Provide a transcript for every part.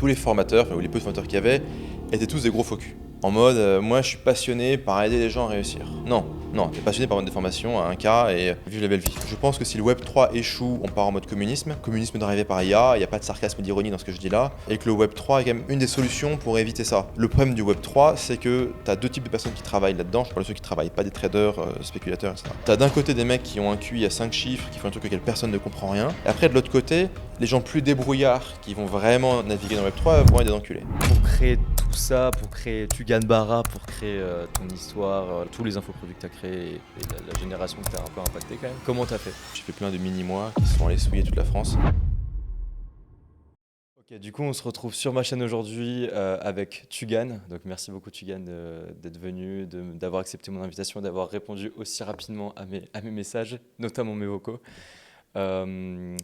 tous les formateurs, ou les peu de formateurs qu'il y avait, étaient tous des gros faux culs. En mode, moi je suis passionné par aider les gens à réussir. Non, non, t'es passionné par vendre des formations à un cas et vivre la belle vie. Je pense que si le Web 3 échoue, on part en mode communisme. Communisme d'arriver par IA, il n'y a pas de sarcasme ou d'ironie dans ce que je dis là. Et que le Web 3 est quand même une des solutions pour éviter ça. Le problème du Web 3, c'est que t'as deux types de personnes qui travaillent là-dedans. Je parle de ceux qui travaillent, pas des traders, spéculateurs, etc. T'as d'un côté des mecs qui ont un QI à 5 chiffres, qui font un truc auquel personne ne comprend rien. Et après, de l'autre côté, les gens plus débrouillards qui vont vraiment naviguer dans le Web 3 vont être des enculés. Pour créer tout ça, pour créer Tugan-Barra, pour créer ton histoire, tous les infoproduits que tu as créés et la génération que tu as un peu impacté quand même, comment tu as fait? J'ai fait plein de mini-mois qui sont allés souiller toute la France. Ok, du coup on se retrouve sur ma chaîne aujourd'hui avec Tugan. Donc merci beaucoup Tugan d'être venu, d'avoir accepté mon invitation, d'avoir répondu aussi rapidement à mes messages, notamment mes vocaux. Euh,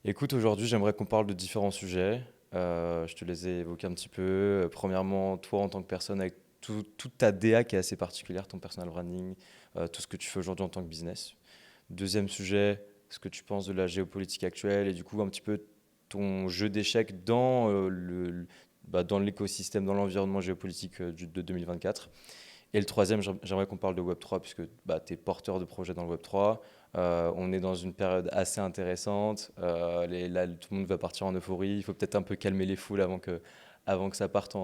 Écoute, aujourd'hui j'aimerais qu'on parle de différents sujets. Je te les ai évoqués un petit peu. Premièrement, toi en tant que personne avec toute ta DA qui est assez particulière, ton personal branding, tout ce que tu fais aujourd'hui en tant que business. Deuxième sujet, ce que tu penses de la géopolitique actuelle et du coup un petit peu ton jeu d'échecs dans dans l'écosystème, dans l'environnement géopolitique de 2024. Et le troisième, j'aimerais qu'on parle de Web3 puisque tu es porteur de projets dans le Web3. On est dans une période assez intéressante. Là, tout le monde va partir en euphorie. Il faut peut-être un peu calmer les foules avant que ça parte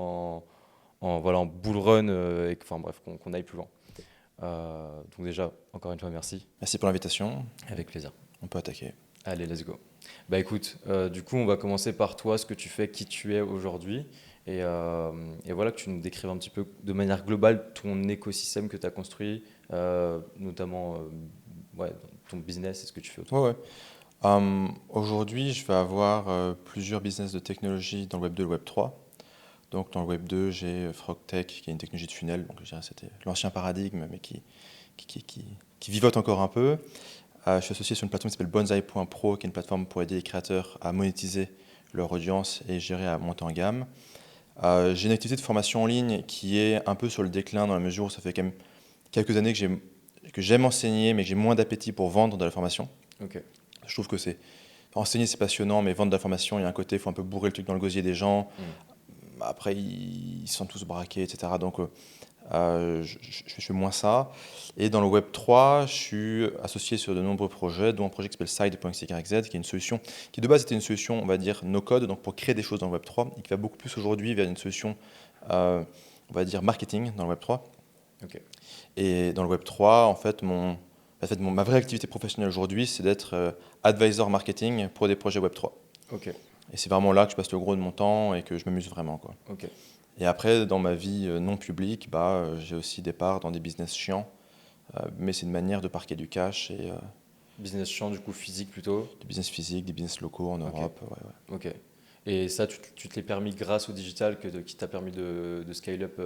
voilà, en bull run et enfin, bref, qu'on aille plus loin. Donc déjà, encore une fois, merci. Merci pour l'invitation. Avec plaisir. On peut attaquer. Allez, let's go. Bah écoute, du coup, on va commencer par toi, ce que tu fais, qui tu es aujourd'hui. Et voilà, que tu nous décrives un petit peu de manière globale ton écosystème que tu as construit, notamment ouais, ton business et ce que tu fais autour. Ouais, ouais. Aujourd'hui, je vais avoir plusieurs business de technologie dans le Web 2 et le Web 3. Donc, dans le Web 2, j'ai FrogTech, qui est une technologie de funnel. Donc, je dirais que c'était l'ancien paradigme, mais qui vivote encore un peu. Je suis associé sur une plateforme qui s'appelle Bonsai.pro, qui est une plateforme pour aider les créateurs à monétiser leur audience et gérer à monter en gamme. J'ai une activité de formation en ligne qui est un peu sur le déclin dans la mesure où ça fait quand même quelques années que j'aime enseigner, mais que j'ai moins d'appétit pour vendre de la formation. Ok. Je trouve que enseigner c'est passionnant, mais vendre de la formation, il y a un côté, il faut un peu bourrer le truc dans le gosier des gens. Après, ils sont tous braqués, etc. Donc, je fais moins ça. Et dans le Web 3, je suis associé sur de nombreux projets, dont un projet qui s'appelle Side.xyz, qui est une solution qui de base était une solution, on va dire, no-code, donc pour créer des choses dans le Web 3, et qui va beaucoup plus aujourd'hui vers une solution, on va dire, marketing dans le Web 3. Ok. Et dans le Web 3, en fait, ma vraie activité professionnelle aujourd'hui, c'est d'être advisor marketing pour des projets Web 3. Ok. Et c'est vraiment là que je passe le gros de mon temps et que je m'amuse vraiment, quoi. Ok. Et après, dans ma vie non publique, j'ai aussi des parts dans des business chiants, mais c'est une manière de parquer du cash et Business champ, du coup, physique plutôt. des business physiques, des business locaux en Ok. Europe. Ouais, ouais. Ok. Et ça, tu te l'es permis grâce au digital qui t'a permis de scale up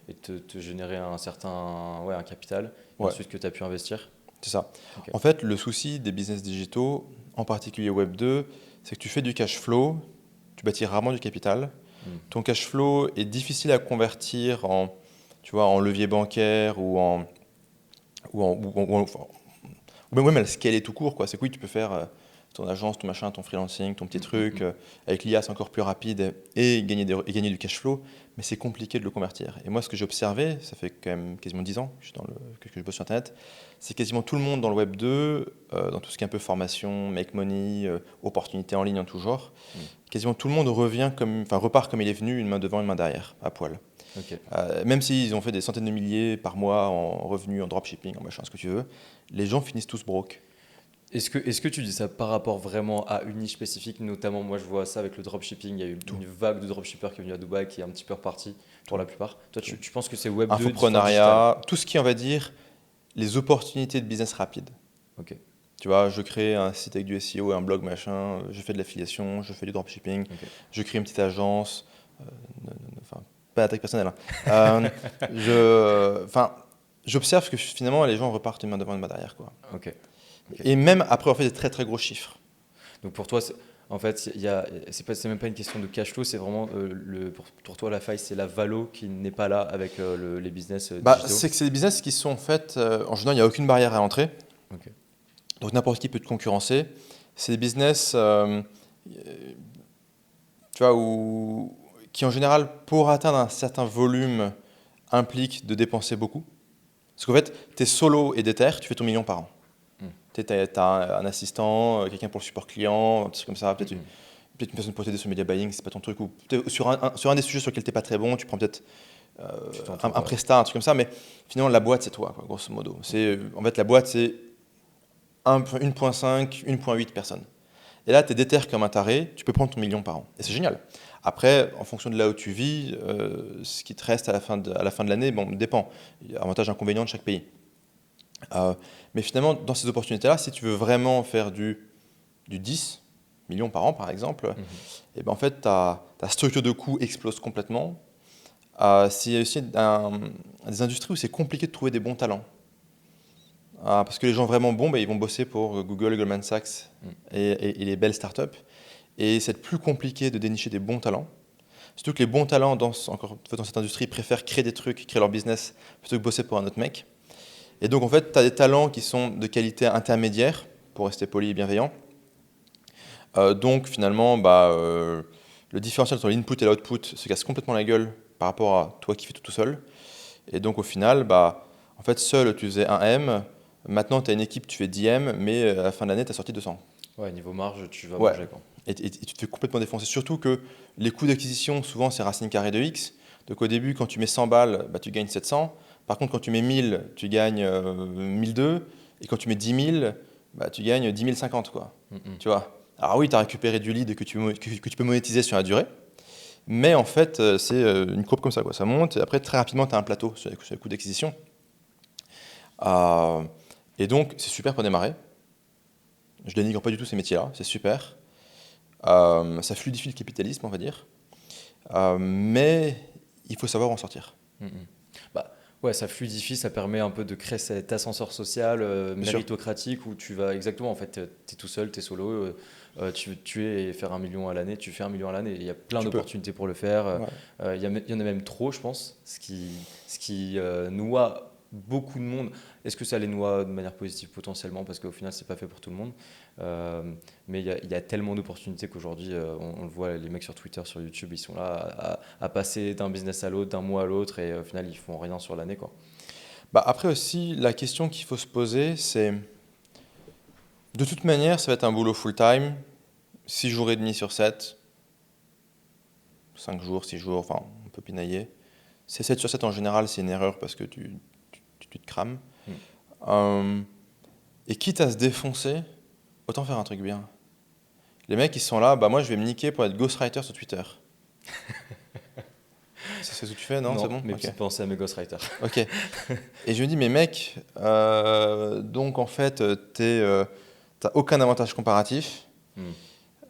et de te générer un certain un capital, et Ouais, ensuite que tu as pu investir. c'est ça. Ok. En fait, le souci des business digitaux, en particulier Web 2, c'est que tu fais du cash flow, tu bâtis rarement du capital. Hmm. Ton cash flow est difficile à convertir en levier bancaire ou même à le scaler tout court, quoi. C'est que oui, tu peux faire ton agence, ton machin, ton freelancing, ton petit truc. Avec l'IA, c'est encore plus rapide et gagner du cash flow, mais c'est compliqué de le convertir. Et moi, ce que j'ai observé, ça fait quand même quasiment 10 ans que je bosse sur Internet, c'est quasiment tout le monde dans le Web 2, dans tout ce qui est un peu formation, make money, opportunités en ligne en tout genre, Mm. quasiment tout le monde repart comme il est venu, une main devant, une main derrière, à poil. Ok. Même s'ils ont fait des centaines de milliers par mois en revenus, en dropshipping, en machin, ce que tu veux, les gens finissent tous broke. Est-ce que tu dis ça par rapport vraiment à une niche spécifique? Notamment, moi, je vois ça avec le dropshipping. Il y a eu une vague de dropshippers qui est venue à Dubaï, qui est un petit peu repartie pour la plupart. Toi, tu penses que c'est Web 2, digital? Infoprenariat, tout ce qui est, on va dire, les opportunités de business rapide. Ok. Tu vois, je crée un site avec du SEO, un blog, machin, je fais de l'affiliation, je fais du dropshipping, Ok. je crée une petite agence, enfin, pas d'attaque personnelle, hein. J'observe que finalement, les gens repartent une main devant, une main derrière, quoi. Ok. Ok. Et même après, on fait des très très gros chiffres. Donc pour toi, en fait, c'est même pas une question de cash flow, c'est vraiment pour toi la faille, c'est la valo qui n'est pas là avec les business digitaux. C'est que c'est des business qui sont faits, en général, il n'y a aucune barrière à l'entrée. Ok. Donc n'importe qui peut te concurrencer. C'est des business, tu vois, où qui en général, pour atteindre un certain volume, implique de dépenser beaucoup. Parce qu'en fait, tu es solo et déter, tu fais ton million par an. Tu as un assistant, quelqu'un pour le support client, un truc comme ça, peut-être une personne pour t'aider sur le media buying, c'est pas ton truc. Ou sur un des sujets sur lesquels tu n'es pas très bon, tu prends peut-être un prestat, un truc comme ça. Mais finalement, la boîte, c'est toi, quoi, grosso modo. En fait, la boîte, c'est 1,5, 1,8 personnes. Et là, tu es déter comme un taré, tu peux prendre ton million par an. Et c'est génial. Après, en fonction de là où tu vis, ce qui te reste à la fin de l'année, bon, dépend. Il y a avantages et inconvénients de chaque pays. Mais finalement, dans ces opportunités-là, si tu veux vraiment faire du 10 millions par an, par exemple, et ben en fait, ta structure de coûts explose complètement. C'est aussi des industries où c'est compliqué de trouver des bons talents. Parce que les gens vraiment bons, ils vont bosser pour Google, Goldman Sachs et les belles startups. Et c'est plus compliqué de dénicher des bons talents. Surtout que les bons talents dans cette industrie préfèrent créer des trucs, créer leur business, plutôt que bosser pour un autre mec. Et donc, en fait, tu as des talents qui sont de qualité intermédiaire, pour rester poli et bienveillant. Donc, finalement, le différentiel entre l'input et l'output se casse complètement la gueule par rapport à toi qui fais tout seul. Et donc, au final, en fait, seul, tu faisais 1 M. Maintenant, tu as une équipe, tu fais 10 M, mais à la fin de l'année, tu as sorti 200. Ouais, niveau marge, tu vas Ouais. manger, quoi. Et tu te fais complètement défoncer. Surtout que les coûts d'acquisition, souvent, c'est racine carrée de X. Donc, au début, quand tu mets 100 balles, tu gagnes 700. Par contre, quand tu mets 1000, tu gagnes 1002. Et quand tu mets 10 000, tu gagnes 10 050, quoi. Tu vois. Alors oui, tu as récupéré du lead que tu peux monétiser sur la durée. Mais en fait, c'est une courbe comme ça, quoi. Ça monte et après, très rapidement, tu as un plateau sur les coûts d'acquisition. Et donc, c'est super pour démarrer. Je dénigre pas du tout ces métiers-là, c'est super. Ça fluidifie le capitalisme, on va dire. Mais il faut savoir en sortir. Ouais, ça fluidifie, ça permet un peu de créer cet ascenseur social méritocratique où tu vas exactement, en fait, tu es tout seul, tu es solo, tu veux te tuer et faire 1 million à l'année, tu fais 1 million à l'année. Il y a plein d'opportunités pour le faire. Ouais. Il y en a même trop, je pense, ce qui noie beaucoup de monde. Est-ce que ça les noie de manière positive potentiellement parce qu'au final, c'est pas fait pour tout le monde. Mais il y a tellement d'opportunités qu'aujourd'hui, on le voit, les mecs sur Twitter, sur YouTube, ils sont là à passer d'un business à l'autre, d'un mois à l'autre, et au final, ils font rien sur l'année, quoi. Après aussi, la question qu'il faut se poser, c'est de toute manière, ça va être un boulot full-time, 6 jours et demi sur 7, 5 jours, 6 jours, enfin, on peut pinailler. C'est 7 sur 7 en général, c'est une erreur parce que tu te crames. Et quitte à se défoncer, autant faire un truc bien. Les mecs, ils sont là, moi je vais me niquer pour être ghostwriter sur Twitter. C'est ce que tu fais, non? C'est bon? Mais petite pensée à mes ghostwriters. Ok. Et je me dis, mais mec, donc en fait, t'as aucun avantage comparatif.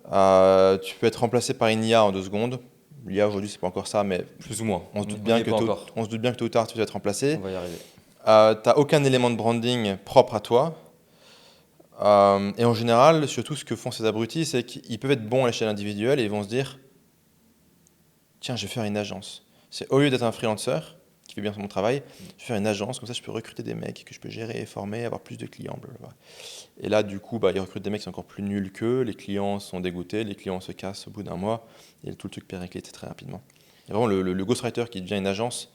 Tu peux être remplacé par une IA en 2 secondes. L'IA aujourd'hui, c'est pas encore ça, mais plus ou moins. On se doute bien que tôt ou tard, tu vas être remplacé. On va y arriver. T'as aucun élément de branding propre à toi. Et en général, surtout ce que font ces abrutis, c'est qu'ils peuvent être bons à l'échelle individuelle et ils vont se dire, tiens, je vais faire une agence. C'est au lieu d'être un freelancer qui fait bien son travail, je vais faire une agence, comme ça je peux recruter des mecs que je peux gérer et former, avoir plus de clients, blablabla. Et là, du coup, ils recrutent des mecs qui sont encore plus nuls qu'eux, les clients sont dégoûtés, les clients se cassent au bout d'un mois, et tout le truc périclite très rapidement. Et vraiment, le ghostwriter qui devient une agence,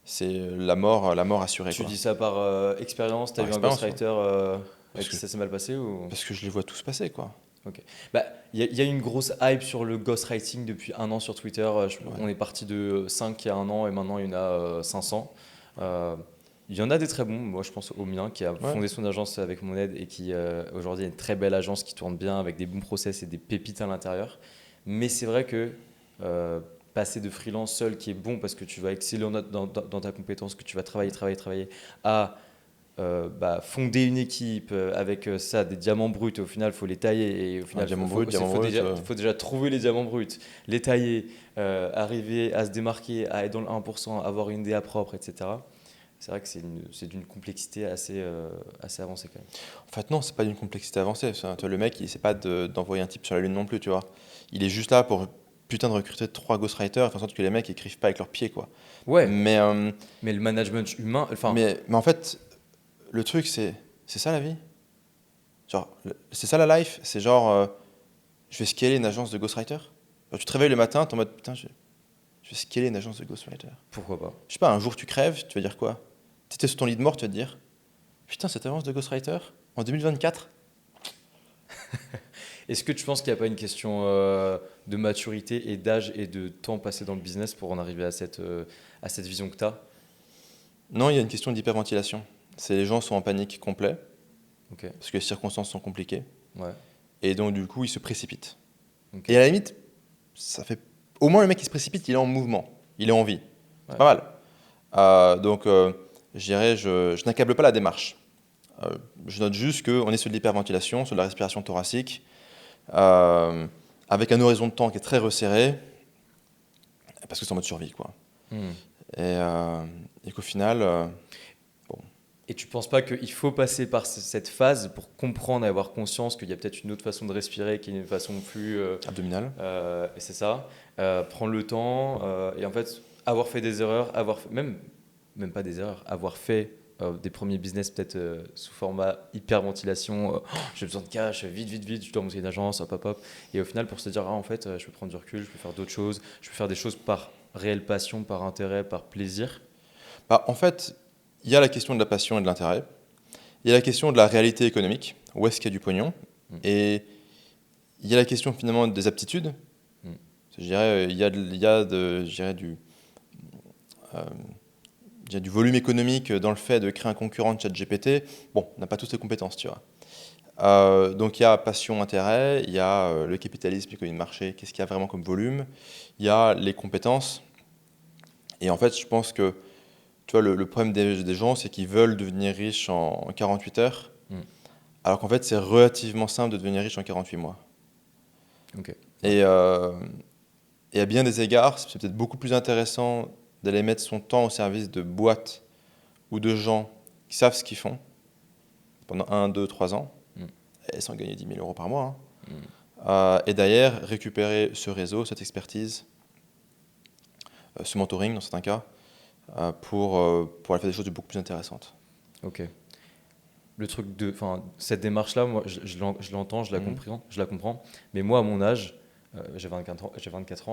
c'est la mort assurée. Tu dis ça par expérience, tu as vu un ghostwriter avec qui ça s'est mal passé ou... Parce que je les vois tous passer, quoi. Ok. Y a une grosse hype sur le ghostwriting depuis 1 an sur Twitter. On est parti de 5 il y a 1 an et maintenant il y en a 500. Il y en a des très bons. Moi, je pense au mien qui a fondé son agence avec mon aide et qui aujourd'hui est une très belle agence qui tourne bien avec des bons process et des pépites à l'intérieur. Mais c'est vrai que passer de freelance seul qui est bon parce que tu vas exceller dans ta compétence, que tu vas travailler à fonder une équipe avec ça, des diamants bruts, et au final, il faut les tailler. Et au final, il faut déjà trouver les diamants bruts, les tailler, arriver à se démarquer, à être dans le 1%, avoir une DA propre, etc. C'est vrai que c'est d'une complexité assez avancée quand même. En fait, non, c'est pas d'une complexité avancée. Le mec, il essaie pas d'envoyer un type sur la Lune non plus, tu vois. Il est juste là pour de recruter 3 ghostwriters, faire en sorte que les mecs écrivent pas avec leurs pieds, quoi. Ouais. Mais le management humain, mais en fait, le truc, c'est ça la vie. Genre, c'est ça la life. C'est genre, je vais scaler une agence de ghostwriter. Tu te réveilles le matin, t'es en mode, putain, Je vais scaler une agence de ghostwriter. Pourquoi pas? Je sais pas, un jour tu crèves, tu vas dire quoi? Tu étais sur ton lit de mort, tu vas te dire putain, cette agence de ghostwriter en 2024. Est-ce que tu penses qu'il n'y a pas une question de maturité et d'âge et de temps passé dans le business pour en arriver à cette vision que tu as? Non, il y a une question d'hyperventilation. C'est les gens sont en panique complet Ok, parce que les circonstances sont compliquées ouais, et donc du coup ils se précipitent. ok, Et à la limite, ça fait au moins le mec qui se précipite, il est en mouvement, il est en vie. C'est ouais. pas mal. Donc je dirais, je n'accable pas la démarche. Je note juste qu'on est sur de l'hyperventilation, sur de la respiration thoracique, avec un horizon de temps qui est très resserré, parce que c'est en mode survie, quoi. Hmm. Et qu'au final, Et tu penses pas qu'il faut passer par cette phase pour comprendre et avoir conscience qu'il y a peut-être une autre façon de respirer, qui est une façon plus... abdominal. et c'est ça, prendre le temps et en fait avoir fait des erreurs, même pas des erreurs, avoir fait des premiers business peut-être sous format hyperventilation, j'ai besoin de cash, vite, vite, vite, je dois monter une agence, hop, hop, hop. Et au final pour se dire, en fait, je peux prendre du recul, je peux faire d'autres choses, je peux faire des choses par réelle passion, par intérêt, par plaisir. Bah, en fait, il y a la question de la passion et de l'intérêt. Il y a la question de la réalité économique, où est-ce qu'il y a du pognon. Mm. Et il y a la question finalement des aptitudes. Mm. Je dirais, euh, il y a du volume économique dans le fait de créer un concurrent de ChatGPT. Bon, on n'a pas tous les compétences, tu vois. Donc il y a passion, intérêt, il y a le capitalisme, l'économie de marché, qu'est-ce qu'il y a vraiment comme volume. Il y a les compétences. Et en fait, je pense que tu vois, le problème des gens, c'est qu'ils veulent devenir riches en 48 heures, Mm. alors qu'en fait, c'est relativement simple de devenir riche en 48 mois. Ok. Et, euh, et à bien des égards, c'est peut-être beaucoup plus intéressant d'aller mettre son temps au service de boîtes ou de gens qui savent ce qu'ils font pendant 1, 2, 3 ans, Mm. et sans gagner 10 000 euros par mois. Mm. Et d'ailleurs, récupérer ce réseau, cette expertise, ce mentoring dans certains cas, pour aller faire des choses beaucoup plus intéressantes. Ok. Le truc de, enfin, cette démarche-là, moi, je l'entends, Mhm. je la comprends. Mais moi, à mon âge, j'ai 24 ans,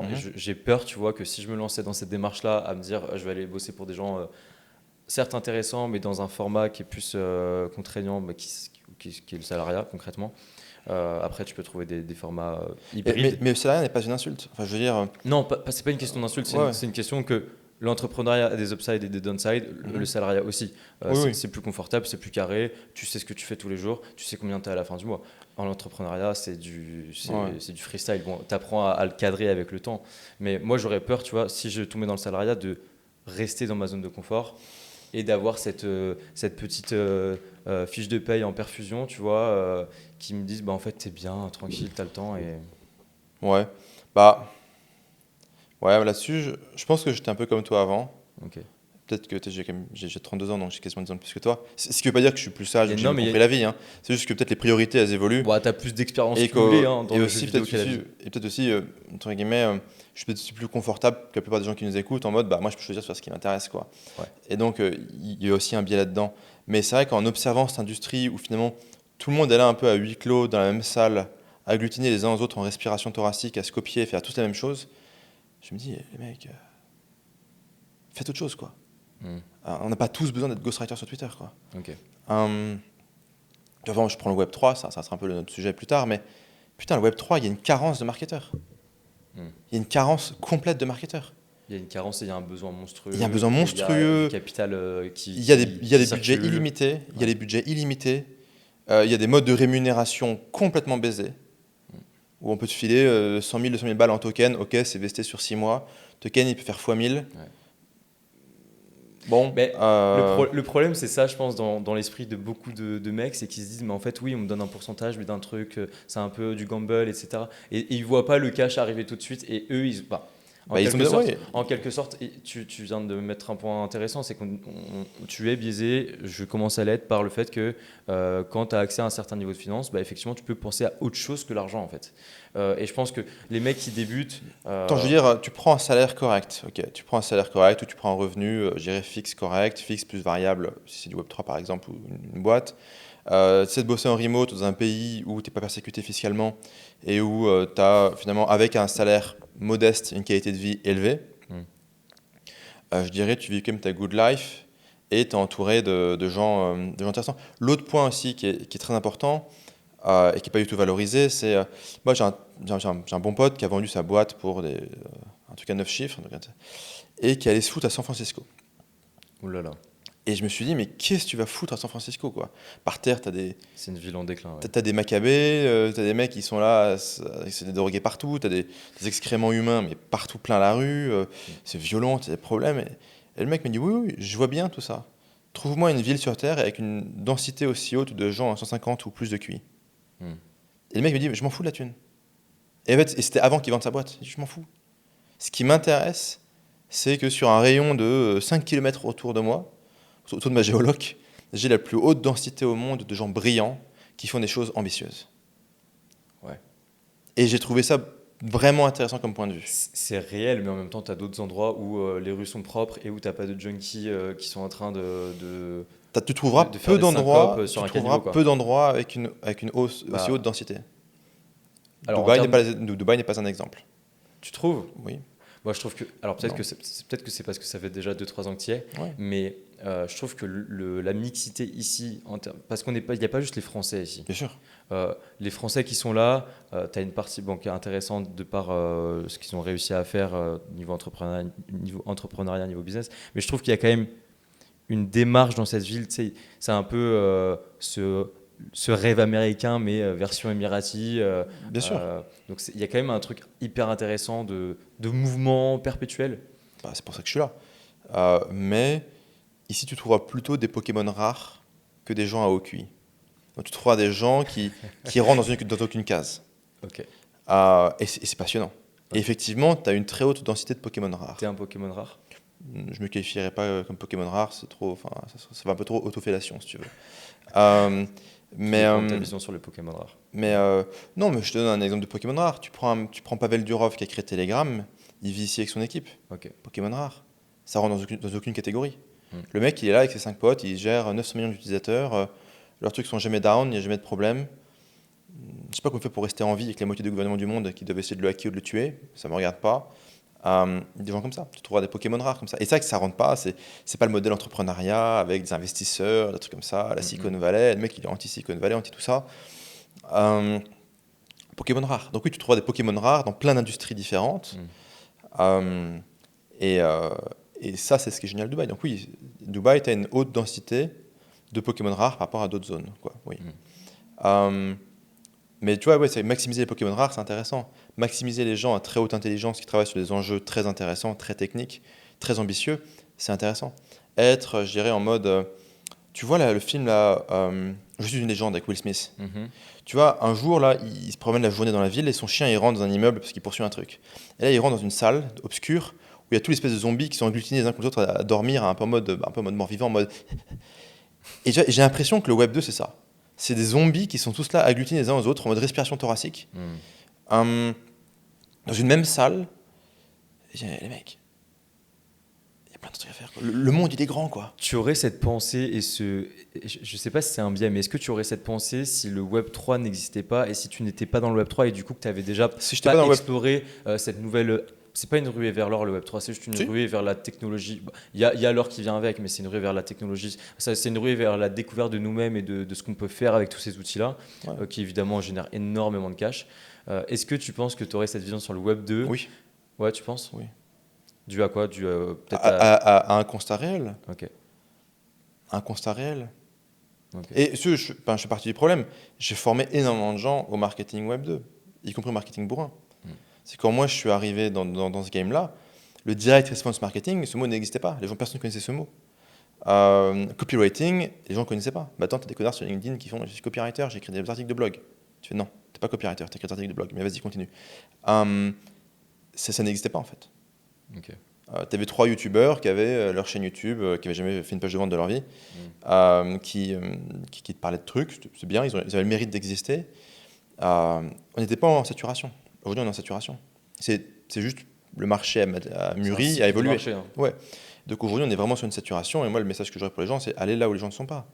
et Mhm. j'ai peur, tu vois, que si je me lançais dans cette démarche-là, à me dire, je vais aller bosser pour des gens, certes intéressants, mais dans un format qui est plus contraignant, bah, qui est le salariat, concrètement. Après, tu peux trouver des formats hybrides. Mais le salariat n'est pas une insulte. Enfin, je veux dire, Non, c'est pas une question d'insulte, ouais. c'est une question que l'entrepreneuriat a des upsides et des downsides, le Mhm. salariat aussi. Oui, oui. C'est plus confortable, c'est plus carré, tu sais ce que tu fais tous les jours, tu sais combien tu as à la fin du mois. En l'entrepreneuriat, Ouais. c'est du freestyle. Bon, tu apprends à le cadrer avec le temps. Mais moi, j'aurais peur, tu vois, si je tombais dans le salariat, de rester dans ma zone de confort et d'avoir cette petite fiche de paye en perfusion, tu vois, qui me disent, bah, en fait, t'es bien, tranquille, t'as le temps et... Ouais. Bah, ouais, là-dessus, je pense que j'étais un peu comme toi avant. Ok. Peut-être que j'ai 32 ans, donc j'ai quasiment 10 ans de plus que toi. Ce qui veut pas dire que je suis plus sage ou que j'ai Non, mieux mais compris la vie, hein. C'est juste que peut-être les priorités, elles évoluent. bon, t'as plus d'expérience Et, cumulée hein, dans et le jeu aussi, vidéo peut-être qu'à la aussi, vie. et peut-être aussi entre guillemets, je suis peut-être aussi plus confortable que la plupart des gens qui nous écoutent en mode, bah, moi, je peux choisir de faire ce qui m'intéresse, quoi. Ouais. Et donc, il y a aussi un biais là-dedans. Mais c'est vrai qu'en observant cette industrie où finalement tout le monde est là un peu à huis clos dans la même salle, agglutinés les uns aux autres en respiration thoracique, à se copier, faire tous la même chose, je me dis, les mecs, faites autre chose, quoi. Hmm. On n'a pas tous besoin d'être ghostwriter sur Twitter, quoi. Ok. Avant, je prends le Web 3, ça sera un peu notre sujet plus tard, mais putain, le Web 3, il y a une carence de marketeurs. Hmm. Il y a une carence complète de marketeurs. Il y a une carence et il y a un besoin monstrueux. Il y a un besoin Il y a monstrueux. du capital Il y a qui des budgets circule. illimités. Il y a Ouais. des budgets illimités. Il y a des modes de rémunération complètement baisés. Où on peut te filer 100 000, 200 000 balles en token. Ok, c'est vesté sur 6 mois. Token, il peut faire x 1000. Ouais. Bon. Mais le problème, c'est ça, je pense, dans l'esprit de beaucoup de mecs, c'est qu'ils se disent, mais en fait, oui, on me donne un pourcentage, mais d'un truc, c'est un peu du gamble, etc. Et ils voient pas le cash arriver tout de suite. Et eux, Ils ont des ouais. en quelque sorte, tu viens de mettre un point intéressant, c'est que tu es biaisé, je commence à l'être, par le fait que quand tu as accès à un certain niveau de finance, bah, effectivement, tu peux penser à autre chose que l'argent, en fait. Et je pense que les mecs qui débutent... Attends, je veux dire, tu prends un salaire correct, ok. Tu prends un salaire correct ou tu prends un revenu, je dirais fixe correct, fixe plus variable, si c'est du Web3 par exemple ou une boîte. Tu sais de bosser en remote dans un pays où tu n'es pas persécuté fiscalement et où tu as finalement, avec un salaire modeste, une qualité de vie élevée. Je dirais tu vis quand même ta good life et tu es entouré de gens intéressants. L'autre point aussi qui est très important et qui n'est pas du tout valorisé, c'est moi j'ai un bon pote qui a vendu sa boîte pour un truc à 9 chiffres et qui allait se foutre à San Francisco. Ouh là là. Et je me suis dit, mais qu'est-ce que tu vas foutre à San Francisco, quoi? Par terre, C'est une ville en déclin. Ouais. t'as des macabées, t'as des mecs qui sont là, c'est des drogués partout, t'as des excréments humains, mais partout plein la rue, c'est violent, t'as des problèmes. Et le mec m'a dit, oui, oui, je vois bien tout ça. Trouve-moi une ville sur Terre avec une densité aussi haute de gens à 150 ou plus de QI. Hmm. Et le mec me dit, je m'en fous de la thune. Et en fait, et c'était avant qu'il vende sa boîte. Je m'en fous. Ce qui m'intéresse, c'est que sur un rayon de 5 km autour de moi, autour de ma géoloc, j'ai la plus haute densité au monde de gens brillants qui font des choses ambitieuses. Ouais. Et j'ai trouvé ça vraiment intéressant comme point de vue. C'est réel, mais en même temps, tu as d'autres endroits où les rues sont propres et où tu n'as pas de junkies qui sont en train Tu trouveras de faire peu des d'endroits, syncopes sur tu un trouveras caniveau, quoi. peu d'endroits avec une hausse, Bah, aussi haute densité. alors, Dubaï n'est pas un exemple. tu trouves? Oui. Moi, je trouve que. Alors, peut-être Non. que peut-être que c'est parce que ça fait déjà 2-3 ans que tu y es, Ouais. mais je trouve que la mixité ici, parce qu'il n'y a pas juste les Français ici. Bien sûr. Les Français qui sont là, tu as une partie qui est intéressante de par ce qu'ils ont réussi à faire niveau entrepreneuriat, niveau business, mais je trouve qu'il y a quand même une démarche dans cette ville. Tu sais, c'est un peu ce rêve américain, mais version émirati. Bien sûr. Donc il y a quand même un truc hyper intéressant de mouvement perpétuel. Bah, c'est pour ça que je suis là. Mais ici, tu trouveras plutôt des Pokémon rares que des gens à haut QI. Donc, tu trouveras des gens qui rentrent dans aucune case. Ok. Et c'est passionnant. Et effectivement, tu as une très haute densité de Pokémon rares. T'es un Pokémon rare? Je me qualifierais pas comme Pokémon rare, c'est trop, enfin, ça va un peu trop autofellation, si tu veux. Euh, mais Quelle est ta vision sur les Pokémon rares? non, mais je te donne un exemple de Pokémon rare. Tu prends Pavel Durov qui a créé Telegram, il vit ici avec son équipe. Ok. Pokémon rare. Ça rentre dans aucune catégorie. Hmm. Le mec, il est là avec ses 5 potes, il gère 900 millions d'utilisateurs, leurs trucs sont jamais down, il n'y a jamais de problème. Je sais pas comment il fait pour rester en vie avec la moitié du gouvernement du monde qui doivent essayer de le hacker ou de le tuer, ça me regarde pas. Des gens comme ça, tu trouveras des Pokémon rares comme ça. Et ça, que ça rentre pas, c'est pas le modèle entrepreneuriat avec des investisseurs, des trucs comme ça, la Silicon Valley, le mec il est anti-Silicon Valley, anti tout ça. Pokémon rares. Donc oui, tu trouveras des Pokémon rares dans plein d'industries différentes. Et ça, c'est ce qui est génial de Dubaï. Donc oui, Dubaï, tu as une haute densité de Pokémon rares par rapport à d'autres zones, quoi. Oui. Mais tu vois, ouais, c'est maximiser les Pokémon rares, c'est intéressant. Maximiser les gens à très haute intelligence qui travaillent sur des enjeux très intéressants, très techniques, très ambitieux, c'est intéressant. Être, je dirais, en mode... tu vois là, le film là, Je suis une légende avec Will Smith. Tu vois, un jour là, il se promène la journée dans la ville et son chien il rentre dans un immeuble parce qu'il poursuit un truc. Et là, il rentre dans une salle obscure où il y a toutes les espèces de zombies qui sont agglutinés les uns contre les autres à dormir un peu en mode mort-vivant, en mode... Et j'ai l'impression que le Web 2, c'est ça. C'est des zombies qui sont tous là agglutinés les uns aux autres en mode respiration thoracique. Dans une même salle, les mecs, il y a plein de trucs à faire, quoi. Le monde, il est grand, quoi. Tu aurais cette pensée je sais pas si c'est un biais, mais est-ce que tu aurais cette pensée si le Web 3 n'existait pas et si tu n'étais pas dans le Web 3 et du coup que tu avais déjà Si j'étais pas dans le Web- exploré cette nouvelle... C'est pas une ruée vers l'or le Web 3, c'est juste une Si. ruée vers la technologie. Il y a l'or qui vient avec, mais c'est une ruée vers la technologie. C'est une ruée vers la découverte de nous-mêmes et de ce qu'on peut faire avec tous ces outils-là, Ouais. qui évidemment génèrent énormément de cash. Est-ce que tu penses que tu aurais cette vision sur le Web 2? Oui. Ouais, tu penses? Oui. Dû à quoi? Dû peut-être À un constat réel. Ok. Un constat réel. Ok. Et je fais partie du problème. J'ai formé énormément de gens au marketing Web 2, y compris au marketing bourrin. C'est quand moi je suis arrivé dans ce game-là, le direct response marketing, ce mot n'existait pas. Personne ne connaissait ce mot. Copywriting, les gens ne connaissaient pas. Maintenant, tu as des connards sur LinkedIn qui font « je suis copywriter, j'écris des articles de blog ». Tu fais « non, tu n'es pas copywriter, tu écris des articles de blog, mais vas-y, continue ». Ça n'existait pas en fait. Ok. Tu avais 3 youtubeurs qui avaient leur chaîne YouTube, qui n'avaient jamais fait une page de vente de leur vie, qui te parlaient de trucs, c'est bien, ils avaient le mérite d'exister. On n'était pas en saturation. Aujourd'hui, on est en saturation. C'est juste le marché a mûri, a évolué. Marché, hein. Ouais. Donc aujourd'hui, on est vraiment sur une saturation. Et moi, le message que j'aurais pour les gens, c'est aller là où les gens ne sont pas.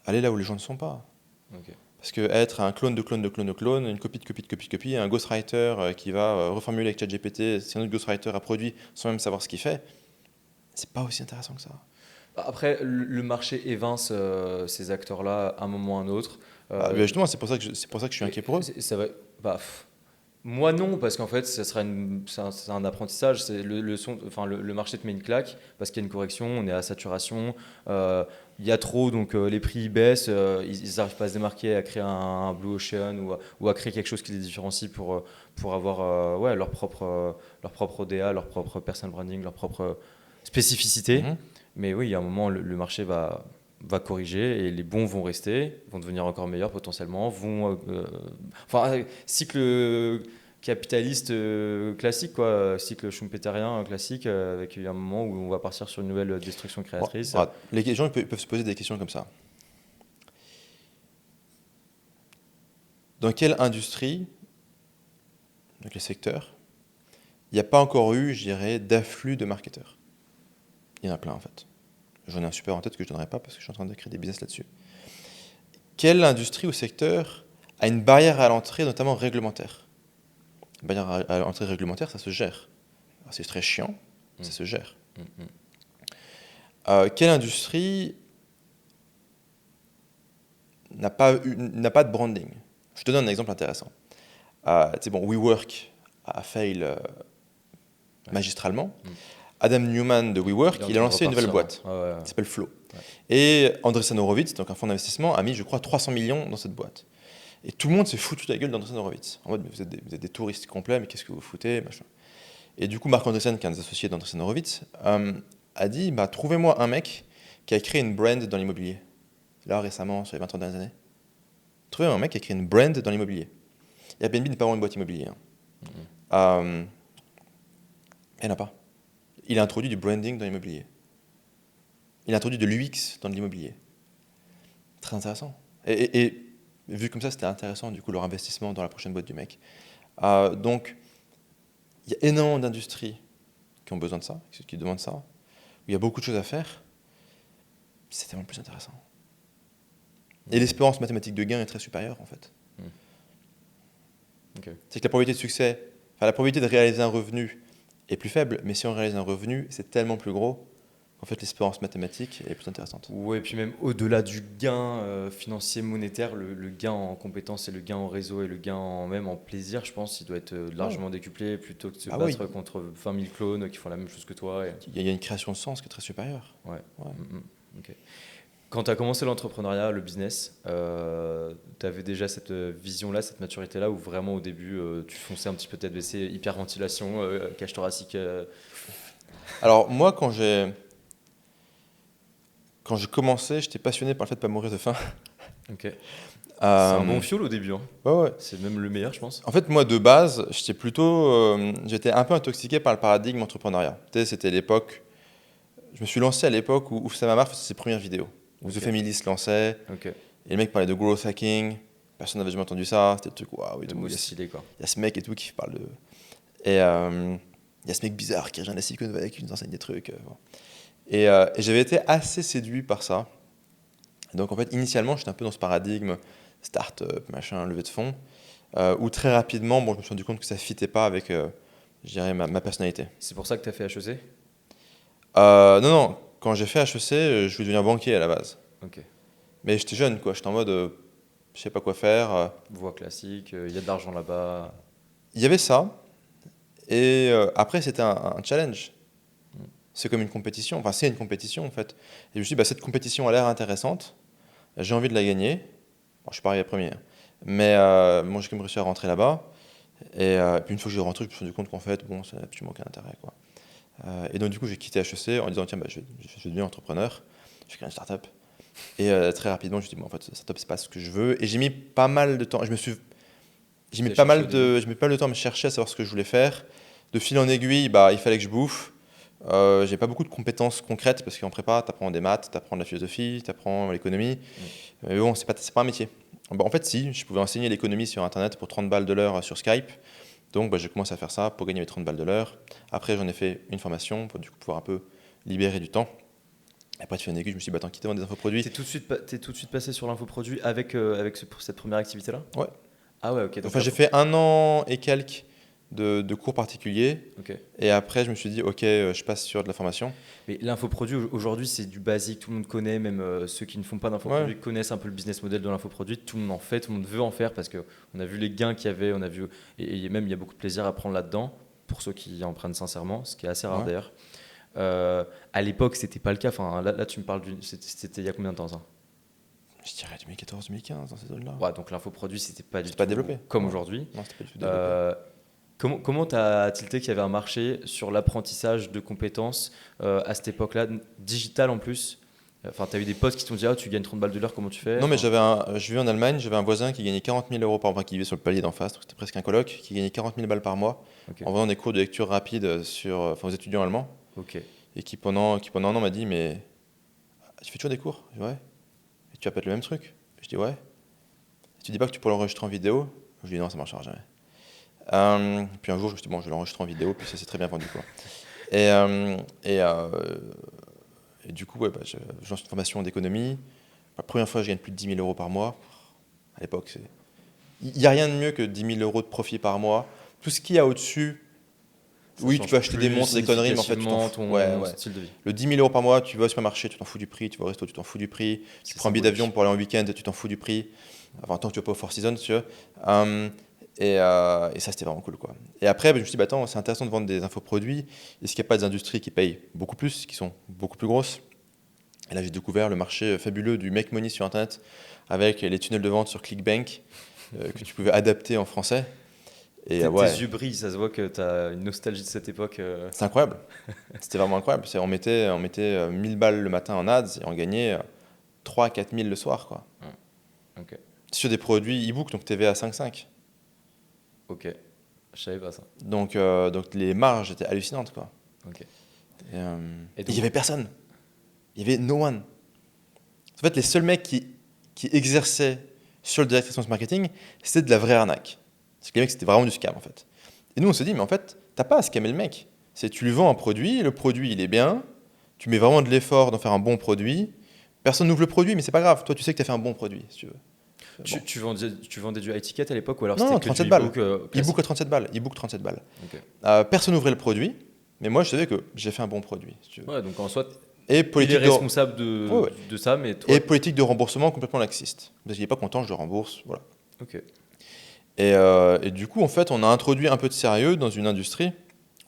Aller là où les gens ne sont pas. Ok. Parce que être un clone de clone de clone de clone, une copie de copie de copie de copie, un ghostwriter qui va reformuler avec ChatGPT, si un autre ghostwriter a produit sans même savoir ce qu'il fait, c'est pas aussi intéressant que ça. Après, le marché évince ces acteurs-là à un moment ou à un autre. Ben justement, c'est pour ça que je suis inquiet pour eux. Ça va, bah, moi non, parce qu'en fait, c'est un apprentissage. C'est le marché te met une claque parce qu'il y a une correction, on est à saturation, il y a trop, donc les prix baissent, ils n'arrivent pas à se démarquer, à créer un Blue Ocean ou à créer quelque chose qui les différencie pour avoir ouais, leur propre ODA, leur propre personal branding, leur propre spécificité. Mhm. Mais oui, il y a un moment, le marché va corriger et les bons vont rester, vont devenir encore meilleurs potentiellement, cycle capitaliste classique, quoi, cycle schumpeterien classique, avec un moment où on va partir sur une nouvelle destruction Bon, créatrice. voilà. Les gens peuvent se poser des questions comme ça. Dans quelle industrie, dans quel secteur, il n'y a pas encore eu, je dirais, d'afflux de marketeurs? Il y en a plein en fait. J'en ai un super en tête que je ne donnerai pas parce que je suis en train de créer des business là-dessus. Quelle industrie ou secteur a une barrière à l'entrée, notamment réglementaire? Une barrière à l'entrée réglementaire, ça se gère. Alors, c'est très chiant, ça se gère. Quelle industrie n'a pas de branding? Je te donne un exemple intéressant. WeWork a fail magistralement. Adam Newman de WeWork, il a lancé une nouvelle boîte. Qui s'appelle Flow. Ouais. Et Andreessen Horowitz, donc un fonds d'investissement, a mis, je crois, 300 millions dans cette boîte. Et tout le monde s'est foutu de la gueule d'Andreessen Horowitz. En mode, mais vous êtes des touristes complets, mais qu'est-ce que vous foutez, machin. Et du coup, Marc Andreessen, qui est un des associés d'Andreessen Horowitz, a dit, trouvez-moi un mec qui a créé une brand dans l'immobilier. Là, récemment, sur les 20 dernières années. Trouvez un mec qui a créé une brand dans l'immobilier. Et Airbnb n'est pas vraiment une boîte immobilière. Il n'y en a pas. Il a introduit du branding dans l'immobilier. Il a introduit de l'UX dans l'immobilier. Très intéressant. Et vu comme ça, c'était intéressant, du coup, leur investissement dans la prochaine boîte du mec. Donc, il y a énormément d'industries qui ont besoin de ça, qui demandent ça, où il y a beaucoup de choses à faire. C'est tellement plus intéressant. Et l'espérance mathématique de gain est très supérieure, en fait. Okay. C'est que la probabilité de succès, la probabilité de réaliser un revenu est plus faible, mais si on réalise un revenu, c'est tellement plus gros qu'en fait l'espérance mathématique est plus intéressante. Oui, et puis même au-delà du gain financier monétaire, le gain en compétences et le gain en réseau et le gain même en plaisir, je pense, il doit être largement décuplé plutôt que de se battre contre 20 000 clones qui font la même chose que toi. Il y a une création de sens qui est très supérieure. Ouais. Okay. Quand tu as commencé l'entrepreneuriat, le business, tu avais déjà cette vision-là, cette maturité-là, où vraiment au début, tu fonçais un petit peu tête baissée, hyperventilation, cage thoracique Alors moi, quand j'ai commencé, j'étais passionné par le fait de ne pas mourir de faim. Ok. C'est un bon fuel au début. Hein. Ouais. C'est même le meilleur, je pense. En fait, moi, de base, j'étais un peu intoxiqué par le paradigme entrepreneuriat. Tu sais, c'était l'époque... Je me suis lancé à l'époque où Oussama Ammar faisait ses premières vidéos. Où The Family se lançait. Okay. Et les mecs parlaient de growth hacking. Personne n'avait jamais entendu ça. C'était le truc, waouh. Il y a ce mec et tout qui parle de... Et il y a ce mec bizarre qui vient de la Silicon Valley qui nous enseigne des trucs. Bon. Et j'avais été assez séduit par ça. Donc en fait, initialement, j'étais un peu dans ce paradigme start-up, machin, levée de fonds, où très rapidement, je me suis rendu compte que ça ne fitait pas avec, je dirais, ma personnalité. C'est pour ça que tu as fait HEC Non. Quand j'ai fait HEC, je voulais devenir banquier à la base. Ok. Mais j'étais jeune, quoi. J'étais en mode, je sais pas quoi faire. Voie classique, il y a de l'argent là-bas. Il y avait ça. Et après, c'était un challenge. C'est comme une compétition. Enfin, c'est une compétition, en fait. Et je me suis dit, cette compétition a l'air intéressante. J'ai envie de la gagner. Bon, je suis pas arrivé premier. Mais moi, j'ai quand même réussi à rentrer là-bas. Et puis, une fois que j'ai rentré, je me suis rendu compte qu'en fait, ça n'a absolument aucun intérêt, quoi. Et donc, du coup, j'ai quitté HEC en disant, tiens, je vais devenir entrepreneur. Je vais créer une start-up. Et très rapidement, je me suis dit, en fait, start-up, c'est pas ce que je veux. Et j'ai mis pas mal de temps. J'ai mis pas mal de temps à me chercher, à savoir ce que je voulais faire. De fil en aiguille, il fallait que je bouffe. J'ai pas beaucoup de compétences concrètes parce qu'en prépa, tu apprends des maths, tu apprends de la philosophie, tu apprends l'économie. Mais bon, c'est pas un métier. En fait, si, je pouvais enseigner l'économie sur Internet pour 30 balles de l'heure sur Skype. Donc, j'ai commencé à faire ça pour gagner mes 30 balles de l'heure. Après, j'en ai fait une formation pour du coup, pouvoir un peu libérer du temps. Après, tu fais un aiguille, je me suis dit, bah, tant qu'il te vend des infoproduits. T'es tout de suite passé sur l'infoproduit avec, pour cette première activité-là? Ouais. Ah ouais, ok. Donc Enfin, j'ai fait 1 an et quelques de cours particuliers. ok. Et après, je me suis dit, ok, je passe sur de la formation. Mais l'infoproduit aujourd'hui, c'est du basique, tout le monde connaît, même ceux qui ne font pas Ouais. d'infoproduit connaissent un peu le business model de l'infoproduit. Tout le monde en fait, tout le monde veut en faire parce qu'on a vu les gains qu'il y avait, on a vu, et même il y a beaucoup de plaisir à prendre là-dedans pour ceux qui en prennent sincèrement, ce qui est assez rare Ouais. d'ailleurs. À l'époque, c'était pas le cas. Enfin, là, tu me parles c'était il y a combien de temps ça? Je dirais 2014-2015, dans ces zones-là. Ouais, donc l'infoproduit, c'était pas du C'était pas tout développé. comme Ouais. aujourd'hui. Non, c'était pas du tout développé. Comment tu as tilté qu'il y avait un marché sur l'apprentissage de compétences à cette époque-là, digital en plus? Enfin, tu as eu des potes qui t'ont dit, ah, tu gagnes 30 balles de l'heure, comment tu fais? Non, mais Enfin, je vis en Allemagne, j'avais un voisin qui gagnait 40 000 euros par mois, qui vivait sur le palier d'en face, donc c'était presque un coloc, qui gagnait 40 000 balles par mois ok, en faisant des cours de lecture rapide aux étudiants allemands. ok. Et qui pendant 1 an m'a dit, mais tu fais toujours des cours? Je dis, ouais. Et tu répètes le même truc? Je dis, ouais. Et tu dis pas que tu peux l'enregistrer en vidéo? Je dis, non, ça marchera jamais. Puis un jour, je me suis dit, bon, je vais l'enregistrer en vidéo, puis ça s'est très bien vendu, quoi. Et, euh, et, euh, et du coup, ouais, bah, je lance une formation d'économie. La première fois, je gagne plus de 10 000 euros par mois. À l'époque, il n'y a rien de mieux que 10 000 euros de profit par mois. Tout ce qu'il y a au-dessus, Ça oui, change tu peux acheter des plus montres, des conneries, mais en fait, tu t'en fous. ton Ouais, ouais. style de vie. Le 10 000 euros par mois, tu vas au supermarché, tu t'en fous du prix. Tu vas au resto, tu t'en fous du prix. Tu C'est prends un billet d'avion symbolique. pour aller en week-end, tu t'en fous du prix. Enfin, tant que tu vas pas au Four Seasons, tu vois. Et ça, c'était vraiment cool, quoi. Et après, bah, je me suis dit, bah, attends, c'est intéressant de vendre des infoproduits. Est-ce qu'il n'y a pas des industries qui payent beaucoup plus, qui sont beaucoup plus grosses? Et là, j'ai découvert le marché fabuleux du make money sur Internet avec les tunnels de vente sur ClickBank que tu pouvais adapter en français. Et Tes ouais, yeux brillent, ça se voit que tu as une nostalgie de cette époque. c'est incroyable. C'était vraiment incroyable. On mettait 1000 balles le matin en ads et on gagnait 3-4 000 le soir, quoi. Ok, Sur des produits e-book, donc TVA 5,5. ok. Je savais pas ça. Donc les marges étaient hallucinantes, quoi. Ok. Et Et il donc- n'y avait personne. Il y avait no one. En fait, les seuls mecs qui exerçaient sur le direct response marketing, c'était de la vraie arnaque. Parce que les mecs, c'était vraiment du scam, en fait. Et nous, on se dit, mais en fait, t'as pas à scammer le mec. Tu lui vends un produit, le produit, il est bien, tu mets vraiment de l'effort d'en faire un bon produit. Personne n'ouvre le produit, mais c'est pas grave. Toi, tu sais que tu as fait un bon produit, si tu veux. Bon. Tu vendais du high ticket à l'époque ou alors Non, c'était non, que 37 du balles. e-book E-book classique? à 37 balles. E-book 37 balles. Ok. Personne n'ouvrait le produit, mais moi, je savais que j'ai fait un bon produit, si tu veux. Ouais, donc en soi, Et il est politique de, responsable Ouais, ouais. de ça, mais toi. et politique de remboursement complètement laxiste. Parce qu'il n'est pas content, je le rembourse. Voilà. Ok. Et du coup, en fait, on a introduit un peu de sérieux dans une industrie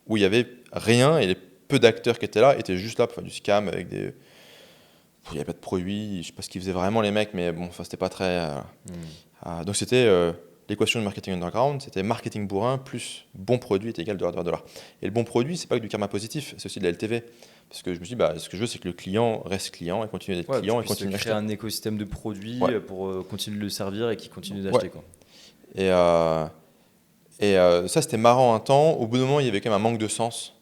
où il y avait rien et les peu d'acteurs qui étaient là étaient juste là pour faire du scam avec des. Il n'y avait pas de produits, je sais pas ce qu'ils faisaient vraiment les mecs, mais bon, enfin, c'était pas très. Donc c'était l'équation de marketing underground, c'était marketing bourrin plus bon produit est égal $. Et le bon produit, c'est pas que du karma positif, c'est aussi de la LTV. Parce que je me suis dit, bah, ce que je veux, c'est que le client reste client et continue d'être Ouais, client et tu puisses continue créer d'acheter. un écosystème de produits Ouais. pour continuer de le servir et qui continue d'acheter. Ouais. Quoi. Et ça, c'était marrant un temps. Au bout d'un moment, il y avait quand même un manque de sens.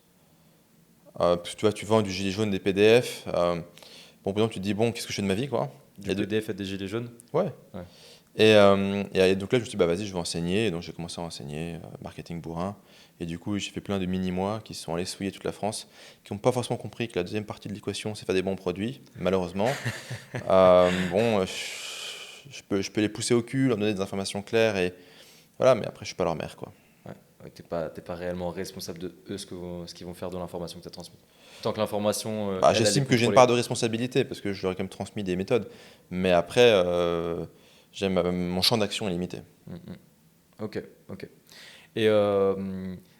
Parce que tu vois, tu vends du gilet jaune, des PDF. Bon, au bout d'un moment, tu te dis, bon, qu'est-ce que je fais de ma vie, quoi? Du Et de- PDF à des gilets jaunes. Ouais. Ouais. Et donc là, je me suis dit, bah vas-y, je vais enseigner. Et donc j'ai commencé à enseigner marketing bourrin. Et du coup, j'ai fait plein de mini-mois qui sont allés souiller toute la France, qui n'ont pas forcément compris que la deuxième partie de l'équation, c'est faire des bons produits, malheureusement. Je peux les pousser au cul, leur donner des informations claires, et voilà, mais après, je suis pas leur mère, quoi. Ouais, t'es pas réellement responsable de eux, ce qu'ils vont faire de l'information que tu as transmise. Tant que l'information, Bah, elle j'estime est que j'ai une contrôlée. part de responsabilité, parce que je leur ai quand même transmis des méthodes. Mais après, mon champ d'action est limité. Ok, ok. Et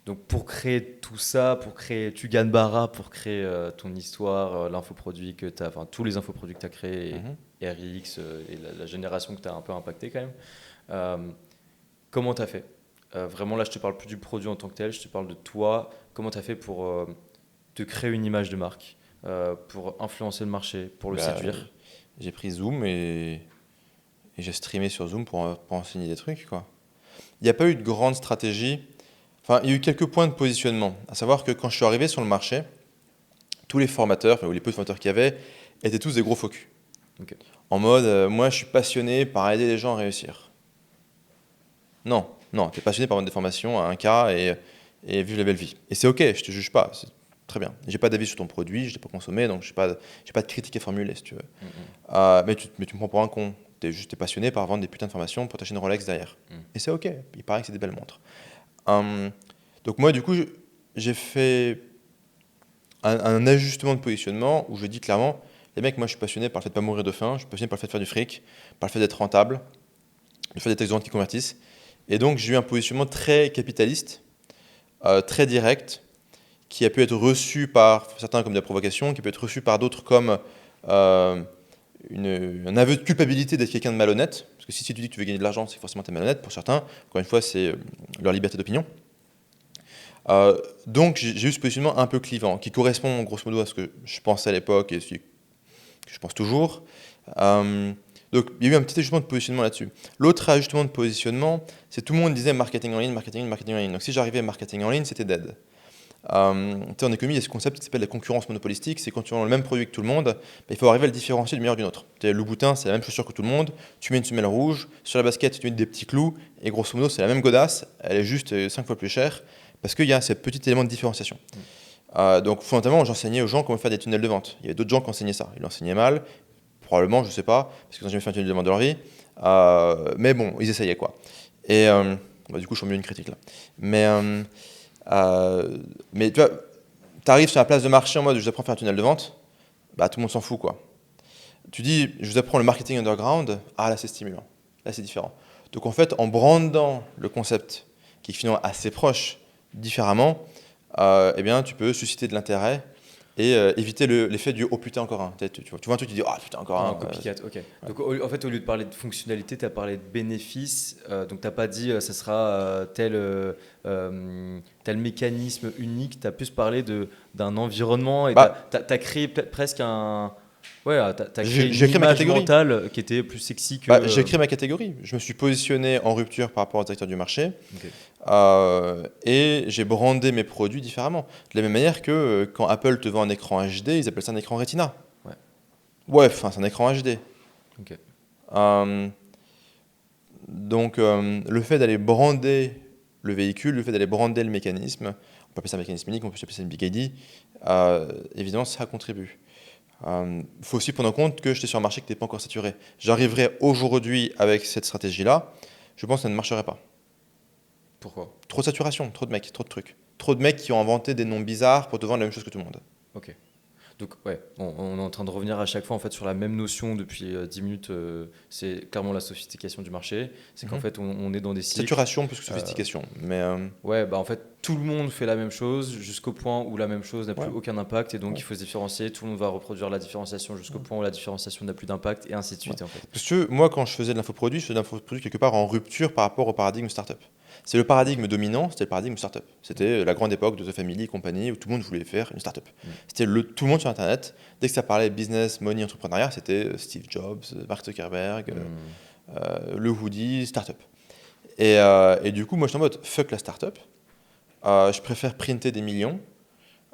donc pour créer tout ça, pour créer Tugan-Barra, pour créer ton histoire, l'infoproduit que tu as, enfin tous les infoproduits que tu as créés, Mhm. et RX et la génération que tu as un peu impacté quand même, comment tu as fait? Vraiment là, je te parle plus du produit en tant que tel, je te parle de toi. Comment tu as fait pour te créer une image de marque, pour influencer le marché, pour le Bah, séduire? J'ai pris Zoom et j'ai streamé sur Zoom pour enseigner des trucs, quoi. Il n'y a pas eu de grande stratégie. Enfin, il y a eu quelques points de positionnement. À savoir que quand je suis arrivé sur le marché, tous les formateurs, enfin, ou les peu de formateurs qu'il y avait, étaient tous des gros faux culs. Ok. En mode, moi, je suis passionné par aider les gens à réussir. Non, tu es passionné par vendre des formations à 1K et vivre la belle vie. Et c'est ok, je te juge pas. Très bien. J'ai pas d'avis sur ton produit, je l'ai pas consommé, donc j'ai pas de critique à formuler, si tu veux. Mais tu me prends pour un con. T'es passionné par vendre des putains de formations pour ta chaîne Rolex derrière. Et c'est OK. Il paraît que c'est des belles montres. Donc moi, du coup, j'ai fait un ajustement de positionnement où je dis clairement, les mecs, moi je suis passionné par le fait de ne pas mourir de faim, je suis passionné par le fait de faire du fric, par le fait d'être rentable, le fait d'être avec des gens qui convertissent. Et donc j'ai eu un positionnement très capitaliste, très direct, qui a pu être reçu par certains comme de la provocation, qui peut être reçu par d'autres comme un aveu de culpabilité d'être quelqu'un de malhonnête. Parce que si tu dis que tu veux gagner de l'argent, c'est que forcément tu es malhonnête. Pour certains, encore une fois, c'est leur liberté d'opinion. Donc j'ai eu ce positionnement un peu clivant, qui correspond grosso modo à ce que je pensais à l'époque et ce que je pense toujours. Donc il y a eu un petit ajustement de positionnement là-dessus. L'autre ajustement de positionnement, c'est tout le monde disait marketing en ligne, marketing en ligne. Donc si j'arrivais à marketing en ligne, c'était dead. En économie, il y a ce concept qui s'appelle la concurrence monopolistique. C'est quand tu vends le même produit que tout le monde, il faut arriver à le différencier du meilleur d'une autre. Louboutin, c'est la même chaussure que tout le monde. Tu mets une semelle rouge. Sur la basket, tu mets des petits clous. Et grosso modo, c'est la même godasse. Elle est juste 5 fois plus chère parce qu'il y a ce petit élément de différenciation. Donc fondamentalement, j'enseignais aux gens comment faire des tunnels de vente. Il y avait d'autres gens qui enseignaient ça. Ils l'enseignaient mal, probablement, je ne sais pas, parce qu'ils n'ont jamais fait un tunnel de vente de leur vie. Mais bon, ils essayaient quoi. Et du coup, je suis mieux une critique là. Mais tu vois, tu arrives sur la place de marché en mode je vous apprends à faire un tunnel de vente, bah tout le monde s'en fout quoi. Tu dis je vous apprends le marketing underground, ah là c'est stimulant, là c'est différent. Donc en fait, en brandant le concept qui est finalement assez proche, différemment, eh bien tu peux susciter de l'intérêt et éviter l'effet du oh putain encore un. Tu vois un truc, tu dis ah putain encore un. Copycat, ok. Ouais. Donc en fait, au lieu de parler de fonctionnalité, tu as parlé de bénéfices. Donc tu n'as pas dit ça sera tel mécanisme unique. Tu as plus parlé d'un environnement et tu as créé presque un. Ouais, t'as créé une image mentale qui était plus sexy que... J'ai créé ma catégorie. Je me suis positionné en rupture par rapport aux acteurs du marché. Okay. Et j'ai brandé mes produits différemment. De la même manière que quand Apple te vend un écran HD, ils appellent ça un écran Retina. Ouais, enfin, c'est un écran HD. Okay. Donc, le fait d'aller brander le véhicule, le fait d'aller brander le mécanisme, on peut appeler ça un mécanisme unique, on peut appeler ça une Big ID, évidemment, ça contribue. Faut aussi prendre en compte que j'étais sur un marché qui n'était pas encore saturé. J'arriverai aujourd'hui avec cette stratégie-là, je pense que ça ne marcherait pas. Pourquoi ? Trop de saturation, trop de mecs, trop de trucs. Trop de mecs qui ont inventé des noms bizarres pour te vendre la même chose que tout le monde. Ok. Donc ouais, on est en train de revenir à chaque fois en fait sur la même notion depuis 10 minutes. C'est clairement la sophistication du marché. C'est qu'en fait on est dans des cycles. Saturation plus que sophistication. Ouais, en fait tout le monde fait la même chose jusqu'au point où la même chose n'a plus aucun impact et donc il faut se différencier. Tout le monde va reproduire la différenciation jusqu'au point où la différenciation n'a plus d'impact et ainsi de suite en fait. Parce que moi quand je faisais de l'infoproduit, je faisais de l'infoproduit quelque part en rupture par rapport au paradigme startup. C'est le paradigme dominant, c'était le paradigme startup. C'était la grande époque de The Family et compagnie où tout le monde voulait faire une startup. C'était tout le monde sur Internet. Dès que ça parlait business, money, entrepreneuriat, c'était Steve Jobs, Mark Zuckerberg, le hoodie, startup. Et du coup, moi, je suis en mode fuck la startup. Je préfère printer des millions.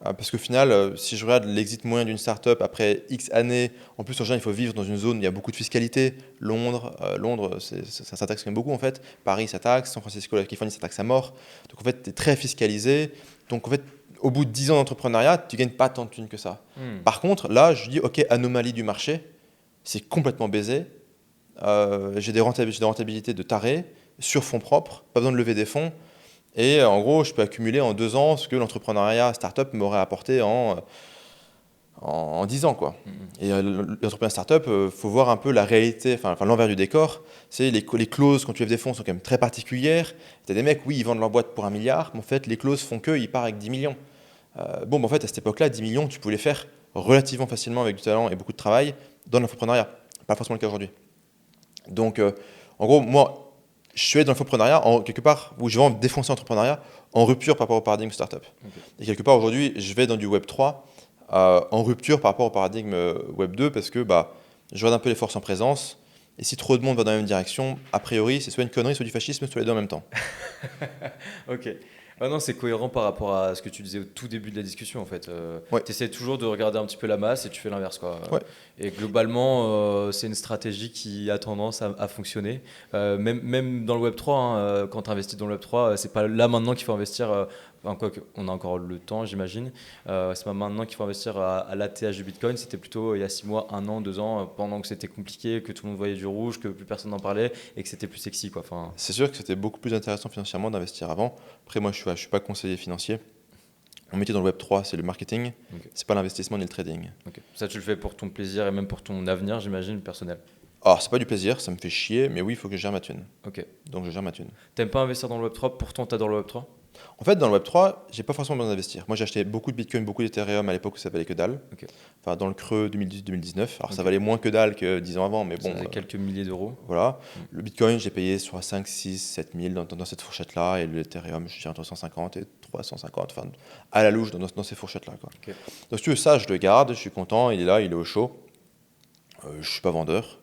Parce qu'au final, si je regarde l'exit moyen d'une startup après X années, en plus, en général, il faut vivre dans une zone où il y a beaucoup de fiscalité. Londres, ça taxe quand même beaucoup en fait. Paris, ça taxe. San Francisco, la Californie, ça taxe à mort. Donc en fait, tu es très fiscalisé. Donc en fait, au bout de 10 ans d'entrepreneuriat, tu gagnes pas tant de thunes que ça. Par contre, là, je dis, ok, anomalie du marché, c'est complètement baisé. J'ai des rentabilités de taré, sur fonds propres, pas besoin de lever des fonds. Et en gros, je peux accumuler en 2 ans ce que l'entrepreneuriat startup m'aurait apporté en 10 ans. Quoi. Et l'entrepreneuriat startup, il faut voir un peu la réalité, enfin l'envers du décor. C'est les clauses quand tu lèves des fonds sont quand même très particulières. Tu as des mecs, oui, ils vendent leur boîte pour 1 milliard, mais en fait, les clauses font qu'ils partent avec 10 millions. En fait, à cette époque-là, 10 millions, tu pouvais les faire relativement facilement avec du talent et beaucoup de travail dans l'entrepreneuriat. Pas forcément le cas aujourd'hui. Donc, en gros, moi, je suis allé dans l'infoprenariat quelque part où je vais défoncer l'entrepreneuriat en rupture par rapport au paradigme startup. Okay. Et quelque part aujourd'hui, je vais dans du Web 3 en rupture par rapport au paradigme Web 2 parce que je regarde un peu les forces en présence. Et si trop de monde va dans la même direction, a priori, c'est soit une connerie, soit du fascisme, soit les deux en même temps. Ok. Ah non, c'est cohérent par rapport à ce que tu disais au tout début de la discussion en fait. Tu essaies toujours de regarder un petit peu la masse et tu fais l'inverse quoi. Et globalement, c'est une stratégie qui a tendance à fonctionner. Même dans le Web 3, quand tu investis dans le Web 3, c'est pas là maintenant qu'il faut investir enfin, quoi que, on a encore le temps, j'imagine. C'est pas maintenant qu'il faut investir à l'ATH du Bitcoin. C'était plutôt il y a 6 mois, 1 an, 2 ans, pendant que c'était compliqué, que tout le monde voyait du rouge, que plus personne n'en parlait et que c'était plus sexy, quoi. Enfin, C'est sûr que c'était beaucoup plus intéressant financièrement d'investir avant. Après, moi, je suis pas conseiller financier. Mon métier dans le Web3, c'est le marketing, ok. c'est pas l'investissement ni le trading. Ok. Ça, tu le fais pour ton plaisir et même pour ton avenir, j'imagine, personnel. Alors, c'est pas du plaisir, ça me fait chier, mais oui, il faut que je gère ma thune. Ok. Donc, je gère ma thune. T'aimes pas investir dans le Web3, pourtant t'adores le Web3? En fait, dans le Web3, j'ai pas forcément besoin d'investir. Moi, j'ai acheté beaucoup de Bitcoin, beaucoup d'Ethereum à l'époque où ça valait que dalle. Ok. Enfin, dans le creux 2018-2019. Alors, ça Ok. valait moins que dalle que 10 ans avant, mais Ça bon. faisait quelques milliers d'euros. Voilà. Le Bitcoin, j'ai payé soit 5, 6, 7 000 dans cette fourchette-là. Et l'Ethereum, je dirais entre 150 et 350. Enfin, à la louche dans ces fourchettes-là, quoi. Ok. Donc, si tu veux, ça, je le garde. Je suis content. Il est là, il est au chaud. Je suis pas vendeur.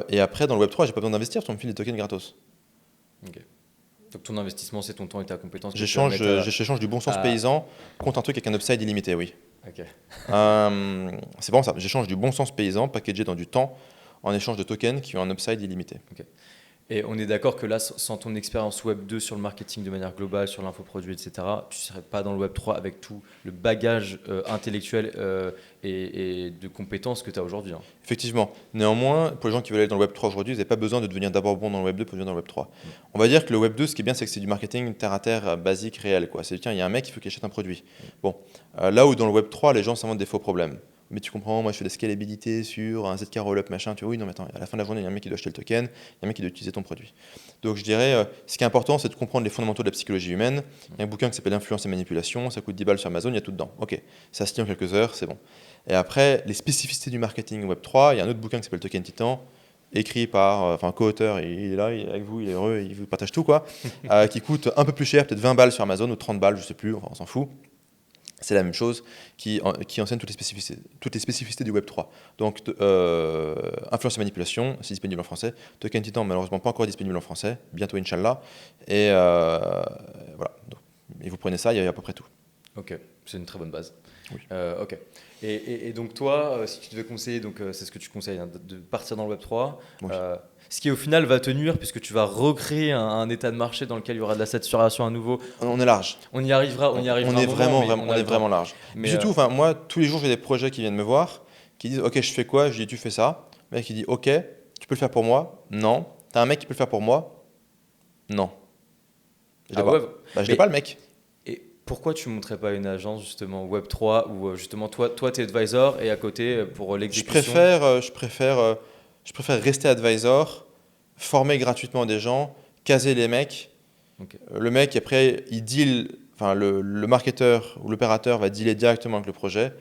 Et après, dans le Web3, j'ai pas besoin d'investir. On me file des tokens gratos. Ok. Donc ton investissement, c'est ton temps et ta compétence. que tu vas J'échange mettre j'échange du bon sens à- paysan contre un truc avec un upside illimité, oui. Ok. C'est bon ça. J'échange du bon sens paysan packagé dans du temps en échange de tokens qui ont un upside illimité. Et on est d'accord que là, sans ton expérience Web 2 sur le marketing de manière globale, sur l'infoproduit, etc., tu ne serais pas dans le Web 3 avec tout le bagage intellectuel et de compétences que tu as aujourd'hui. Hein. Effectivement. Néanmoins, pour les gens qui veulent aller dans le Web 3 aujourd'hui, vous n'avez pas besoin de devenir d'abord bon dans le Web 2 pour devenir dans le Web 3. On va dire que le Web 2, ce qui est bien, c'est que c'est du marketing terre à terre, basique, réel, quoi. C'est tiens, il y a un mec, il faut qu'il achète un produit. Bon. Là où dans le Web 3, les gens s'inventent des faux problèmes. Mais tu comprends, moi je fais de la scalabilité sur un ZK rollup, machin. Tu vois, oui, non, mais attends, à la fin de la journée, il y a un mec qui doit acheter le token, il y a un mec qui doit utiliser ton produit. Donc je dirais, ce qui est important, c'est de comprendre les fondamentaux de la psychologie humaine. Il y a un bouquin qui s'appelle Influence et manipulation, ça coûte 10 balles sur Amazon, il y a tout dedans. Ok, ça se lit en quelques heures, c'est bon. Et après, les spécificités du marketing Web 3, il y a un autre bouquin qui s'appelle Token Titan, écrit par, enfin, co-auteur, il est là, il est avec vous, il est heureux, il vous partage tout, quoi, qui coûte un peu plus cher, peut-être 20 balles sur Amazon ou 30 balles, je sais plus, enfin, on s'en fout. C'est la même chose qui enseigne toutes les spécificités du Web3. Donc, influence et manipulation, c'est disponible en français. Token Titan, malheureusement pas encore disponible en français, bientôt Inch'Allah. Et voilà. Donc, et vous prenez ça, il y a à peu près tout. Ok, c'est une très bonne base. Oui. Ok. Et donc toi, si tu devais conseiller, donc c'est ce que tu conseilles, hein, de partir dans le Web 3, Oui. ce qui au final va te nuire puisque tu vas recréer un état de marché dans lequel il y aura de la saturation à nouveau. On est large. On y arrivera. On un est moment, vraiment, mais vraiment, on a on est le temps. vraiment large. Mais, Puis surtout, enfin, moi, tous les jours, j'ai des projets qui viennent me voir, qui disent ok, je fais quoi? Je dis tu fais ça. Le mec il dit ok, tu peux le faire pour moi? Non. T'as un mec qui peut le faire pour moi? Non. Je l'ai Ah pas. ouais, Bah, je mais- l'ai pas le mec. Et pourquoi tu ne montrais pas une agence justement Web 3 où justement toi tu es advisor et à côté pour Je l'exécution. je préfère rester advisor, former gratuitement des gens, caser les mecs. Ok. Le mec, après, il deal, enfin, le marketeur ou l'opérateur va dealer directement avec le projet.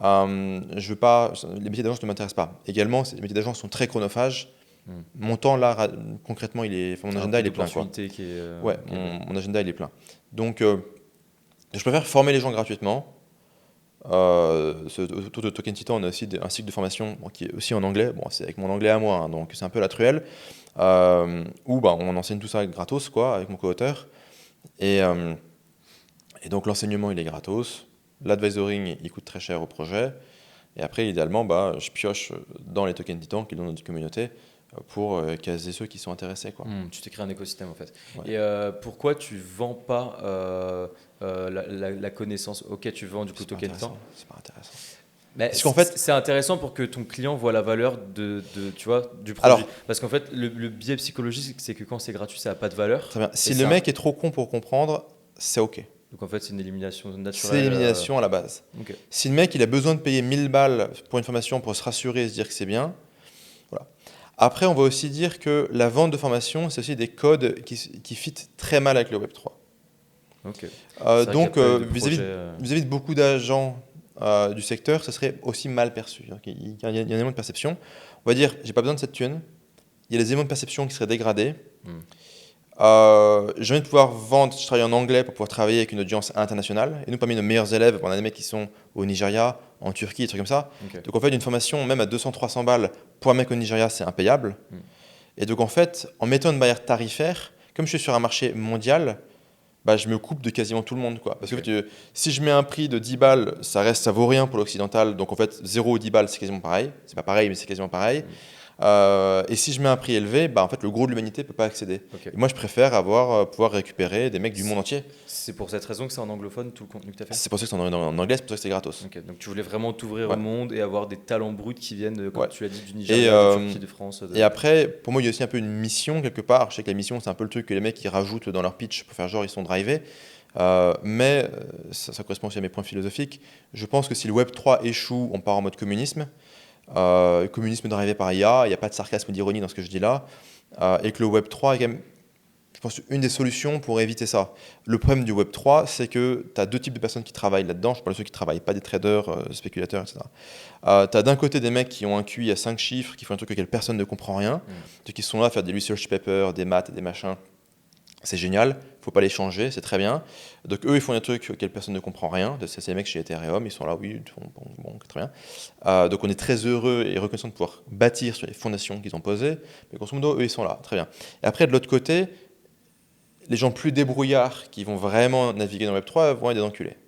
Je veux pas, les métiers d'agence ne m'intéressent pas. Également, les métiers d'agence sont très chronophages. Mon temps, là, concrètement, mon agenda, il est plein, quoi. Qui est, Ouais, qui est- mon agenda, il est plein. Donc, je préfère former les gens gratuitement. Autour de Token Titan, on a aussi un cycle de formation qui est aussi en anglais. Bon, c'est avec mon anglais à moi, hein, donc c'est un peu la truelle. Où bah, on enseigne tout ça gratos, quoi, avec mon co-auteur. Et donc l'enseignement, il est gratos. L'advisoring, il coûte très cher au projet. Et après, idéalement, bah, je pioche dans les tokens Titan qui donnent notre communauté pour caser ceux qui sont intéressés, quoi. Tu t'es créé un écosystème en fait. Ouais. Et pourquoi tu vends pas la connaissance? Ok, tu vends du coup C'est pas token intéressant. temps. C'est pas intéressant. Mais Parce qu'en fait- c'est intéressant pour que ton client voit la valeur tu vois, du produit. Alors- Parce qu'en fait, le biais psychologique, c'est que quand c'est gratuit, ça n'a pas de valeur. Très bien. Si Et le mec est trop con pour comprendre, c'est OK. Donc en fait, c'est une élimination naturelle. C'est l'élimination à la base. Ok. Si le mec il a besoin de payer 1000 balles pour une formation pour se rassurer et se dire que c'est bien, voilà. Après, on va aussi dire que la vente de formation, c'est aussi des codes qui fit très mal avec le Web3. Ok. C'est vrai Donc, qu'il y a pas eu de vis-à-vis projet, vis-à-vis de beaucoup d'agents du secteur, ça serait aussi mal perçu. Donc, il y a un élément de perception. On va dire, j'ai pas besoin de cette thune. Il y a des éléments de perception qui seraient dégradés. J'ai envie de pouvoir vendre, je travaille en anglais pour pouvoir travailler avec une audience internationale. Et nous, parmi nos meilleurs élèves, on a des mecs qui sont au Nigeria, en Turquie, des trucs comme ça. Ok. Donc en fait, une formation, même à 200-300 balles, pour un mec au Nigeria, c'est impayable. Et donc en fait, en mettant une barrière tarifaire, comme je suis sur un marché mondial, bah, je me coupe de quasiment tout le monde, quoi. Parce que Ok. en fait, si je mets un prix de 10 balles, ça vaut rien pour l'occidental. Donc en fait, 0 ou 10 balles, c'est quasiment pareil. C'est pas pareil, mais c'est quasiment pareil. Et si je mets un prix élevé, bah, en fait, le gros de l'humanité ne peut pas accéder. Ok. Et moi, je préfère pouvoir récupérer des mecs du monde entier. C'est pour cette raison que c'est en anglophone tout le contenu que tu as fait? C'est pour ça que c'est en anglais, c'est pour ça que c'est gratos. Ok, donc tu voulais vraiment t'ouvrir au Ouais. monde et avoir des talents bruts qui viennent, comme Ouais. tu l'as dit, du Et, Nigeria, de Turquie, de France. et après, pour moi, il y a aussi un peu une mission quelque part. Je sais que la mission, c'est un peu le truc que les mecs ils rajoutent dans leur pitch pour faire genre ils sont drivés. Mais ça correspond aussi à mes points philosophiques. Je pense que si le Web 3 échoue, on part en mode communisme. Communisme drivé par IA, il n'y a pas de sarcasme d'ironie dans ce que je dis là. Et que le Web 3 est quand même, je pense, une des solutions pour éviter ça. Le problème du Web 3, c'est que tu as deux types de personnes qui travaillent là-dedans. Je parle de ceux qui travaillent, pas des traders, spéculateurs, etc. Tu as d'un côté des mecs qui ont un QI à 5 chiffres, qui font un truc auquel personne ne comprend rien, qui sont là à faire des research papers, des maths, des machins. C'est génial, faut pas les changer, c'est très bien. Donc eux, ils font des trucs auxquels personne ne comprend rien. C'est les mecs chez Ethereum, ils sont là, oui, bon, très bien. Donc on est très heureux et reconnaissant de pouvoir bâtir sur les fondations qu'ils ont posées. Mais grosso modo, eux, ils sont là, très bien. Et après, de l'autre côté, les gens plus débrouillards qui vont vraiment naviguer dans le Web3 vont être des enculés.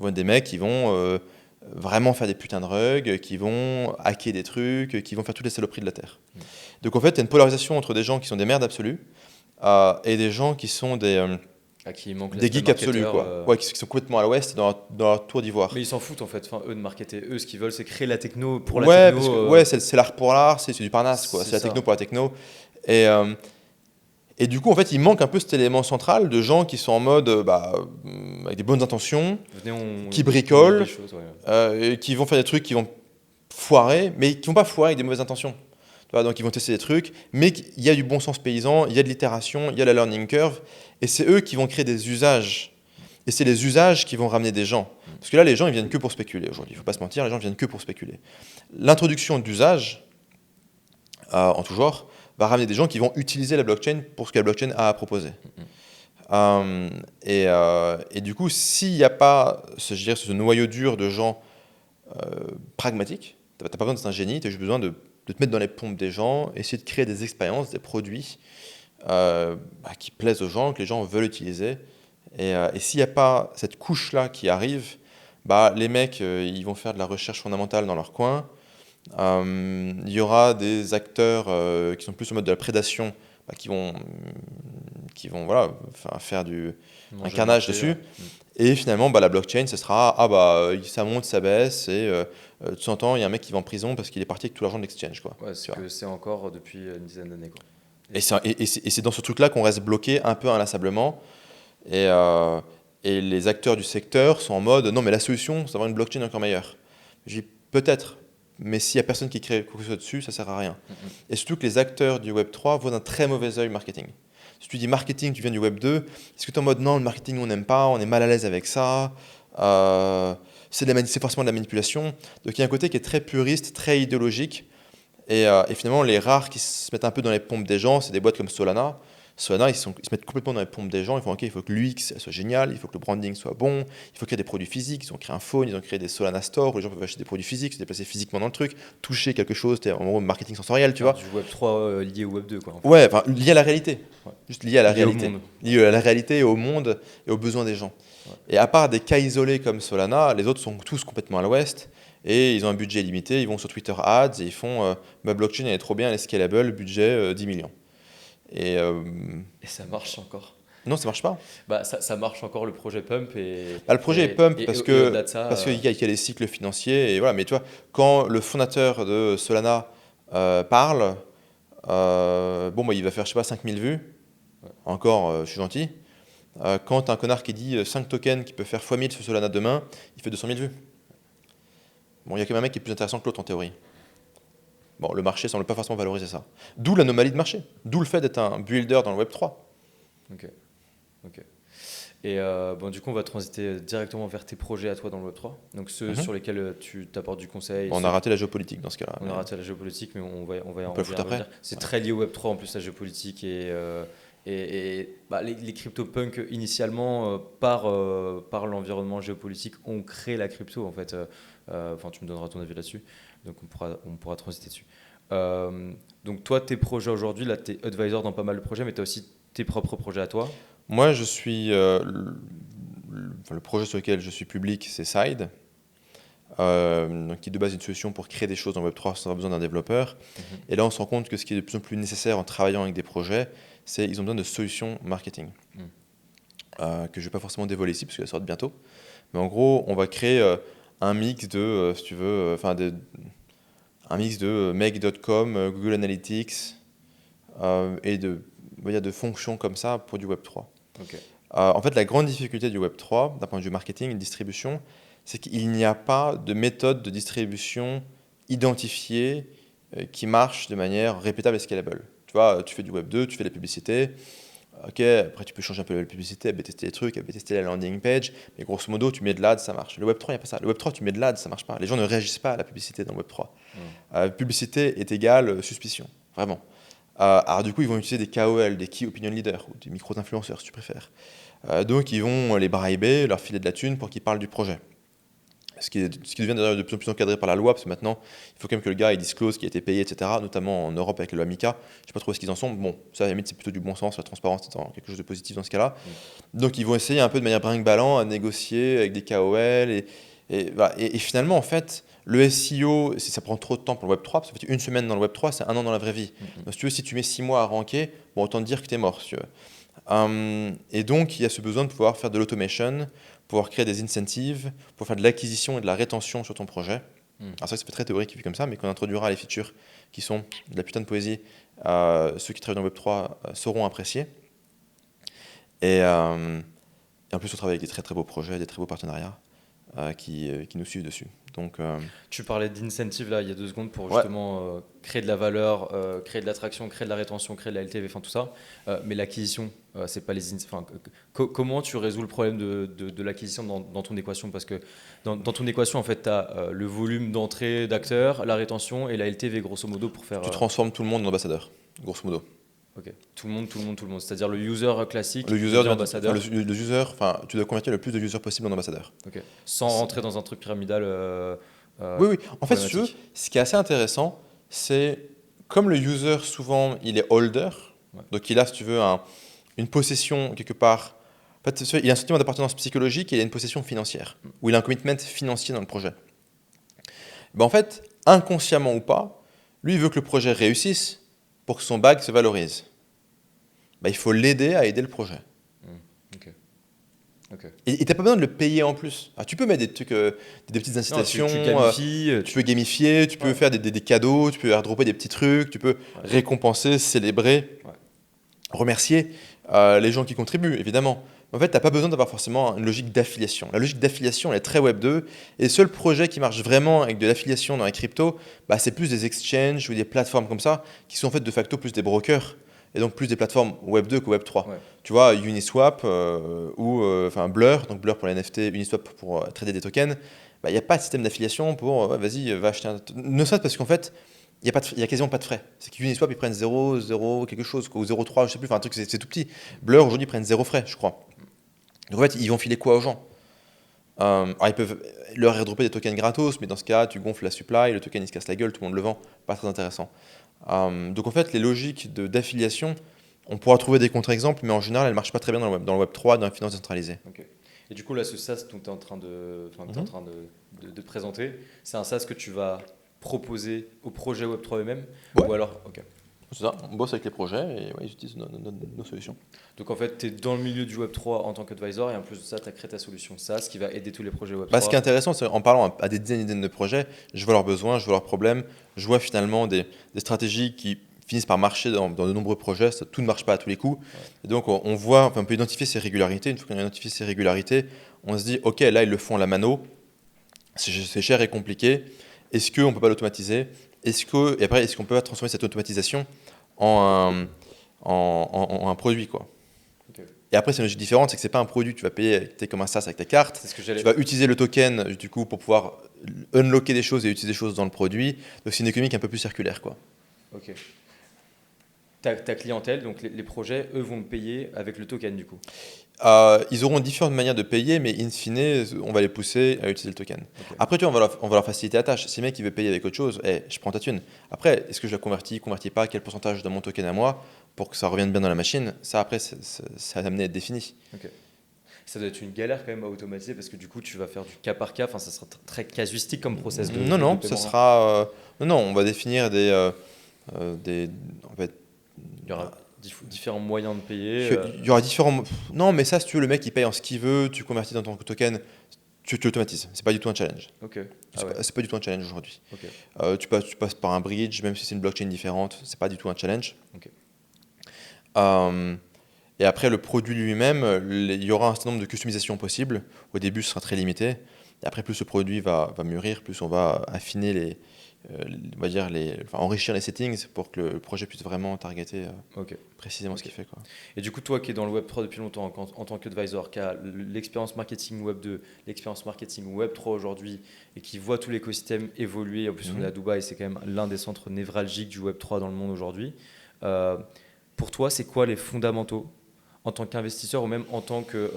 Vont être des mecs qui vont vraiment faire des putains de rugs, qui vont hacker des trucs, qui vont faire toutes les saloperies de la Terre. Donc en fait, il y a une polarisation entre des gens qui sont des merdes absolues et des gens qui sont À qui il manque des l'aspect geeks absolus, marketeur, quoi. Ouais, qui sont complètement à l'ouest dans leur tour d'ivoire. Mais ils s'en foutent en fait, enfin, eux de marketer. Eux, ce qu'ils veulent, c'est créer la techno pour la Ouais, techno. parce que ouais, c'est l'art pour l'art, c'est du Parnasse, quoi. C'est C'est la ça. techno pour la techno. Et du coup, en fait, il manque un peu cet élément central de gens qui sont en mode avec des bonnes intentions, Venez, qui on bricolent, dit des choses, ouais. et qui vont faire des trucs qui vont foirer, mais qui vont pas foirer avec des mauvaises intentions. Tu vois, donc ils vont tester des trucs, mais il y a du bon sens paysan, il y a de l'itération, il y a la learning curve, et c'est eux qui vont créer des usages. Et c'est les usages qui vont ramener des gens. Parce que là, les gens, ils viennent que pour spéculer aujourd'hui. Il ne faut pas se mentir, les gens viennent que pour spéculer. L'introduction d'usages, en tout genre, va ramener des gens qui vont utiliser la blockchain pour ce que la blockchain a à proposer. Et du coup, s'il n'y a pas ce noyau dur de gens pragmatiques, tu n'as pas besoin d'être un génie, tu as juste besoin de te mettre dans les pompes des gens, essayer de créer des expériences, des produits qui plaisent aux gens, que les gens veulent utiliser. Et s'il n'y a pas cette couche-là qui arrive, les mecs, ils vont faire de la recherche fondamentale dans leur coin. Il y aura des acteurs qui sont plus en mode de la prédation, qui vont voilà, faire un carnage dessus. Ouais. Et finalement, la blockchain, ce sera ça monte, ça baisse, et de temps en temps, il y a un mec qui va en prison parce qu'il est parti avec tout l'argent de l'exchange, quoi. Ouais, c'est que c'est encore depuis une dizaine d'années, quoi. Et c'est dans ce truc-là qu'on reste bloqué un peu inlassablement. Et les acteurs du secteur sont en mode non, mais la solution, c'est d'avoir une blockchain encore meilleure. Je dis peut-être, mais s'il n'y a personne qui crée quelque chose dessus, ça ne sert à rien. Et surtout que les acteurs du Web3 voient d'un très mauvais œil marketing. Si tu dis marketing, tu viens du Web2, est-ce que tu es en mode non, le marketing, on n'aime pas, on est mal à l'aise avec ça, c'est forcément de la manipulation. Donc il y a un côté qui est très puriste, très idéologique. Et finalement, les rares qui se mettent un peu dans les pompes des gens, c'est des boîtes comme Solana. Solana, ils se mettent complètement dans les pompes des gens. Ils font OK, il faut que l'UX soit génial, il faut que le branding soit bon, il faut créer des produits physiques. Ils ont créé un phone, ils ont créé des Solana Store où les gens peuvent acheter des produits physiques, se déplacer physiquement dans le truc, toucher quelque chose, c'est en gros marketing sensoriel, tu vois. Du Web 3 lié au Web 2, quoi. En fait. Ouais, lié à la réalité. Ouais. Juste lié à la Lié au réalité. monde. Lié à la réalité, au monde et aux besoins des gens. Ouais. Et à part des cas isolés comme Solana, les autres sont tous complètement à l'ouest. Et ils ont un budget limité, ils vont sur Twitter Ads et ils font ma blockchain elle est trop bien, elle est scalable, budget 10 millions. Et ça marche encore. non, ça marche pas. Ça marche encore le projet Pump. Le projet est Pump parce au-delà de ça, qu'il y a les cycles financiers. Et voilà. Mais tu vois, quand le fondateur de Solana parle, il va faire, je sais pas, 5000 vues. Ouais. Encore, je suis gentil. Quand un connard qui dit 5 tokens qui peut faire x1000 sur Solana demain, il fait 200 000 vues. Bon, il y a quand même un mec qui est plus intéressant que l'autre en théorie. Bon, le marché semble pas forcément valoriser ça. D'où l'anomalie de marché. D'où le fait d'être un builder dans le Web 3. Ok. Et du coup, on va transiter directement vers tes projets à toi dans le Web 3. Donc ceux sur lesquels tu t'apportes du conseil. On a raté la géopolitique dans ce cas-là. On a raté la géopolitique, mais on va en peut le foutre après. C'est très lié au Web 3 en plus, la géopolitique les CryptoPunks initialement par l'environnement géopolitique ont créé la crypto en fait. Tu me donneras ton avis là-dessus, donc on pourra transiter dessus. Donc toi, tes projets aujourd'hui, là, tu es advisor dans pas mal de projets, mais tu as aussi tes propres projets à toi. Moi, je suis le projet sur lequel je suis public, c'est Side. donc qui est de base une solution pour créer des choses dans Web3 sans avoir besoin d'un développeur. Et là, on se rend compte que ce qui est de plus en plus nécessaire en travaillant avec des projets, c'est qu'ils ont besoin de solutions marketing. Que je ne vais pas forcément dévoiler ici, parce qu'elles sortent bientôt. Mais en gros, on va créer un mix de, si tu veux, un mix de make.com, Google Analytics et de fonctions comme ça pour du Web3. En fait, la grande difficulté du Web3, d'un point de vue marketing et distribution, c'est qu'il n'y a pas de méthode de distribution identifiée qui marche de manière répétable et scalable. Tu vois, tu fais du Web2, tu fais de la publicité. Ok, après tu peux changer un peu la publicité, AB tester les trucs, AB tester la landing page, mais grosso modo, tu mets de l'ad, ça marche. Le Web3, il n'y a pas ça. Le Web3, tu mets de l'ad, ça marche pas. Les gens ne réagissent pas à la publicité dans le Web3. Publicité est égale suspicion, vraiment. Alors du coup, ils vont utiliser des KOL, des Key Opinion Leaders, ou des micro-influenceurs, si tu préfères. Donc ils vont les briber, leur filer de la thune pour qu'ils parlent du projet. Ce qui devient d'ailleurs de plus en plus encadré par la loi, parce que maintenant, il faut quand même que le gars il disclose qu'il a été payé, etc., notamment en Europe avec la loi MiCA. Je ne sais pas trop où est-ce qu'ils en sont. Bon, ça, à la limite, c'est plutôt du bon sens, la transparence étant quelque chose de positif dans ce cas-là. Donc, ils vont essayer un peu de manière brinque-ballant à négocier avec des KOL. Et finalement, en fait, le SEO, si ça prend trop de temps pour le Web3, parce que une semaine dans le Web3, c'est un an dans la vraie vie. Donc, si tu veux, si tu mets 6 mois à ranker, bon, autant te dire que tu es mort, si tu veux. Et donc, il y a ce besoin de pouvoir faire de l'automation, pouvoir créer des incentives, pour faire de l'acquisition et de la rétention sur ton projet. Alors ça fait très théorique vu comme ça, mais quand on introduira les features qui sont de la putain de poésie, ceux qui travaillent dans Web3 sauront apprécier. Et en plus, on travaille avec des très très beaux projets, des très beaux partenariats qui nous suivent dessus. Donc, tu parlais d'incentive là il y a 2 secondes pour justement créer de la valeur, créer de l'attraction, créer de la rétention, créer de la LTV, enfin tout ça. Mais l'acquisition, c'est pas les comment tu résous le problème de l'acquisition dans ton équation? Parce que dans ton équation, en fait, tu as le volume d'entrée d'acteurs, la rétention et la LTV, grosso modo, pour faire. Tu transformes tout le monde en ambassadeur, grosso modo. Ok, tout le monde. C'est-à-dire le user classique, le user ambassadeur. Le user, tu dois convertir le plus de users possible en ambassadeur. Ok. Sans rentrer dans un truc pyramidal. Oui. En fait, si tu veux, ce qui est assez intéressant, c'est comme le user, souvent, il est holder, donc il a, si tu veux, une possession quelque part. En fait, il a un sentiment d'appartenance psychologique et il a une possession financière, ou il a un commitment financier dans le projet. En fait, inconsciemment ou pas, lui, il veut que le projet réussisse pour que son bag se valorise. Il faut l'aider à aider le projet. Et tu n'as pas besoin de le payer en plus. Tu peux mettre des trucs, des petites incitations, tu peux gamifier, tu peux faire des cadeaux, tu peux airdropper des petits trucs, tu peux récompenser, célébrer, remercier les gens qui contribuent, évidemment. En fait, tu n'as pas besoin d'avoir forcément une logique d'affiliation. La logique d'affiliation, elle est très Web2. Et le seul projet qui marche vraiment avec de l'affiliation dans les cryptos, c'est plus des exchanges ou des plateformes comme ça, qui sont en fait de facto plus des brokers. Et donc plus des plateformes Web2 que Web3. Tu vois, Uniswap ou Blur, donc Blur pour les NFT, Uniswap pour trader des tokens, il n'y a pas de système d'affiliation pour vas-y, va acheter un. Ne serait-ce parce qu'en fait, il n'y a quasiment pas de frais. C'est qu'Uniswap, ils prennent 0 quelque chose, ou 0,3, je sais plus, un truc, c'est tout petit. Blur, aujourd'hui, ils prennent 0 frais, je crois. Donc en fait, ils vont filer quoi aux gens? Alors ils peuvent leur airdropper des tokens gratos, mais dans ce cas, tu gonfles la supply, le token il se casse la gueule, tout le monde le vend, pas très intéressant. Donc en fait, les logiques d'affiliation, on pourra trouver des contre-exemples, mais en général, elles ne marchent pas très bien dans le Web 3, dans la finance décentralisée. Okay. Et du coup, là, ce SaaS dont tu es en train de présenter, c'est un SaaS que tu vas proposer au projet Web 3 eux-mêmes? Ou alors, C'est ça, on bosse avec les projets et ils utilisent nos solutions. Donc en fait, tu es dans le milieu du Web3 en tant qu'advisor et en plus de ça, tu as créé ta solution SaaS qui va aider tous les projets Web3. Ce qui est intéressant, c'est en parlant à des dizaines de projets, je vois leurs besoins, je vois leurs problèmes, je vois finalement des stratégies qui finissent par marcher dans de nombreux projets, tout ne marche pas à tous les coups. Et donc on peut identifier ces régularités. Une fois qu'on a identifié ces régularités, on se dit, ok, là ils le font à la mano, c'est cher et compliqué, est-ce qu'on ne peut pas l'automatiser? Est-ce qu'on peut pas transformer cette automatisation en un produit, quoi. Et après, c'est une logique différente, c'est que c'est pas un produit, tu vas payer comme un SaaS avec ta carte, tu vas utiliser le token du coup pour pouvoir unlocker des choses et utiliser des choses dans le produit. Donc c'est une économie un peu plus circulaire, quoi. Ok. Ta clientèle, donc les projets, eux vont payer avec le token du coup. Ils auront différentes manières de payer, mais in fine, on va les pousser à utiliser le token. Okay. Après, tu vois, on va leur faciliter la tâche. Si le mec il veut payer avec autre chose, je prends ta thune. Après, est-ce que je la convertis pas? Quel pourcentage de mon token à moi pour que ça revienne bien dans la machine? Ça, après, ça a amené à être défini. Okay. Ça doit être une galère quand même à automatiser parce que du coup, tu vas faire du cas par cas. Enfin, ça sera très casuistique comme process Non, de non, ça paiement. sera. Non, on va définir en fait, Il y aura différents moyens de payer. il y aura différents. Non, mais ça, si tu veux, le mec, il paye en ce qu'il veut, tu convertis dans ton token, tu l'automatises. C'est pas du tout un challenge. Ok. Ah C'est ouais. pas du tout un challenge aujourd'hui. Ok. Tu passes par un bridge, même si c'est une blockchain différente, c'est pas du tout un challenge. Ok. Euh, et après, le produit lui-même, il y aura un certain nombre de customisations possibles. Au début, ce sera très limité. Et après, plus le produit va mûrir, plus on va affiner on va dire enfin, enrichir les settings pour que le projet puisse vraiment targeter Ok. précisément ce Ok. qu'il fait, quoi. Et du coup, toi qui es dans le Web3 depuis longtemps en tant qu'advisor, qui a l'expérience marketing Web2, l'expérience marketing Web3 aujourd'hui, et qui voit tout l'écosystème évoluer, en plus on est à Dubaï, c'est quand même l'un des centres névralgiques du Web3 dans le monde aujourd'hui. Euh, pour toi, c'est quoi les fondamentaux en tant qu'investisseur ou même en tant que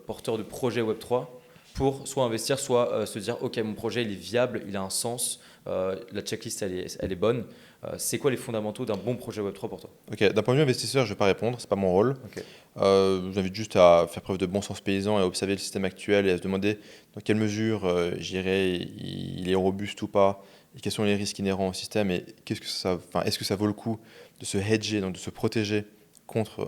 porteur de projet Web3 pour soit investir, soit se dire ok, mon projet il est viable, il a un sens, la checklist elle est bonne. C'est quoi les fondamentaux d'un bon projet Web3 pour toi? Ok, d'un point de vue investisseur, je ne vais pas répondre, c'est pas mon rôle. Ok. J'invite juste à faire preuve de bon sens paysan et à observer le système actuel et à se demander dans quelle mesure, il est robuste ou pas, et quels sont les risques inhérents au système et est-ce que ça vaut le coup de se hedger, donc de se protéger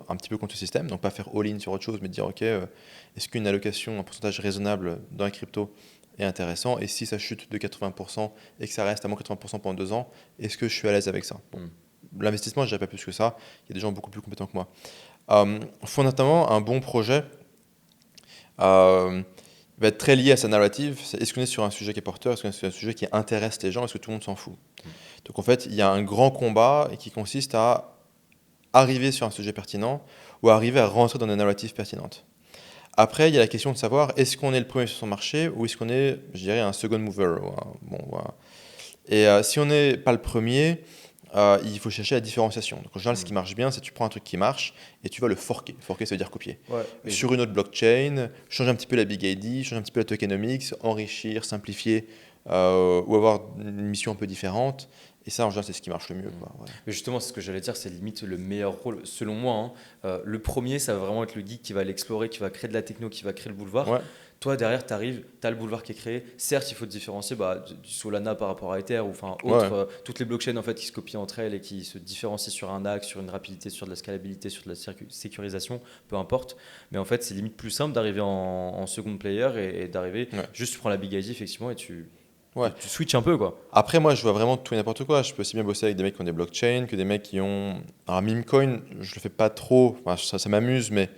un petit peu contre le système, donc pas faire all-in sur autre chose, mais dire ok, est-ce qu'une allocation, un pourcentage raisonnable dans la crypto est intéressant, et si ça chute de 80% et que ça reste à moins 80% pendant 2 ans, est-ce que je suis à l'aise avec ça? Bon. L'investissement, je dirais pas plus que ça, il y a des gens beaucoup plus compétents que moi. Fondamentalement, un bon projet va être très lié à sa narrative. Est-ce qu'on est sur un sujet qui est porteur? Est-ce qu'on est sur un sujet qui intéresse les gens? Est-ce que tout le monde s'en fout? Donc en fait, il y a un grand combat qui consiste à arriver sur un sujet pertinent ou arriver à rentrer dans des narratives pertinentes. Après, il y a la question de savoir est-ce qu'on est le premier sur son marché ou est-ce qu'on est, je dirais, un second mover. Voilà. Et si on n'est pas le premier, il faut chercher la différenciation. Donc en général, ce qui marche bien, c'est que tu prends un truc qui marche et tu vas le forker. Forker, ça veut dire copier. Ouais, Sur une autre blockchain, changer un petit peu la Big ID, changer un petit peu la tokenomics, enrichir, simplifier, ou avoir une mission un peu différente. Et ça, en général, c'est ce qui marche le mieux, quoi. Ouais. Mais justement, c'est ce que j'allais dire, c'est limite le meilleur rôle, selon moi. Hein. Le premier, ça va vraiment être le geek qui va l'explorer, qui va créer de la techno, qui va créer le boulevard. Ouais. Toi, derrière, tu arrives, tu as le boulevard qui est créé. Certes, il faut te différencier du Solana par rapport à Ether ou enfin autre, Ouais. toutes les blockchains en fait, qui se copient entre elles et qui se différencient sur un axe, sur une rapidité, sur de la scalabilité, sur de la sécurisation, peu importe. Mais en fait, c'est limite plus simple d'arriver en second player et d'arriver, juste tu prends la Big ID effectivement et tu switches un peu, quoi. Après, moi, je vois vraiment tout et n'importe quoi. Je peux aussi bien bosser avec des mecs qui ont des blockchains que des mecs qui ont. Alors, Memecoin, je le fais pas trop. Enfin, ça m'amuse, mais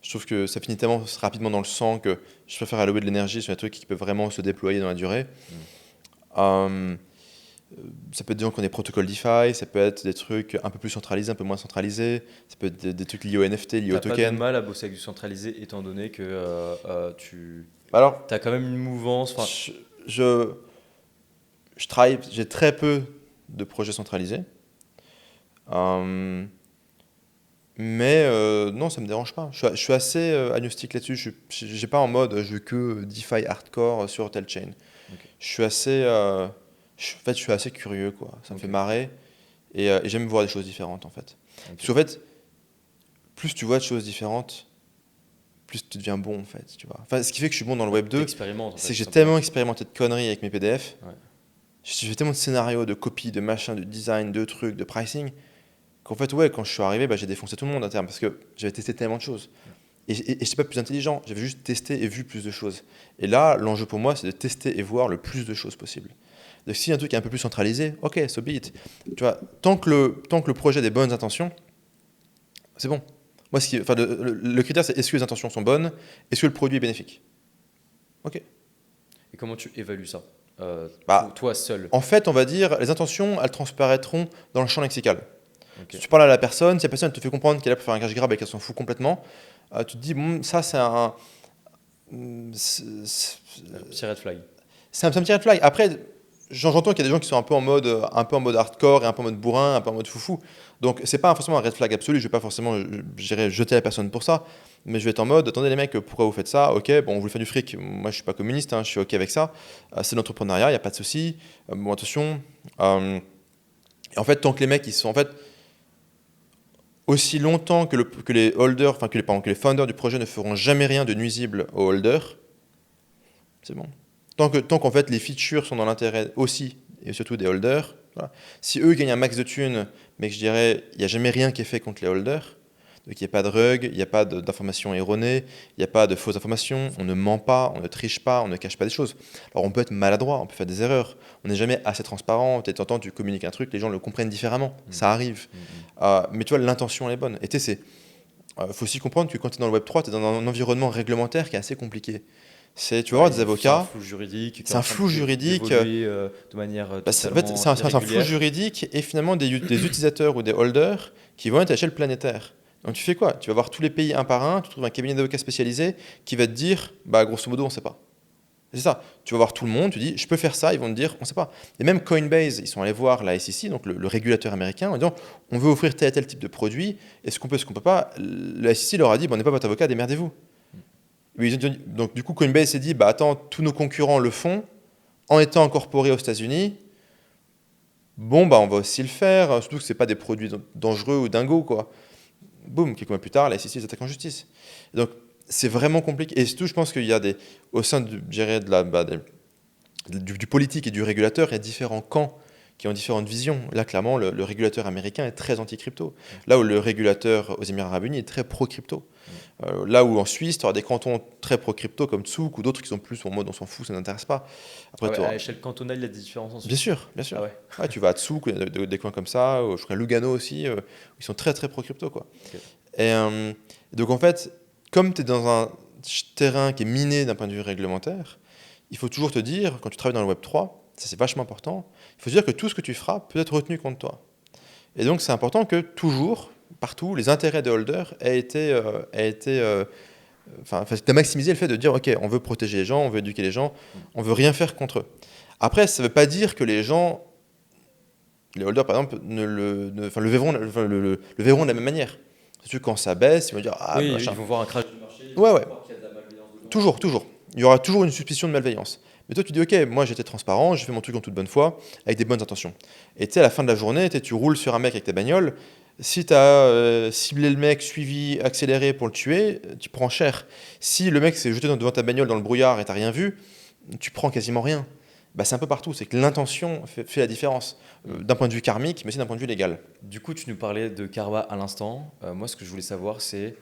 je trouve que ça finit tellement rapidement dans le sang que je préfère allouer de l'énergie sur des trucs qui peuvent vraiment se déployer dans la durée. Euh, Ça peut être des gens qui ont des protocoles DeFi, ça peut être des trucs un peu plus centralisés, un peu moins centralisés, ça peut être des trucs liés au NFT, liés au T'as pas de token. mal à bosser avec du centralisé étant donné que tu Alors, as quand même une mouvance. je, je travaille, j'ai très peu de projets centralisés. Euh, Mais non, ça me dérange pas. Je suis assez agnostique là-dessus. J'ai pas en mode je veux que DeFi hardcore sur telle chain. Ok. Je suis assez, en fait, je suis assez curieux, quoi. Ça me fait marrer et j'aime voir des choses différentes, en fait. Ok. Parce qu'en fait, plus tu vois de choses différentes, plus tu deviens bon, en fait, tu vois. Enfin, ce qui fait que je suis bon dans le Web 2, T'expérimentes, en fait, c'est que tout j'ai simplement. tellement expérimenté de conneries avec mes PDF. Ouais. J'ai fait tellement de scénarios, de copies, de machins, de design, de trucs, de pricing, qu'en fait, ouais, quand je suis arrivé, bah, j'ai défoncé tout le monde à terme parce que j'avais testé tellement de choses. Et je n'étais pas plus intelligent, j'avais juste testé et vu plus de choses. Et là, l'enjeu pour moi, c'est de tester et voir le plus de choses possible. Donc si un truc est un peu plus centralisé, ok, so be it. Tu vois, tant que le projet a des bonnes intentions, c'est bon. Moi, le critère, c'est est-ce que les intentions sont bonnes, est-ce que le produit est bénéfique. Ok. Et comment tu évalues ça Bah, toi seul? En fait, on va dire, les intentions, elles transparaîtront dans le champ lexical. Ok. Si tu parles à la personne, si la personne te fait comprendre qu'elle est là pour faire un cash grab et qu'elle s'en fout complètement, tu te dis, bon, ça, c'est un. Petit red flag. C'est un petit red flag. Après, j'entends qu'il y a des gens qui sont un peu en mode hardcore et un peu en mode bourrin, un peu en mode foufou. Donc, c'est pas forcément un red flag absolu. Je vais pas forcément jeter la personne pour ça. Mais je vais être en mode, attendez les mecs, pourquoi vous faites ça? Ok, bon, vous voulez faire du fric. Moi, je suis pas communiste, hein, je suis ok avec ça. C'est l'entrepreneuriat, il n'y a pas de souci. Bon, attention. Et en fait, tant que les mecs, ils sont. En fait, aussi longtemps que les holders, enfin que les founders du projet ne feront jamais rien de nuisible aux holders, c'est bon. Tant qu'en fait les features sont dans l'intérêt aussi et surtout des holders, voilà. Si eux gagnent un max de thunes, mais que je dirais il n'y a jamais rien qui est fait contre les holders, donc il n'y a pas de rug, il n'y a pas d'informations erronées, il n'y a pas de fausses informations, on ne ment pas, on ne triche pas, on ne cache pas des choses. Alors on peut être maladroit, on peut faire des erreurs, on n'est jamais assez transparent, peut-être temps tu communiques un truc, les gens le comprennent différemment, ça arrive. Mais tu vois, l'intention elle est bonne. Et tu sais, faut aussi comprendre que quand tu es dans le Web3, tu es dans un environnement réglementaire qui est assez compliqué. Tu vas avoir des avocats. C'est un flou juridique. De manière en fait, c'est un flou juridique et finalement des utilisateurs ou des holders qui vont être à échelle planétaire. Donc tu fais quoi? Tu vas voir tous les pays un par un, tu trouves un cabinet d'avocats spécialisé qui va te dire, bah grosso modo, on ne sait pas. C'est ça. Tu vas voir tout le monde, tu dis, je peux faire ça, ils vont te dire, on ne sait pas. Et même Coinbase, ils sont allés voir la SEC, donc le régulateur américain, en disant, on veut offrir tel et tel type de produit, est-ce qu'on peut, peut pas? La SEC leur a dit, bon, on n'est pas votre avocat, démerdez-vous. Donc du coup, Coinbase s'est dit, bah attends, tous nos concurrents le font, en étant incorporés aux États-Unis, bon, bah on va aussi le faire, surtout que ce n'est pas des produits dangereux ou dingos, quoi. Boum, quelques mois plus tard, la SEC les attaque en justice. Et donc, c'est vraiment compliqué. Et surtout, je pense qu'il y a au sein du politique et du régulateur, il y a différents camps qui ont différentes visions. Là, clairement, le régulateur américain est très anti-crypto. Là où le régulateur aux Émirats Arabes Unis est très pro-crypto. Là où en Suisse, tu auras des cantons très pro-crypto comme Tsouk ou d'autres qui sont plus en mode on s'en fout, ça n'intéresse pas. Après, à l'échelle cantonale, il y a des différences en Suisse. Bien sûr, bien sûr. Ah ouais. Ouais, tu vas à Tsouk, il y a des coins comme ça, je crois à Lugano aussi, où ils sont très très pro-crypto, quoi. Okay. Et donc en fait, comme tu es dans un terrain qui est miné d'un point de vue réglementaire, il faut toujours te dire, quand tu travailles dans le Web3, ça c'est vachement important, il faut se dire que tout ce que tu feras peut être retenu contre toi. Et donc c'est important que toujours, partout, les intérêts des holders aient été de maximiser le fait de dire, ok, on veut protéger les gens, on veut éduquer les gens, on veut rien faire contre eux. Après, ça ne veut pas dire que les holders par exemple, le verront de la même manière. C'est-à-dire quand ça baisse, ils vont dire oui, ils vont voir un crash du marché. Ouais. Toujours. Il y aura toujours une suspicion de malveillance. Mais toi, tu dis, ok, moi j'étais transparent, j'ai fait mon truc en toute bonne foi, avec des bonnes intentions. Et tu sais, à la fin de la journée, tu roules sur un mec avec ta bagnole. Si tu as ciblé le mec, suivi, accéléré pour le tuer, tu prends cher. Si le mec s'est jeté devant ta bagnole dans le brouillard et tu n'as rien vu, tu prends quasiment rien. Bah, c'est un peu partout, c'est que l'intention fait la différence, d'un point de vue karmique, mais aussi d'un point de vue légal. Du coup, tu nous parlais de karma à l'instant. Moi, ce que je voulais savoir, c'est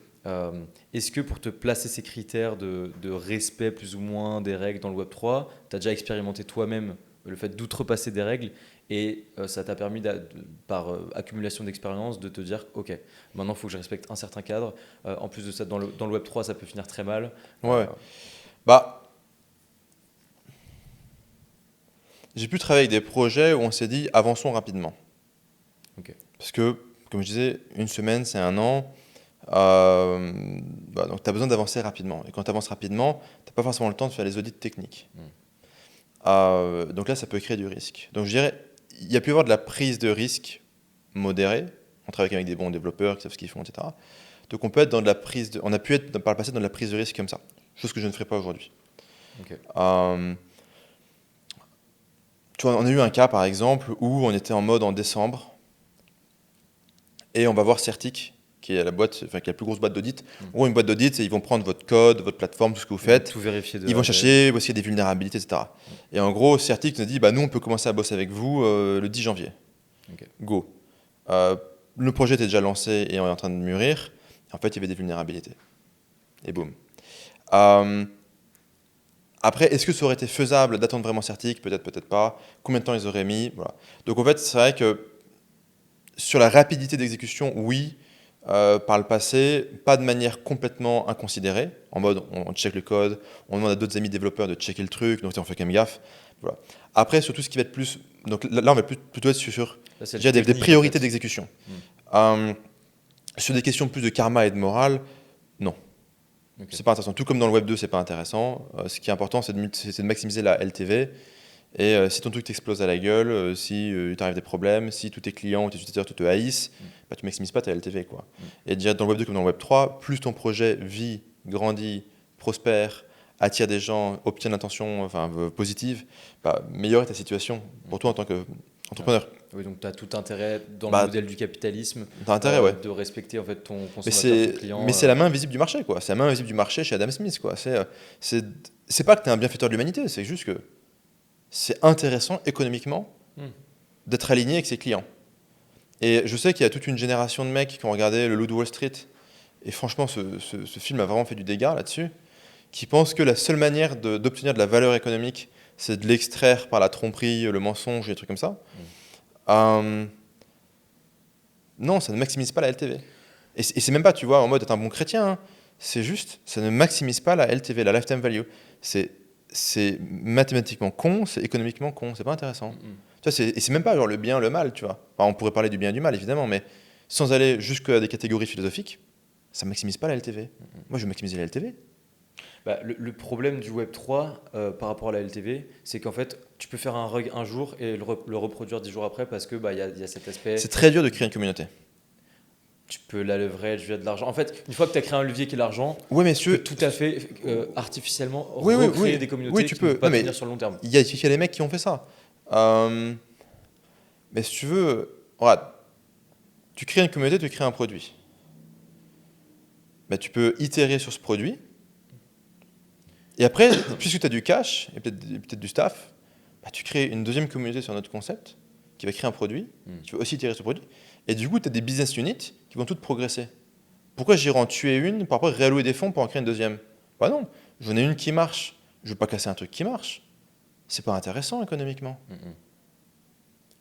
est-ce que pour te placer ces critères de respect plus ou moins des règles dans le Web3, tu as déjà expérimenté toi-même le fait d'outrepasser des règles et ça t'a permis, par accumulation d'expérience, de te dire ok, maintenant il faut que je respecte un certain cadre. En plus de ça, dans le Web3, ça peut finir très mal. Ouais. J'ai pu travailler avec des projets où on s'est dit avançons rapidement. Okay. Parce que, comme je disais, une semaine, c'est un an. Donc tu as besoin d'avancer rapidement. Et quand tu avances rapidement, tu n'as pas forcément le temps de faire les audits techniques. Donc là, ça peut créer du risque. Donc je dirais, il y a pu y avoir de la prise de risque modérée. On travaille avec des bons développeurs qui savent ce qu'ils font, etc. Donc on peut être on a pu être par le passé dans de la prise de risque comme ça. Chose que je ne ferai pas aujourd'hui. Okay. Tu vois, on a eu un cas par exemple où on était en mode en décembre et on va voir Certic, qui est qui est la plus grosse boîte d'audit. En gros, une boîte d'audit, ils vont prendre votre code, votre plateforme, tout ce que vous faites. Tout vérifier. Ils vont chercher aussi des vulnérabilités, etc. Et en gros, Certic nous a dit, nous, on peut commencer à bosser avec vous le 10 janvier. Okay. Go. Le projet était déjà lancé et on est en train de mûrir. En fait, il y avait des vulnérabilités. Et boum. Après, est-ce que ça aurait été faisable d'attendre vraiment Certic? Peut-être, peut-être pas. Combien de temps ils auraient mis? Voilà. Donc en fait, c'est vrai que sur la rapidité d'exécution, oui. Par le passé, pas de manière complètement inconsidérée, en mode on check le code, on demande à d'autres amis développeurs de checker le truc, donc on fait quand même gaffe. Voilà. Après, sur tout ce qui va être plus. Donc là, on va plutôt être sur déjà des priorités d'exécution. Sur des questions plus de karma et de morale, non. Okay. C'est pas intéressant. Tout comme dans le Web 2, c'est pas intéressant. Ce qui est important, c'est de maximiser la LTV. Et si ton truc t'explose à la gueule, si t'arrives des problèmes, si tous tes clients ou tes utilisateurs te haïssent, tu maximises pas ta LTV, quoi. Et déjà dans le Web 2 comme dans le Web 3, plus ton projet vit, grandit, prospère, attire des gens, obtient une attention positive, meilleure est ta situation pour toi en tant que entrepreneur. Oui, donc tu as tout intérêt dans Bah, le modèle du capitalisme T'as intérêt, ouais. de respecter en fait ton Mais consommateur, ton client. c'est la main invisible du marché, quoi. C'est la main invisible du marché chez Adam Smith, quoi. C'est, c'est pas que t'es un bienfaiteur de l'humanité, c'est juste que c'est intéressant économiquement Hmm. d'être aligné avec ses clients. Et je sais qu'il y a toute une génération de mecs qui ont regardé Le Loup de Wall Street, et franchement, ce film a vraiment fait du dégât là-dessus, qui pensent que la seule manière d'obtenir de la valeur économique, c'est de l'extraire par la tromperie, le mensonge et des trucs comme ça. Non, ça ne maximise pas la LTV. Et c'est même pas, tu vois, en mode être un bon chrétien. Hein. C'est juste, ça ne maximise pas la LTV, la lifetime value. C'est mathématiquement con, c'est économiquement con, c'est pas intéressant. Tu vois, et c'est même pas genre le bien, le mal, tu vois. Enfin, on pourrait parler du bien et du mal, évidemment, mais sans aller jusqu'à des catégories philosophiques, ça maximise pas la LTV. Moi, je veux maximiser la LTV. Bah, le problème du Web 3 par rapport à la LTV, c'est qu'en fait, tu peux faire un rug un jour et le reproduire 10 jours après parce que bah, y a cet aspect. C'est très dur de créer une communauté. Tu peux la leverage via de l'argent. En fait, une fois que tu as créé un levier qui est l'argent, Oui, tu messieurs. peux tout à fait artificiellement Oui, oui, recréer oui. des communautés Oui, tu qui peux. ne vont pas Non, mais tenir sur le long terme. il y a des mecs qui ont fait ça. Mais si tu veux, regarde, tu crées une communauté, tu crées un produit. Bah, tu peux itérer sur ce produit. Et après, puisque tu as du cash et peut-être du staff, bah, tu crées une deuxième communauté sur un autre concept qui va créer un produit. Tu vas aussi itérer sur ce produit. Et du coup, tu as des business units qui vont toutes progresser. Pourquoi j'irai en tuer une pour après réallouer des fonds pour en créer une deuxième? Bah non, j'en ai une qui marche. Je ne veux pas casser un truc qui marche. C'est pas intéressant économiquement.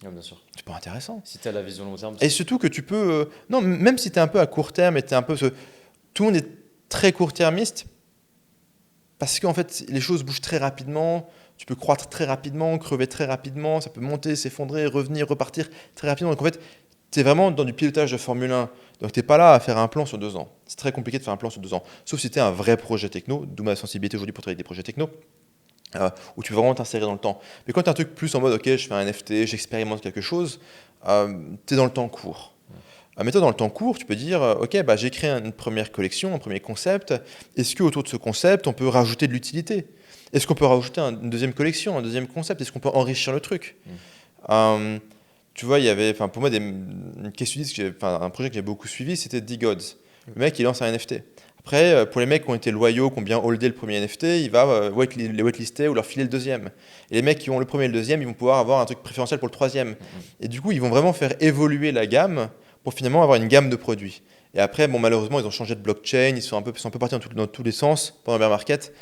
Ah, bien sûr. C'est pas intéressant. Si tu as la vision long terme. Et surtout que tu peux... non, même si tu es un peu à court terme et tu es un peu... Tout le monde est très court-termiste parce qu'en fait, les choses bougent très rapidement. Tu peux croître très rapidement, crever très rapidement. Ça peut monter, s'effondrer, revenir, repartir très rapidement. Donc en fait, tu es vraiment dans du pilotage de Formule 1. Donc tu n'es pas là à faire un plan sur 2 ans. C'est très compliqué de faire un plan sur 2 ans. Sauf si tu es un vrai projet techno, d'où ma sensibilité aujourd'hui pour travailler avec des projets techno. Où tu veux vraiment t'insérer dans le temps. Mais quand tu as un truc plus en mode, ok, je fais un NFT, j'expérimente quelque chose, tu es dans le temps court. Mais toi, dans le temps court, tu peux dire, ok, bah, j'ai créé une première collection, un premier concept. Est-ce qu'autour de ce concept, on peut rajouter de l'utilité? Est-ce qu'on peut rajouter une deuxième collection, un deuxième concept? Est-ce qu'on peut enrichir le truc? Tu vois, il y avait, pour moi, une question, un projet que j'ai beaucoup suivi, c'était D-Gods. Le mec, il lance un NFT. Après, pour les mecs qui ont été loyaux, qui ont bien holdé le premier NFT, il va les whitelister ou leur filer le deuxième. Et les mecs qui ont le premier et le deuxième, ils vont pouvoir avoir un truc préférentiel pour le troisième. Et du coup, ils vont vraiment faire évoluer la gamme pour finalement avoir une gamme de produits. Et après, bon, malheureusement, ils ont changé de blockchain, ils sont un peu partis dans tous les sens pendant le bear market.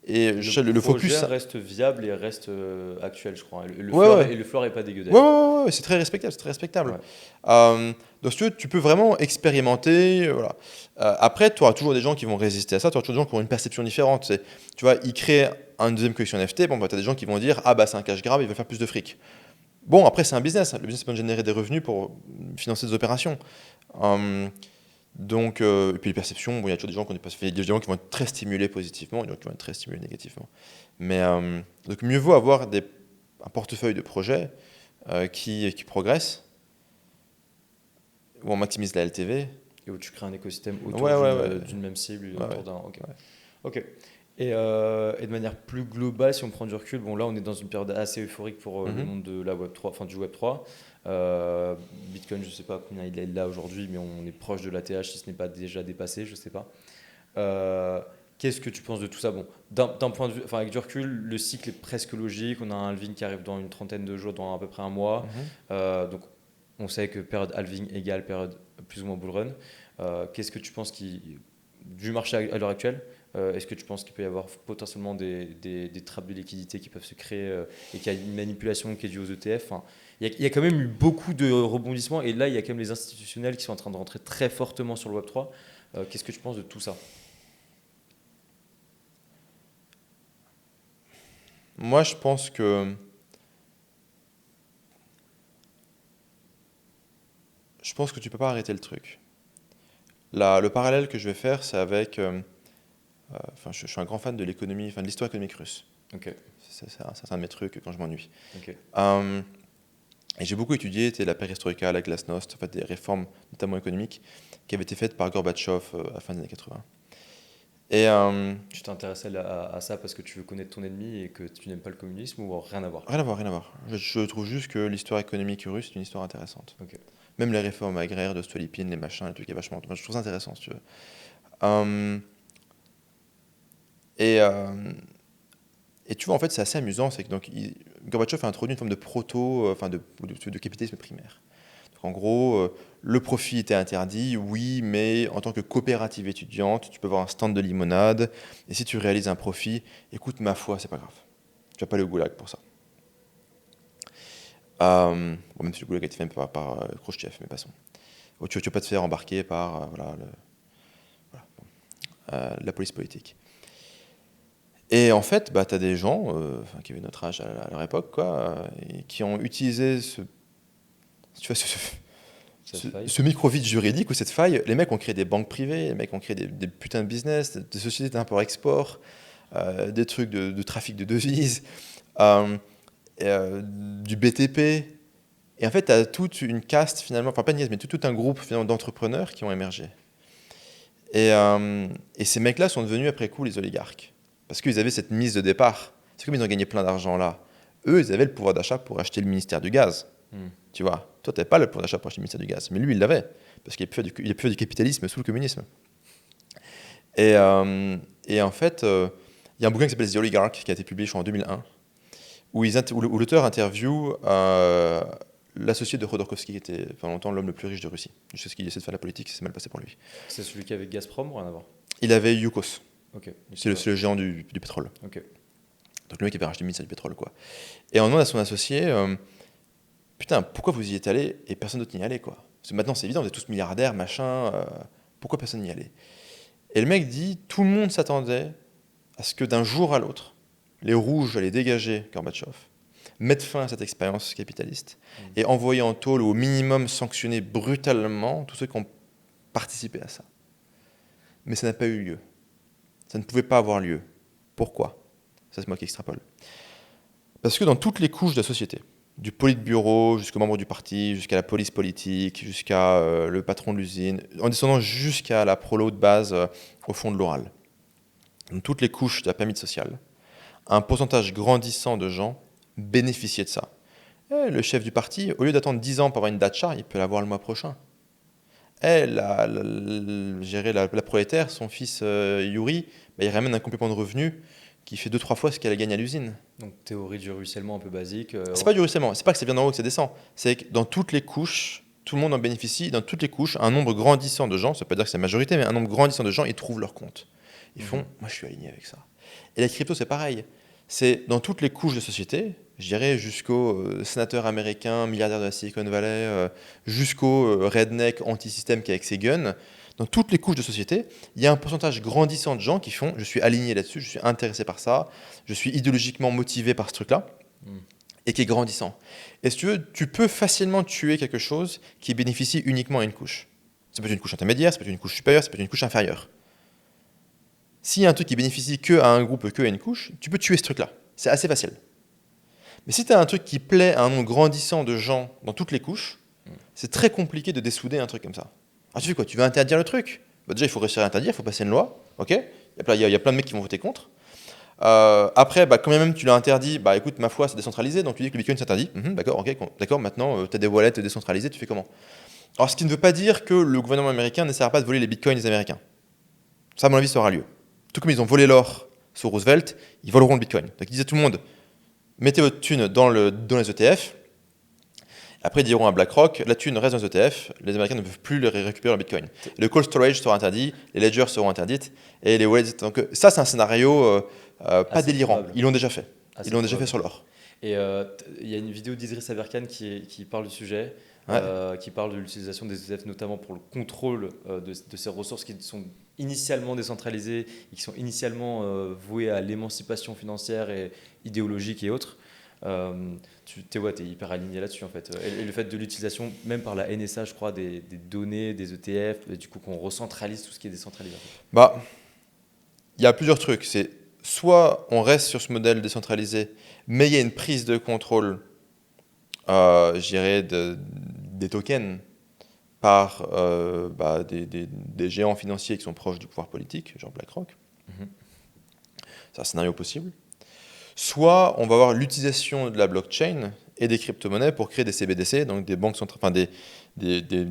Et le focus reste viable et reste actuel, je crois. Et le floor est pas dégueu. Ouais, c'est très respectable, c'est très respectable. Donc si tu peux vraiment expérimenter. Voilà. Après, tu auras toujours des gens qui vont résister à ça, tu auras toujours des gens qui auront une perception différente. Tu vois, ils créent une deuxième collection NFT, bon, bah, tu as des gens qui vont dire, ah bah c'est un cash grab, il va faire plus de fric. Bon, après, c'est un business. Le business peut générer des revenus pour financer des opérations. Donc, et puis les perceptions, bon, il y a toujours des gens des gens qui vont être très stimulés positivement, des gens qui vont être très stimulés négativement. Mais donc mieux vaut avoir un portefeuille de projets qui progresse, où on maximise la LTV. Et où tu crées un écosystème autour d'une même cible, autour d'un. Ok. Et de manière plus globale, si on prend du recul, bon là on est dans une période assez euphorique pour le monde de la Web 3, enfin du Web 3. Bitcoin, je ne sais pas combien il est là aujourd'hui, mais on est proche de l'ATH si ce n'est pas déjà dépassé, je ne sais pas. Qu'est-ce que tu penses de tout ça? Bon, d'un point de vue, avec du recul, le cycle est presque logique. On a un halving qui arrive dans une trentaine de jours, dans à peu près un mois. Donc on sait que période halving égale période plus ou moins bull run. Qu'est-ce que tu penses du marché à l'heure actuelle? Est-ce que tu penses qu'il peut y avoir potentiellement des trappes de liquidité qui peuvent se créer et qu'il y a une manipulation qui est due aux ETF? Il y a quand même eu beaucoup de rebondissements et là, il y a quand même les institutionnels qui sont en train de rentrer très fortement sur le Web3. Qu'est-ce que tu penses de tout ça? Moi, je pense que tu peux pas arrêter le truc. Le parallèle que je vais faire, c'est avec... je suis un grand fan de l'économie, de l'histoire économique russe. Okay. C'est un de mes trucs quand je m'ennuie. Okay. Et j'ai beaucoup étudié la perestroïka, la glasnost, des réformes notamment économiques qui avaient été faites par Gorbatchev à la fin des années 80. Et Tu t'es intéressé à ça parce que tu veux connaître ton ennemi et que tu n'aimes pas le communisme ou rien à voir? rien à voir, rien à voir. Je trouve juste que l'histoire économique russe est une histoire intéressante. Ok. Même les réformes agraires de Stolypine, les machins, les trucs, est vachement. Moi, je trouve ça intéressant, si tu veux. Euh, et, euh, et tu vois, en fait, c'est assez amusant, c'est que donc, Gorbatchev a introduit une forme de de capitalisme primaire. Donc, en gros, le profit était interdit, oui, mais en tant que coopérative étudiante, tu peux avoir un stand de limonade, et si tu réalises un profit, écoute, ma foi, c'est pas grave. Tu vas pas aller au goulag pour ça. Bon, même si le goulag a été fait par Khrouchtchev, mais passons. Tu ne vas pas te faire embarquer par la police politique. Et en fait, bah, tu as des gens qui avaient notre âge à leur époque, quoi, et qui ont utilisé tu vois, ce micro-vide juridique ou cette faille. Les mecs ont créé des banques privées, les mecs ont créé des putains de business, des sociétés d'import-export, des trucs de trafic de devises, euh, du BTP. Et en fait, tu as toute une caste, finalement, enfin pas une caste, mais tout un groupe finalement, d'entrepreneurs qui ont émergé. Et ces mecs-là sont devenus après coup les oligarques. Parce qu'ils avaient cette mise de départ. C'est comme ils ont gagné plein d'argent là. Eux, ils avaient le pouvoir d'achat pour acheter le ministère du gaz. Hmm. Tu vois, toi, tu n'avais pas le pouvoir d'achat pour acheter le ministère du gaz. Mais lui, il l'avait. Parce qu'il a pu faire du capitalisme sous le communisme. Et en fait, il y a un bouquin qui s'appelle The Oligarch, qui a été publié, je crois, en 2001, où l'auteur interviewe l'associé de Khodorkovsky, qui était pendant longtemps l'homme le plus riche de Russie. Jusqu'à ce qu'il essaie de faire la politique, ça s'est mal passé pour lui. C'est celui qui est avec Gazprom ou rien à voir? Il avait Yukos. Ok. C'est le géant du pétrole. Ok. Donc le mec avait racheté le ministère du pétrole, quoi. Et on demande à son associé, putain, pourquoi vous y êtes allé et personne d'autre n'y allait, quoi? Parce que maintenant c'est évident, vous êtes tous milliardaires, machin, pourquoi personne n'y allait? Et le mec dit, tout le monde s'attendait à ce que d'un jour à l'autre, les rouges allaient dégager Gorbatchev, mettre fin à cette expérience capitaliste et envoyer en tôle ou au minimum sanctionner brutalement tous ceux qui ont participé à ça. Mais ça n'a pas eu lieu. Ça ne pouvait pas avoir lieu. Pourquoi? Ça, c'est moi qui extrapole. Parce que dans toutes les couches de la société, du politburo jusqu'au membre du parti, jusqu'à la police politique, jusqu'à le patron de l'usine, en descendant jusqu'à la prolo de base au fond de l'oral, dans toutes les couches de la pyramide sociale, un pourcentage grandissant de gens bénéficiaient de ça. Et le chef du parti, au lieu d'attendre 10 ans pour avoir une datcha, il peut l'avoir le mois prochain. Et la prolétaire, son fils Yuri, bah, il ramène un complément de revenu qui fait 2-3 fois ce qu'elle gagne à l'usine. Donc théorie du ruissellement un peu basique. C'est pas du ruissellement, c'est pas que ça vient d'en haut que ça descend. C'est que dans toutes les couches, tout le monde en bénéficie. Dans toutes les couches, un nombre grandissant de gens, ça veut pas dire que c'est la majorité, mais un nombre grandissant de gens, ils trouvent leur compte. Ils font, moi je suis aligné avec ça. Et la crypto, c'est pareil. C'est dans toutes les couches de société, je dirais jusqu'au sénateur américain, milliardaire de la Silicon Valley, jusqu'au redneck anti-système qui est avec ses guns. Dans toutes les couches de société, il y a un pourcentage grandissant de gens qui font, je suis aligné là-dessus, je suis intéressé par ça, je suis idéologiquement motivé par ce truc-là, et qui est grandissant. Et si tu veux, tu peux facilement tuer quelque chose qui bénéficie uniquement à une couche. Ça peut être une couche intermédiaire, ça peut être une couche supérieure, ça peut être une couche inférieure. S'il y a un truc qui bénéficie que à un groupe, que à une couche, tu peux tuer ce truc-là. C'est assez facile. Mais si tu as un truc qui plaît à un nombre grandissant de gens dans toutes les couches, c'est très compliqué de dessouder un truc comme ça. Alors tu fais quoi? Tu veux interdire le truc? Bah déjà, il faut réussir à interdire, il faut passer une loi. Ok, il y a plein de mecs qui vont voter contre. Après, bah, quand même tu l'as interdit, bah écoute, ma foi, c'est décentralisé, donc tu dis que le Bitcoin s'interdit. D'accord, ok, d'accord, maintenant tu as des wallets décentralisés, tu fais comment? Alors ce qui ne veut pas dire que le gouvernement américain n'essaiera pas de voler les Bitcoins des Américains. Ça, à mon avis, ça aura lieu. Tout comme ils ont volé l'or sous Roosevelt, ils voleront le Bitcoin. Donc ils disaient à tout le monde, mettez votre thune dans les ETF. Après, ils diront à BlackRock, la thune reste dans les ETF, les Américains ne peuvent plus récupérer leur Bitcoin. Le cold storage sera interdit, les ledgers seront interdites, et les wallets... Donc ça, c'est un scénario pas délirant. Probable. Ils l'ont déjà fait. Assez Ils l'ont déjà probable. fait sur l'or. Et il y a une vidéo d'Idriss Aberkan qui parle du sujet, qui parle de l'utilisation des ETF notamment pour le contrôle de ces ressources qui sont initialement décentralisées et qui sont initialement vouées à l'émancipation financière et idéologique et autres. Tu es hyper aligné là-dessus en fait. Et le fait de l'utilisation, même par la NSA, je crois, des données, des ETF, et du coup qu'on recentralise tout ce qui est décentralisé. Bah, il y a plusieurs trucs. C'est soit on reste sur ce modèle décentralisé, mais il y a une prise de contrôle, je dirais, des tokens par des géants financiers qui sont proches du pouvoir politique, genre BlackRock. Mhm. C'est un scénario possible. Soit on va avoir l'utilisation de la blockchain et des crypto-monnaies pour créer des CBDC, donc des banques centrales, enfin des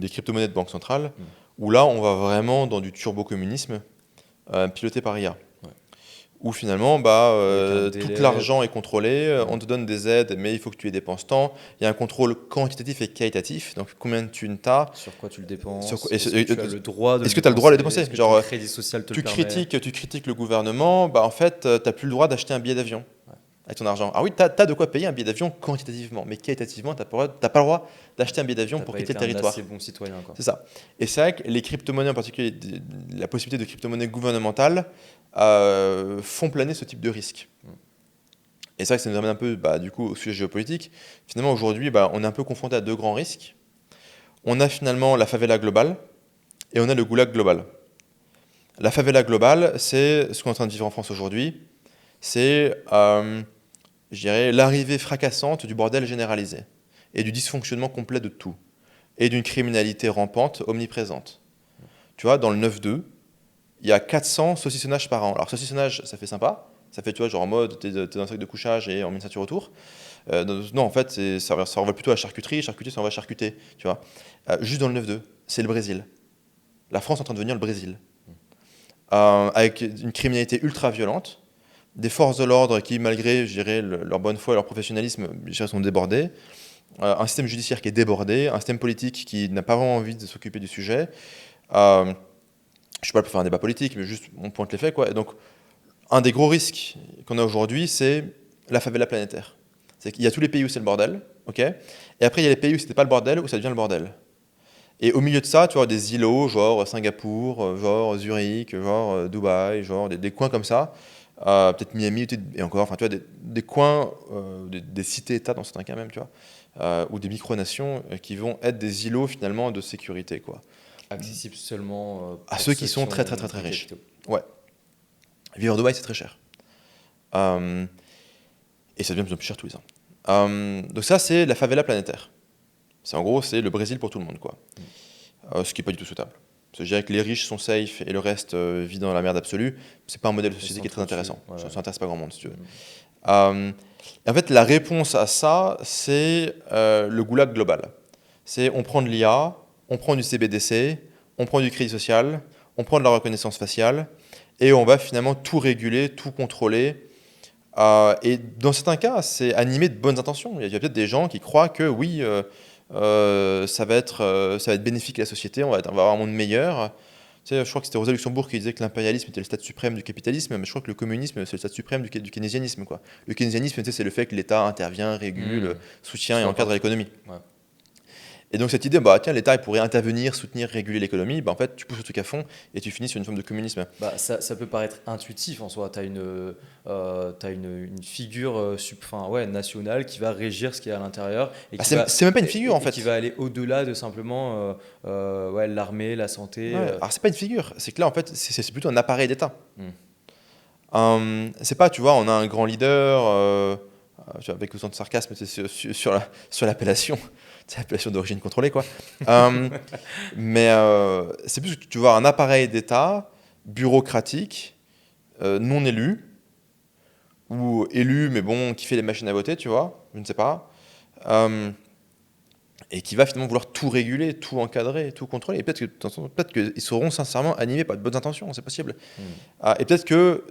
crypto-monnaies de banque centrale, où là on va vraiment dans du turbo-communisme piloté par IA. Ouais. Où finalement Avec un tout délai. l'argent est contrôlé, on te donne des aides, mais il faut que tu les dépenses tant. Il y a un contrôle quantitatif et qualitatif, donc combien de thunes tu as. Sur quoi tu le dépenses? Et Est-ce que tu as le droit de le est-ce que tu as le droit de les dépenser? dépenser? Est-ce que ton Genre, crédit social te le tu permet? critiques le gouvernement, bah en fait, tu n'as plus le droit d'acheter un billet d'avion avec ton argent. Ah oui, tu as de quoi payer un billet d'avion quantitativement, mais qualitativement, tu n'as pas le droit d'acheter un billet d'avion T'as pour pas quitter été le un territoire. assez bon citoyen, quoi. C'est ça. Et c'est vrai que les crypto-monnaies, en particulier la possibilité de crypto-monnaies gouvernementales, font planer ce type de risque. Et c'est vrai que ça nous amène un peu du coup, au sujet géopolitique. Finalement, aujourd'hui, on est un peu confronté à deux grands risques. On a finalement la favela globale et on a le goulag global. La favela globale, c'est ce qu'on est en train de vivre en France aujourd'hui. C'est, je dirais, l'arrivée fracassante du bordel généralisé et du dysfonctionnement complet de tout et d'une criminalité rampante, omniprésente. Tu vois, dans le 9-2, il y a 400 saucissonnages par an. Alors, saucissonnage, ça fait sympa. Ça fait, tu vois, genre en mode, t'es dans un sac de couchage et on met une ceinture autour. Non, en fait, ça renvoie plutôt à la charcuterie. Charcuter, ça renvoie à charcuter, tu vois. Juste dans le 9-2, c'est le Brésil. La France est en train de devenir le Brésil. Avec une criminalité ultra violente, des forces de l'ordre qui, malgré, je dirais, leur bonne foi et leur professionnalisme, je dirais, sont débordées. Un système judiciaire qui est débordé, un système politique qui n'a pas vraiment envie de s'occuper du sujet. Je ne suis pas là pour faire un débat politique, mais juste on pointe les faits, quoi. Et donc, un des gros risques qu'on a aujourd'hui, c'est la favela planétaire. C'est qu'il y a tous les pays où c'est le bordel, ok. Et après, il y a les pays où c'était pas le bordel, où ça devient le bordel. Et au milieu de ça, tu vois, des îlots, genre Singapour, genre Zurich, genre Dubaï, genre des coins comme ça, peut-être Miami, et encore, enfin, tu vois, des coins, des cités-états dans certains cas même, tu vois, ou des micronations qui vont être des îlots finalement de sécurité, quoi. Accessible seulement À pour ceux qui sont très, très, très, très des riches. capitaux. Ouais. Vivre à Dubaï, c'est très cher. Et ça devient de plus en plus cher tous les ans. Donc ça, c'est la favela planétaire. C'est en gros, c'est le Brésil pour tout le monde, quoi. Ce qui n'est pas du tout souhaitable. Parce que je dirais que les riches sont safe et le reste vit dans la merde absolue. C'est pas un modèle de société qui est très intéressant. Ça n'intéresse pas grand monde, si tu veux. Et en fait, la réponse à ça, c'est le goulag global. C'est on prend de l'IA, on prend du CBDC, on prend du crédit social, on prend de la reconnaissance faciale, et on va finalement tout réguler, tout contrôler. Et dans certains cas, c'est animé de bonnes intentions. Il y a peut-être des gens qui croient que oui, ça va être bénéfique à la société, on va avoir un monde meilleur. Tu sais, je crois que c'était Rosa Luxembourg qui disait que l'impérialisme était le stade suprême du capitalisme, mais je crois que le communisme, c'est le stade suprême du keynésianisme, quoi. Le keynésianisme, tu sais, c'est le fait que l'État intervient, régule, soutient et encadre l'économie. Ouais. Et donc cette idée, tiens, l'État il pourrait intervenir, soutenir, réguler l'économie, en fait, tu pousses le truc à fond et tu finis sur une forme de communisme. Ça peut paraître intuitif en soi. Tu as une figure nationale qui va régir ce qu'il y a à l'intérieur. C'est même pas une figure, en fait. Qui va aller au-delà de simplement l'armée, la santé. Ouais, alors c'est pas une figure, c'est que là, en fait, c'est plutôt un appareil d'État. Hmm. C'est pas, tu vois, on a un grand leader, avec autant de sarcasme sur l'appellation, c'est l'appellation d'origine contrôlée, quoi. Mais c'est plus que tu vois un appareil d'État bureaucratique, non élu, ou élu, mais bon, qui fait les machines à voter, tu vois, je ne sais pas, et qui va finalement vouloir tout réguler, tout encadrer, tout contrôler. Et peut-être qu'ils seront sincèrement animés par de bonnes intentions, c'est possible. Et peut-être que,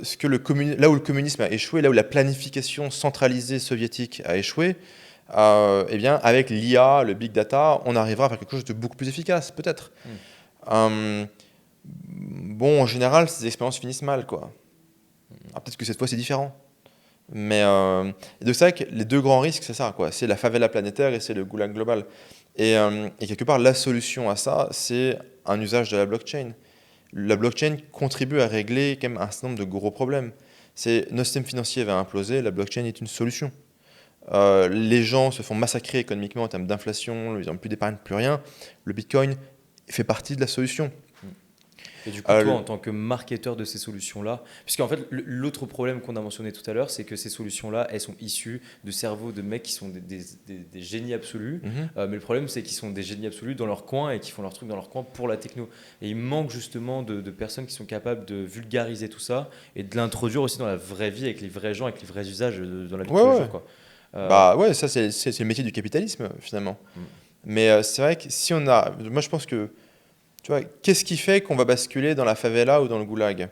là où le communisme a échoué, là où la planification centralisée soviétique a échoué, eh bien, avec l'IA, le big data, on arrivera à faire quelque chose de beaucoup plus efficace, peut-être. Bon, en général, ces expériences finissent mal, quoi. Peut-être que cette fois, c'est différent. Mais et donc c'est vrai que les deux grands risques, c'est ça, quoi. C'est la favela planétaire et c'est le goulag global. Et quelque part, la solution à ça, c'est un usage de la blockchain. La blockchain contribue à régler quand même un certain nombre de gros problèmes. Notre système financier va imploser, la blockchain est une solution. Les gens se font massacrer économiquement en termes d'inflation, ils n'ont plus d'épargne, plus rien. Le Bitcoin fait partie de la solution. Et du coup, Euh, toi, en tant que marketeur de ces solutions-là, puisqu'en fait, l'autre problème qu'on a mentionné tout à l'heure, c'est que ces solutions-là, elles sont issues de cerveaux de mecs qui sont des génies absolus. mhm. Mais le problème, c'est qu'ils sont des génies absolus dans leur coin et qui font leur truc dans leur coin pour la techno. Et il manque justement de personnes qui sont capables de vulgariser tout ça et de l'introduire aussi dans la vraie vie, avec les vrais gens, avec les vrais usages dans la vie de Ouais, tous les ouais. jours, quoi. Euh, Bah ouais, ça c'est le métier du capitalisme finalement. mm. Mais c'est vrai que si on a, moi je pense que, tu vois, qu'est-ce qui fait qu'on va basculer dans la favela ou dans le goulag?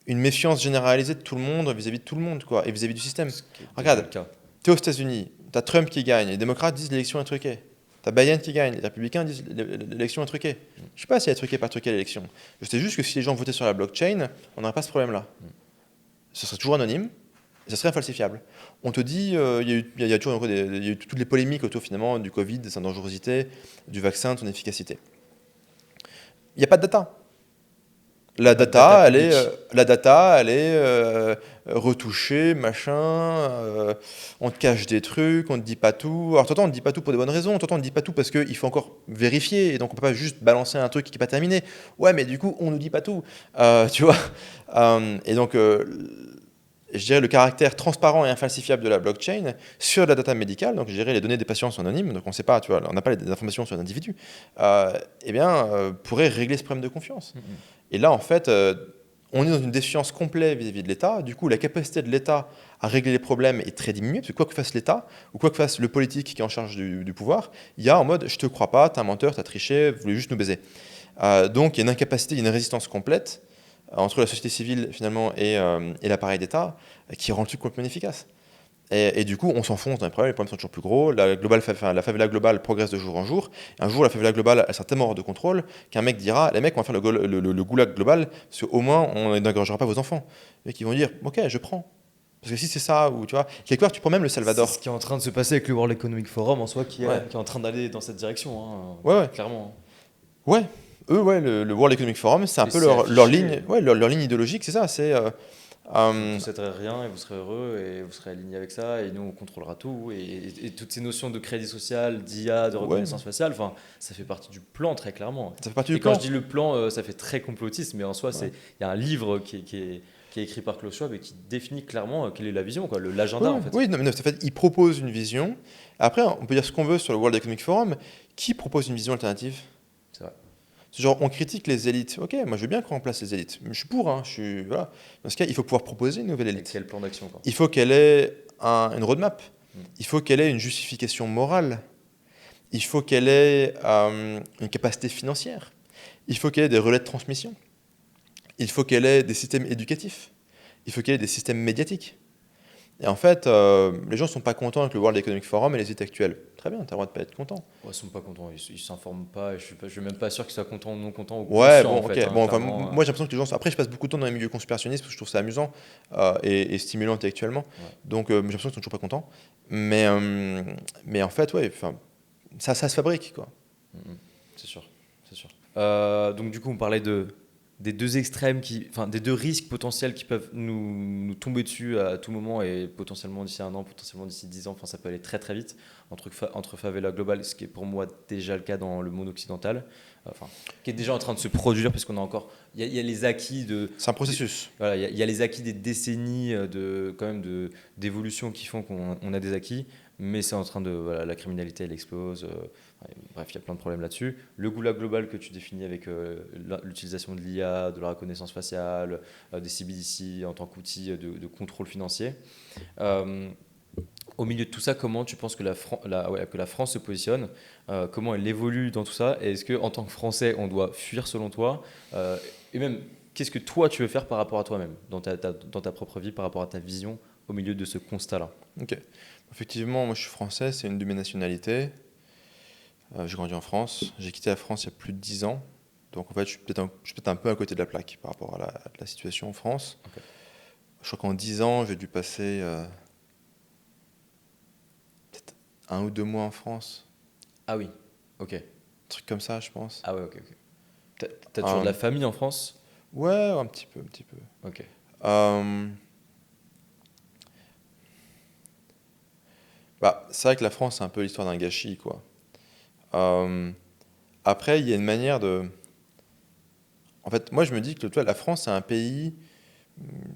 Une méfiance généralisée de tout le monde vis-à-vis de tout le monde, quoi, et vis-à-vis du système. Ce qui est déjà le Regarde, cas. t'es aux États-Unis, t'as Trump qui gagne, les démocrates disent l'élection est truquée. T'as Biden qui gagne, les républicains disent l'élection est truquée. Je sais pas si elle est truquée, pas truquée l'élection. Je sais juste que si les gens votaient sur la blockchain, on n'aurait pas ce problème-là. Ce serait toujours anonyme, et ce serait infalsifiable. On te dit, il y a toujours encore il y a eu toutes les polémiques autour finalement du Covid, de sa dangerosité, du vaccin, de son efficacité. Il n'y a pas de data. Pas de data publique. La data, elle est retouchée, machin. On te cache des trucs, on te dit pas tout. Alors, t'entends, on te dit pas tout pour des bonnes raisons. T'entends, on te dit pas tout parce qu'il faut encore vérifier. Et donc, on peut pas juste balancer un truc qui n'est pas terminé. Ouais, mais du coup, on nous dit pas tout. Tu vois. Et donc, je dirais le caractère transparent et infalsifiable de la blockchain sur la data médicale, donc je dirais les données des patients sont anonymes, donc on sait pas, tu vois, on n'a pas les informations sur l'individu, eh bien, pourrait régler ce problème de confiance. Et là, en fait, on est dans une défiance complète vis-à-vis de l'État. Du coup, la capacité de l'État à régler les problèmes est très diminuée, parce que quoi que fasse l'État, ou quoi que fasse le politique qui est en charge du pouvoir, il y a en mode je te crois pas, t'es un menteur, t'as triché, vous voulez juste nous baiser. Donc il y a une incapacité, il y a une résistance complète entre la société civile finalement et l'appareil d'État qui rend le truc complètement inefficace. Et du coup, on s'enfonce dans les problèmes sont toujours plus gros. La favela globale progresse de jour en jour. Un jour, la favela globale, elle sera tellement hors de contrôle qu'un mec dira les mecs, on va faire le goulag global, parce qu'au moins, on n'égorgera pas vos enfants. Et qui vont dire ok, je prends. Parce que si c'est ça, ou tu vois, quelque part, tu prends même le C'est ce Salvador. qui est en train de se passer avec le World Economic Forum en soi, Ouais, qui est en train d'aller dans cette direction, hein, ouais, ouais. clairement. Ouais, eux, ouais, le World Economic Forum, c'est un Et peu c'est leur affiché. ligne, ouais, leur ligne idéologique, c'est ça. C'est Vous ne euh, posséderez rien et vous serez heureux et vous serez aligné avec ça et nous on contrôlera tout et toutes ces notions de crédit social, d'IA, de ouais, reconnaissance faciale, enfin ça fait partie du plan très clairement. ça fait partie du Et quand je plan. dis le plan, ça fait très complotiste, mais en soi Ouais. il y a un livre qui est écrit par Klaus Schwab et qui définit clairement quelle est la vision, quoi, Oui, l'agenda en fait. oui, non, mais en fait, ils proposent une vision. Après, on peut dire ce qu'on veut sur le World Economic Forum. Qui propose une vision alternative? C'est vrai. C'est genre, on critique les élites. Ok, moi je veux bien qu'on remplace les élites. Je suis pour, hein, voilà. Dans ce cas, il faut pouvoir proposer une nouvelle Et élite. quel plan d'action quoi. Il faut qu'elle ait une roadmap. Mm. Il faut qu'elle ait une justification morale. Il faut qu'elle ait une capacité financière. Il faut qu'elle ait des relais de transmission. Il faut qu'elle ait des systèmes éducatifs. Il faut qu'elle ait des systèmes médiatiques. Et en fait, les gens ne sont pas contents avec le World Economic Forum et les élites actuelles. Très bien, tu as le droit de ne pas être content. Ouais, ils sont pas contents, ils s'informent pas et je suis même pas sûr qu'ils soient contents ou non contents ou Ouais, conscients bon, en fait, ok. hein, Bon, enfin, clairement. moi j'ai l'impression que les gens. Après, je passe beaucoup de temps dans les milieux conspirationnistes parce que je trouve ça amusant et stimulant intellectuellement. Ouais. Donc, j'ai l'impression qu'ils sont toujours pas contents. Mais en fait, ouais, enfin, ça se fabrique, quoi. Mhm. C'est sûr, c'est sûr. Donc du coup, on parlait des deux extrêmes, enfin des deux risques potentiels qui peuvent nous tomber dessus à tout moment et potentiellement d'ici un an, potentiellement d'ici 10 ans, enfin ça peut aller très très vite entre favela globale, ce qui est pour moi déjà le cas dans le monde occidental, enfin qui est déjà en train de se produire parce qu'on a encore, il y a les acquis C'est un processus. voilà, il y a les acquis des décennies quand même d'évolution qui font qu'on a des acquis, mais c'est en train de, voilà, la criminalité elle explose. Bref, il y a plein de problèmes là-dessus. Le goulag global que tu définis avec l'utilisation de l'IA, de la reconnaissance faciale, des CBDC en tant qu'outil de contrôle financier. Euh, Au milieu de tout ça, comment tu penses que que la France se positionne? Comment elle évolue dans tout ça? Et est-ce qu'en tant que Français, on doit fuir selon toi? Et même, qu'est-ce que toi, tu veux faire par rapport à toi-même, dans ta propre vie, par rapport à ta vision au milieu de ce constat-là? Ok. Effectivement, moi je suis français, c'est une de mes nationalités. J'ai grandi en France. J'ai quitté la France il y a plus de 10 ans. Donc en fait, je suis peut-être un peu à côté de la plaque par rapport à la situation en France. Ok. Je crois qu'en 10 ans, j'ai dû passer peut-être 1 ou 2 mois en France. Ah oui, ok. Un truc comme ça, je pense. Ah ouais, ok, ok. T'as toujours de la famille en France? Ouais, un petit peu, un petit peu. Ok. Euh, Bah, c'est vrai que la France, c'est un peu l'histoire d'un gâchis, quoi. Euh, Après, il y a une manière de... En fait, moi, je me dis que tu vois, la France, c'est un pays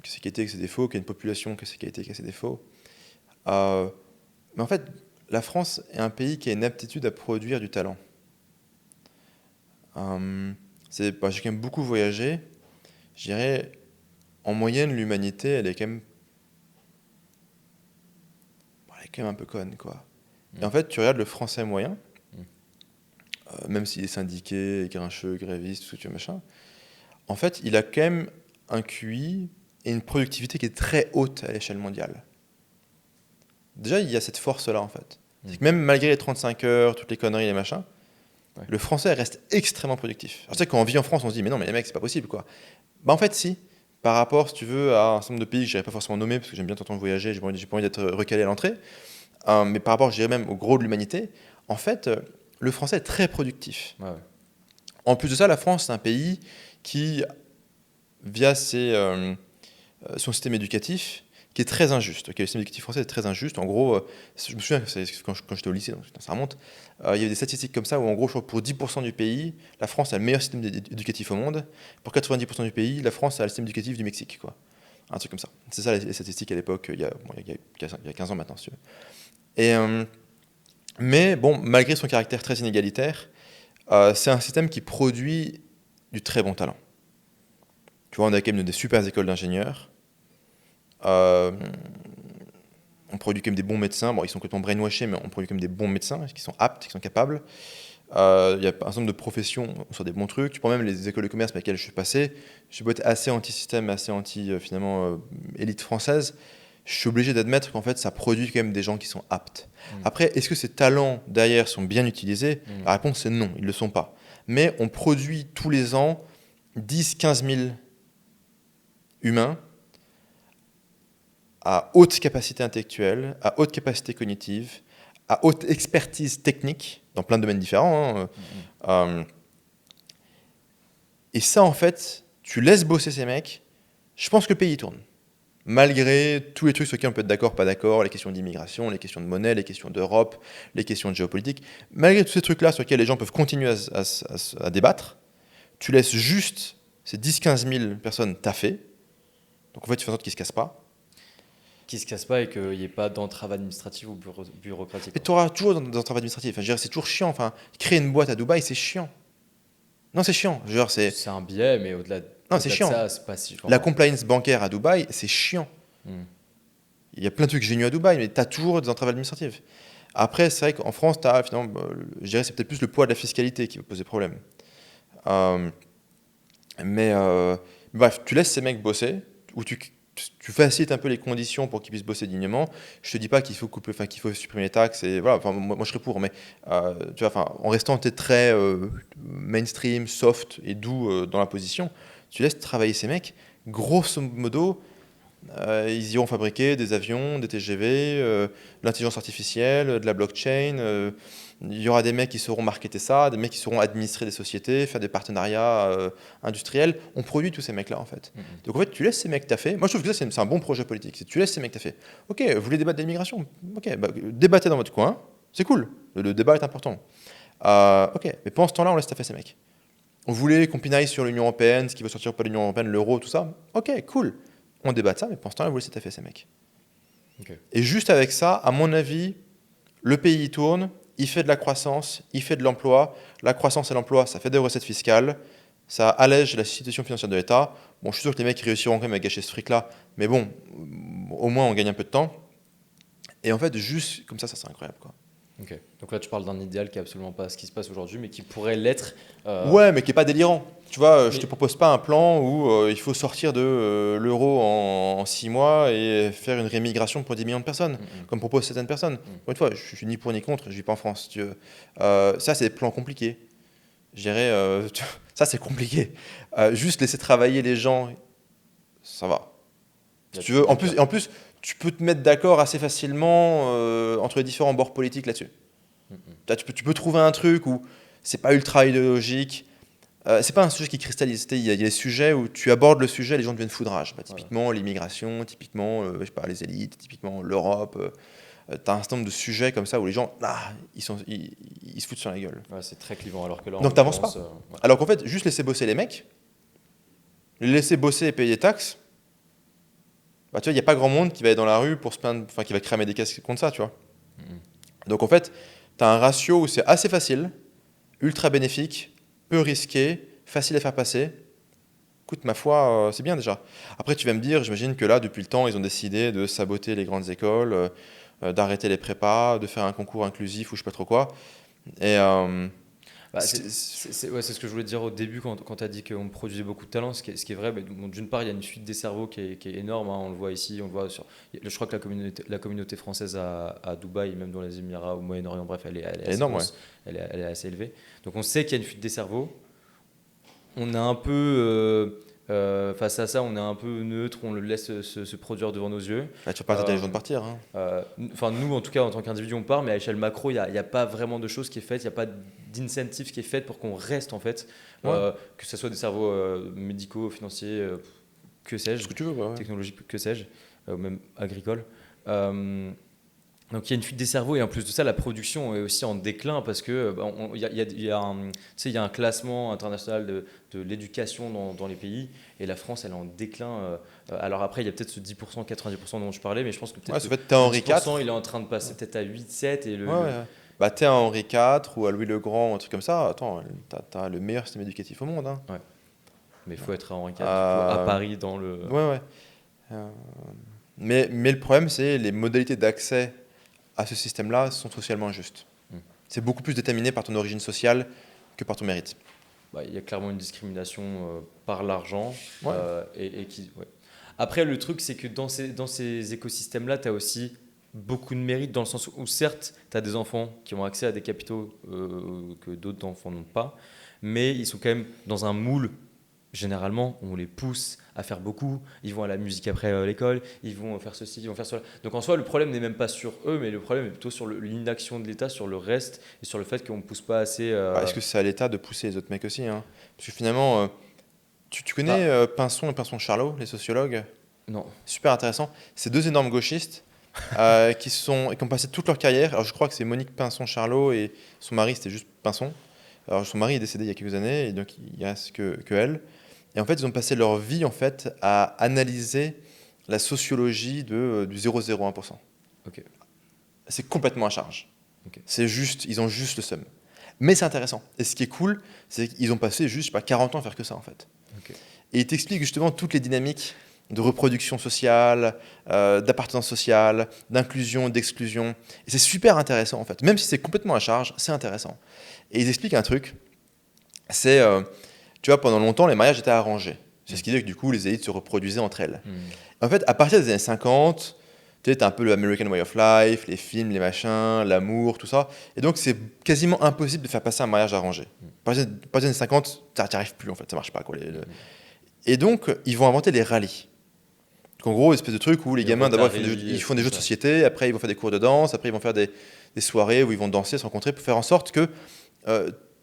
qui a ses qualités, qui a ses défauts, qui a une population qui a ses qualités, qui a ses défauts. Mais en fait, la France est un pays qui a une aptitude à produire du talent. J'ai quand même beaucoup voyagé. Je dirais, en moyenne, l'humanité, elle est quand même un peu conne, quoi. Et en fait, tu regardes le français moyen, même s'il est syndiqué, grincheux, gréviste, tout ce que tu veux, machin, en fait, il a quand même un QI et une productivité qui est très haute à l'échelle mondiale. Déjà, il y a cette force-là, en fait. C'est que même malgré les 35 heures, toutes les conneries, les machins, le français reste extrêmement productif. Alors, tu sais, quand on vit en France, on se dit, mais non, mais les mecs, c'est pas possible, quoi. Bah, en fait, si. Par rapport, si tu veux, à un certain nombre de pays que je n'irai pas forcément nommer, parce que j'aime bien t'entendre voyager, j'ai pas envie d'être recalé à l'entrée, mais par rapport, je dirais même au gros de l'humanité, en fait, le français est très productif. Ouais. En plus de ça, la France, c'est un pays qui, via son système éducatif, qui est très injuste. Okay, le système éducatif français est très injuste. En gros, je me souviens, quand j'étais au lycée, donc ça remonte, il y avait des statistiques comme ça où, en gros, je crois que pour 10% du pays, la France a le meilleur système éducatif au monde. Pour 90% du pays, la France a le système éducatif du Mexique, quoi. Un truc comme ça. C'est ça les statistiques à l'époque, il y a 15 ans maintenant, si tu veux. Mais bon, malgré son caractère très inégalitaire, c'est un système qui produit du très bon talent. Tu vois, on a quand même des super écoles d'ingénieurs. On produit quand même des bons médecins. Bon, ils sont complètement brainwashés, mais on produit quand même des bons médecins qui sont aptes, qui sont capables. Il y a un certain nombre de professions sur des bons trucs. Tu prends même les écoles de commerce par lesquelles je suis passé. Je peux être assez anti-système, assez anti, élite française. Je suis obligé d'admettre qu'en fait, ça produit quand même des gens qui sont aptes. Après, est-ce que ces talents derrière sont bien utilisés ? La réponse est non, ils ne le sont pas. Mais on produit tous les ans 10-15 000 humains à haute capacité intellectuelle, à haute capacité cognitive, à haute expertise technique, dans plein de domaines différents. Et ça, en fait, tu laisses bosser ces mecs, je pense que le pays tourne. Malgré tous les trucs sur lesquels on peut être d'accord, pas d'accord, les questions d'immigration, les questions de monnaie, les questions d'Europe, les questions de géopolitique, malgré tous ces trucs-là sur lesquels les gens peuvent continuer à débattre, tu laisses juste ces 10-15 000 personnes taffer. Donc en fait, tu fais en sorte qu'ils ne se cassent pas. Qui se casse pas et qu'il n'y ait pas d'entrave administrative ou bureaucratique. Et tu auras toujours des entraves administratives. Enfin, je veux dire, c'est toujours chiant. Enfin, créer une boîte à Dubaï, c'est chiant. Non, c'est chiant. Je veux dire, c'est un biais, mais au-delà non, c'est chiant. de ça, c'est pas si... La compliance bancaire à Dubaï, c'est chiant. Il y a plein de trucs géniaux à Dubaï, mais tu as toujours des entraves administratives. Après, c'est vrai qu'en France, tu as finalement, je dirais, c'est peut-être plus le poids de la fiscalité qui va poser problème. Bref, tu laisses ces mecs bosser, ou tu facilites un peu les conditions pour qu'ils puissent bosser dignement. Je te dis pas qu'il faut qu'il faut supprimer les taxes, et voilà. Enfin, moi je serais pour, mais tu vois, enfin, en restant très mainstream, soft et doux dans la position, tu laisses travailler ces mecs. Grosso modo, ils iront fabriquer des avions, des TGV, de l'intelligence artificielle, de la blockchain. Il y aura des mecs qui sauront marketer ça, des mecs qui sauront administrer des sociétés, faire des partenariats industriels. On produit tous ces mecs-là, en fait. Donc, en fait, tu laisses ces mecs taffer. Moi, je trouve que ça, c'est un bon projet politique. Tu laisses ces mecs taffer. Ok, vous voulez débattre de l'immigration ? Ok, débattez dans votre coin. C'est cool. Le débat est important. Ok, mais pendant ce temps-là, on laisse taffer ces mecs. On voulait qu'on pinaille sur l'Union européenne, ce qui veut sortir pas de l'Union européenne, l'euro, tout ça. Ok, cool. On débat de ça, mais pendant ce temps-là, vous laissez taffer ces mecs. Okay. Et juste avec ça, à mon avis, le pays tourne. Il fait de la croissance, il fait de l'emploi. La croissance et l'emploi, ça fait des recettes fiscales, ça allège la situation financière de l'État. Bon, je suis sûr que les mecs réussiront quand même à gâcher ce fric-là, mais bon, au moins on gagne un peu de temps. Et en fait, juste comme ça c'est incroyable, quoi. Ok. Donc là, tu parles d'un idéal qui n'est absolument pas ce qui se passe aujourd'hui, mais qui pourrait l'être. Ouais, mais qui n'est pas délirant. Tu vois, je ne te propose pas un plan où il faut sortir de l'euro en 6 mois et faire une rémigration pour 10 millions de personnes, comme proposent certaines personnes. Encore une fois, je suis ni pour ni contre, je ne vis pas en France. Si tu veux. Ça, c'est des plans compliqués. Je dirais, ça, c'est compliqué. Juste laisser travailler les gens, ça va. Si tu veux. En plus, tu peux te mettre d'accord assez facilement entre les différents bords politiques là-dessus. Tu peux trouver un truc où c'est pas ultra idéologique. C'est pas un sujet qui cristallise. Il y a des sujets où tu abordes le sujet, les gens deviennent foudrage. Typiquement l'immigration, typiquement je sais pas, les élites, typiquement l'Europe. Tu as un certain nombre de sujets comme ça où les gens, ils se foutent sur la gueule. Ouais, c'est très clivant alors que là. Donc t'avances pas. Alors qu'en fait, juste laisser bosser les mecs, les laisser bosser et payer des taxes, bah, tu vois, il n'y a pas grand monde qui va être dans la rue pour se plaindre, enfin, qui va cramer des caisses contre ça, tu vois. Donc en fait, tu as un ratio où c'est assez facile, ultra bénéfique, peu risqué, facile à faire passer. Écoute, ma foi, c'est bien déjà. Après, tu vas me dire, j'imagine que là, depuis le temps, ils ont décidé de saboter les grandes écoles, d'arrêter les prépas, de faire un concours inclusif ou je sais pas trop quoi. Et Bah, ouais, c'est ce que je voulais te dire au début quand tu as dit qu'on produisait beaucoup de talents, ce qui est vrai. Mais bon, d'une part, il y a une fuite des cerveaux qui est énorme, hein, on le voit ici, on le voit je crois que la communauté française à Dubaï, même dans les Émirats, au Moyen-Orient, bref, elle est assez énorme, ouais. grosse, elle est assez élevée. Donc on sait qu'il y a une fuite des cerveaux. On est un peu, face à ça, on est un peu neutre, on le laisse se produire devant nos yeux. Là, tu vas pas interdire les gens de partir. Hein. Enfin, nous, en tout cas, en tant qu'individu, on part, mais à l'échelle macro, il n'y a pas vraiment de choses qui est faite, il n'y a pas d'incentive qui est faite pour qu'on reste, en fait, Ouais. que ce soit des cerveaux médicaux, financiers, que sais-je, Ce que tu veux, ouais. technologiques, que sais-je, même agricoles. Donc il y a une fuite des cerveaux et en plus de ça, la production est aussi en déclin parce que il y a un classement international de l'éducation dans les pays et la France, elle est en déclin. Alors après, il y a peut-être ce 10%, 90% dont je parlais, mais je pense que Ouais, peut-être c'est fait, t'es à Henri le 10%, IV. il est en train de passer peut-être à 8, 7 et Ouais, ouais. Bah, t'es à Henri IV ou à Louis le Grand, un truc comme ça. Attends, t'as le meilleur système éducatif au monde. Hein. Ouais. Mais il faut être à Henri IV, du coup, à Paris dans le... Ouais, ouais. Euh, mais le problème, c'est les modalités d'accès à ce système-là sont socialement injustes. Mm. C'est beaucoup plus déterminé par ton origine sociale que par ton mérite. Bah, il y a clairement une discrimination par l'argent. Ouais. Ouais. Après, le truc, c'est que dans ces écosystèmes-là, tu as aussi beaucoup de mérite dans le sens où, certes, tu as des enfants qui ont accès à des capitaux que d'autres enfants n'ont pas, mais ils sont quand même dans un moule. Généralement, on les pousse à faire beaucoup. Ils vont à la musique après l'école, ils vont faire ceci, ils vont faire cela. Donc en soi, le problème n'est même pas sur eux, mais le problème est plutôt sur l'inaction de l'État, sur le reste et sur le fait qu'on ne pousse pas assez. Bah, est-ce que c'est à l'État de pousser les autres mecs aussi hein. Parce que finalement, tu connais Pinson et Pinson-Charlot, les sociologues? Non. Super intéressant. C'est deux énormes gauchistes qui ont passé toute leur carrière. Alors je crois que c'est Monique Pinson-Charlot et son mari, c'était juste Pinson. Alors son mari est décédé il y a quelques années et donc il ne reste que elle. Et en fait, ils ont passé leur vie en fait à analyser la sociologie du 0,01%. Ok. C'est complètement à charge. Ok. C'est juste, ils ont juste le seum. Mais c'est intéressant. Et ce qui est cool, c'est qu'ils ont passé juste, je sais pas, 40 ans à faire que ça en fait. Ok. Et ils t'expliquent justement toutes les dynamiques de reproduction sociale, d'appartenance sociale, d'inclusion, d'exclusion. Et c'est super intéressant en fait. Même si c'est complètement à charge, c'est intéressant. Et ils expliquent un truc, c'est, tu vois, pendant longtemps, les mariages étaient arrangés. C'est ce qui dit que du coup, les élites se reproduisaient entre elles. En fait, à partir des années 50, tu sais, t'as un peu le American Way of Life, les films, les machins, l'amour, tout ça. Et donc, c'est quasiment impossible de faire passer un mariage arrangé. Par les années 50, t'y arrives plus en fait, ça marche pas. Quoi, Et donc, ils vont inventer les rallyes. Donc, en gros, une espèce de truc où les gamins, d'abord, ils font des jeux de société, après, ils vont faire des cours de danse, après, ils vont faire des soirées où ils vont danser, se rencontrer pour faire en sorte que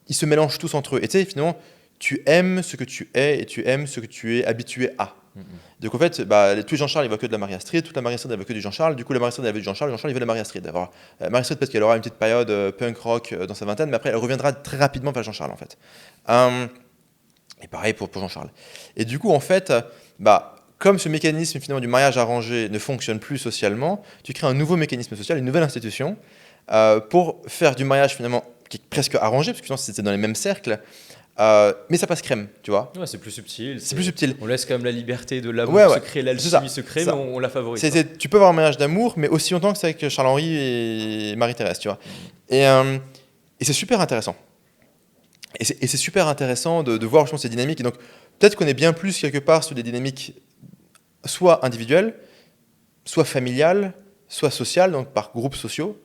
ils se mélangent tous entre eux. Et tu sais, finalement, tu aimes ce que tu es et tu aimes ce que tu es habitué à. Donc en fait, tous les Jean-Charles, ils veulent que de la Marie Astrid, toute la Marie Astrid, elle veut que du Jean-Charles, du coup la Marie Astrid, elle veut du Jean-Charles, Jean-Charles, il veut la Marie Astrid. Alors, Marie Astrid, peut-être qu'elle aura une petite période punk rock dans sa vingtaine, mais après, elle reviendra très rapidement vers Jean-Charles, en fait. Et pareil pour Jean-Charles. Et du coup, en fait, comme ce mécanisme finalement du mariage arrangé ne fonctionne plus socialement, tu crées un nouveau mécanisme social, une nouvelle institution, pour faire du mariage finalement qui est presque arrangé, parce que sinon c'était dans les mêmes cercles, mais ça passe crème, tu vois. Ouais, c'est plus subtil. C'est plus subtil. On laisse quand même la liberté de l'amour Ouais, secret, l'alchimie secret, mais on la favorise. Tu peux avoir un mariage d'amour, mais aussi longtemps que c'est avec Charles-Henri et Marie-Thérèse, tu vois. Et c'est super intéressant. Et c'est super intéressant de voir justement ces dynamiques. Et donc, peut-être qu'on est bien plus quelque part sur des dynamiques soit individuelles, soit familiales, soit sociales, donc par groupes sociaux.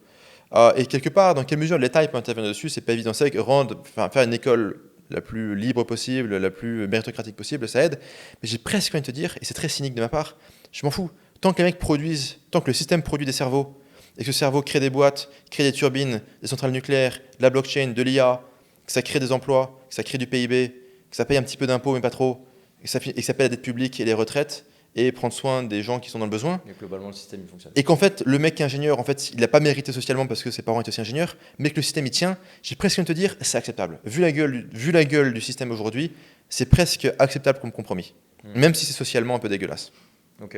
Et quelque part, dans quelle mesure l'État peut intervenir dessus, c'est pas évident. C'est que faire une école la plus libre possible, la plus méritocratique possible, ça aide. Mais j'ai presque envie de te dire, et c'est très cynique de ma part, je m'en fous. Tant que les mecs produisent, tant que le système produit des cerveaux, et que ce cerveau crée des boîtes, crée des turbines, des centrales nucléaires, de la blockchain, de l'IA, que ça crée des emplois, que ça crée du PIB, que ça paye un petit peu d'impôts mais pas trop, et que ça paye la dette publique et les retraites, et prendre soin des gens qui sont dans le besoin. Et globalement, le système il fonctionne. Et qu'en fait, le mec qui est ingénieur, en fait, il n'a pas mérité socialement parce que ses parents étaient aussi ingénieurs, mais que le système y tient, j'ai presque envie de te dire, c'est acceptable. Vu la gueule du système aujourd'hui, c'est presque acceptable comme compromis. même si c'est socialement un peu dégueulasse. Ok.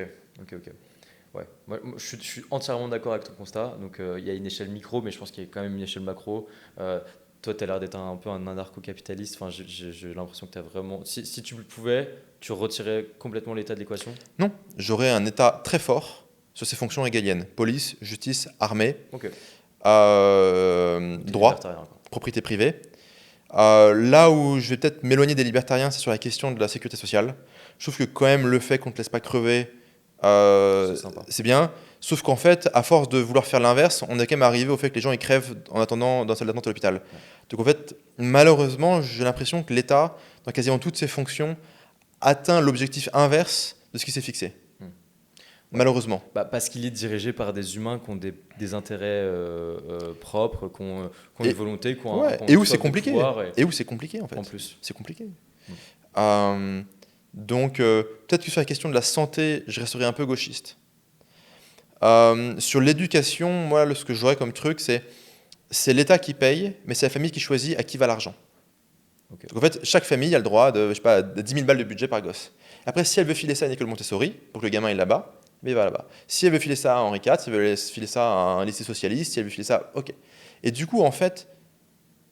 Ouais. Moi, je suis entièrement d'accord avec ton constat. Donc, il y a une échelle micro, mais je pense qu'il y a quand même une échelle macro. Toi, tu as l'air d'être un peu un anarcho-capitaliste. Enfin, j'ai l'impression que tu as vraiment. Si tu le pouvais, tu retirais complètement l'État de l'équation. Non, j'aurais un État très fort sur ses fonctions régaliennes, police, justice, armée, Ok. T'es droit, libertarien, quoi. propriété privée. Là où je vais peut-être m'éloigner des libertariens, c'est sur la question de la sécurité sociale. Je trouve que quand même le fait qu'on ne te laisse pas crever, C'est sympa. c'est bien. Sauf qu'en fait, à force de vouloir faire l'inverse, on est quand même arrivé au fait que les gens ils crèvent en attendant dans la salle d'attente à l'hôpital. Ouais. Donc en fait, malheureusement, j'ai l'impression que l'État, dans quasiment toutes ses fonctions, atteint l'objectif inverse de ce qui s'est fixé. Hmm. Malheureusement. Bah, parce qu'il est dirigé par des humains qui ont des intérêts propres, qui ont Et- une volonté, qui ont, Ouais. qui ont Et une où c'est soif de compliqué. pouvoir, Et où c'est compliqué en fait. en plus. C'est compliqué. Mm. Donc, peut-être que sur la question de la santé, je resterai un peu gauchiste. Sur l'éducation, moi, ce que j'aurais comme truc, c'est l'État qui paye, mais c'est la famille qui choisit à qui va l'argent. Ok. Donc, en fait, chaque famille a le droit de, je sais pas, de 10 000 balles de budget par gosse. Après, si elle veut filer ça à une école Montessori, pour que le gamin est là-bas, mais il va là-bas. Si elle veut filer ça à Henri IV, si elle veut filer ça à un lycée socialiste, si elle veut filer ça, ok. Et du coup, en fait,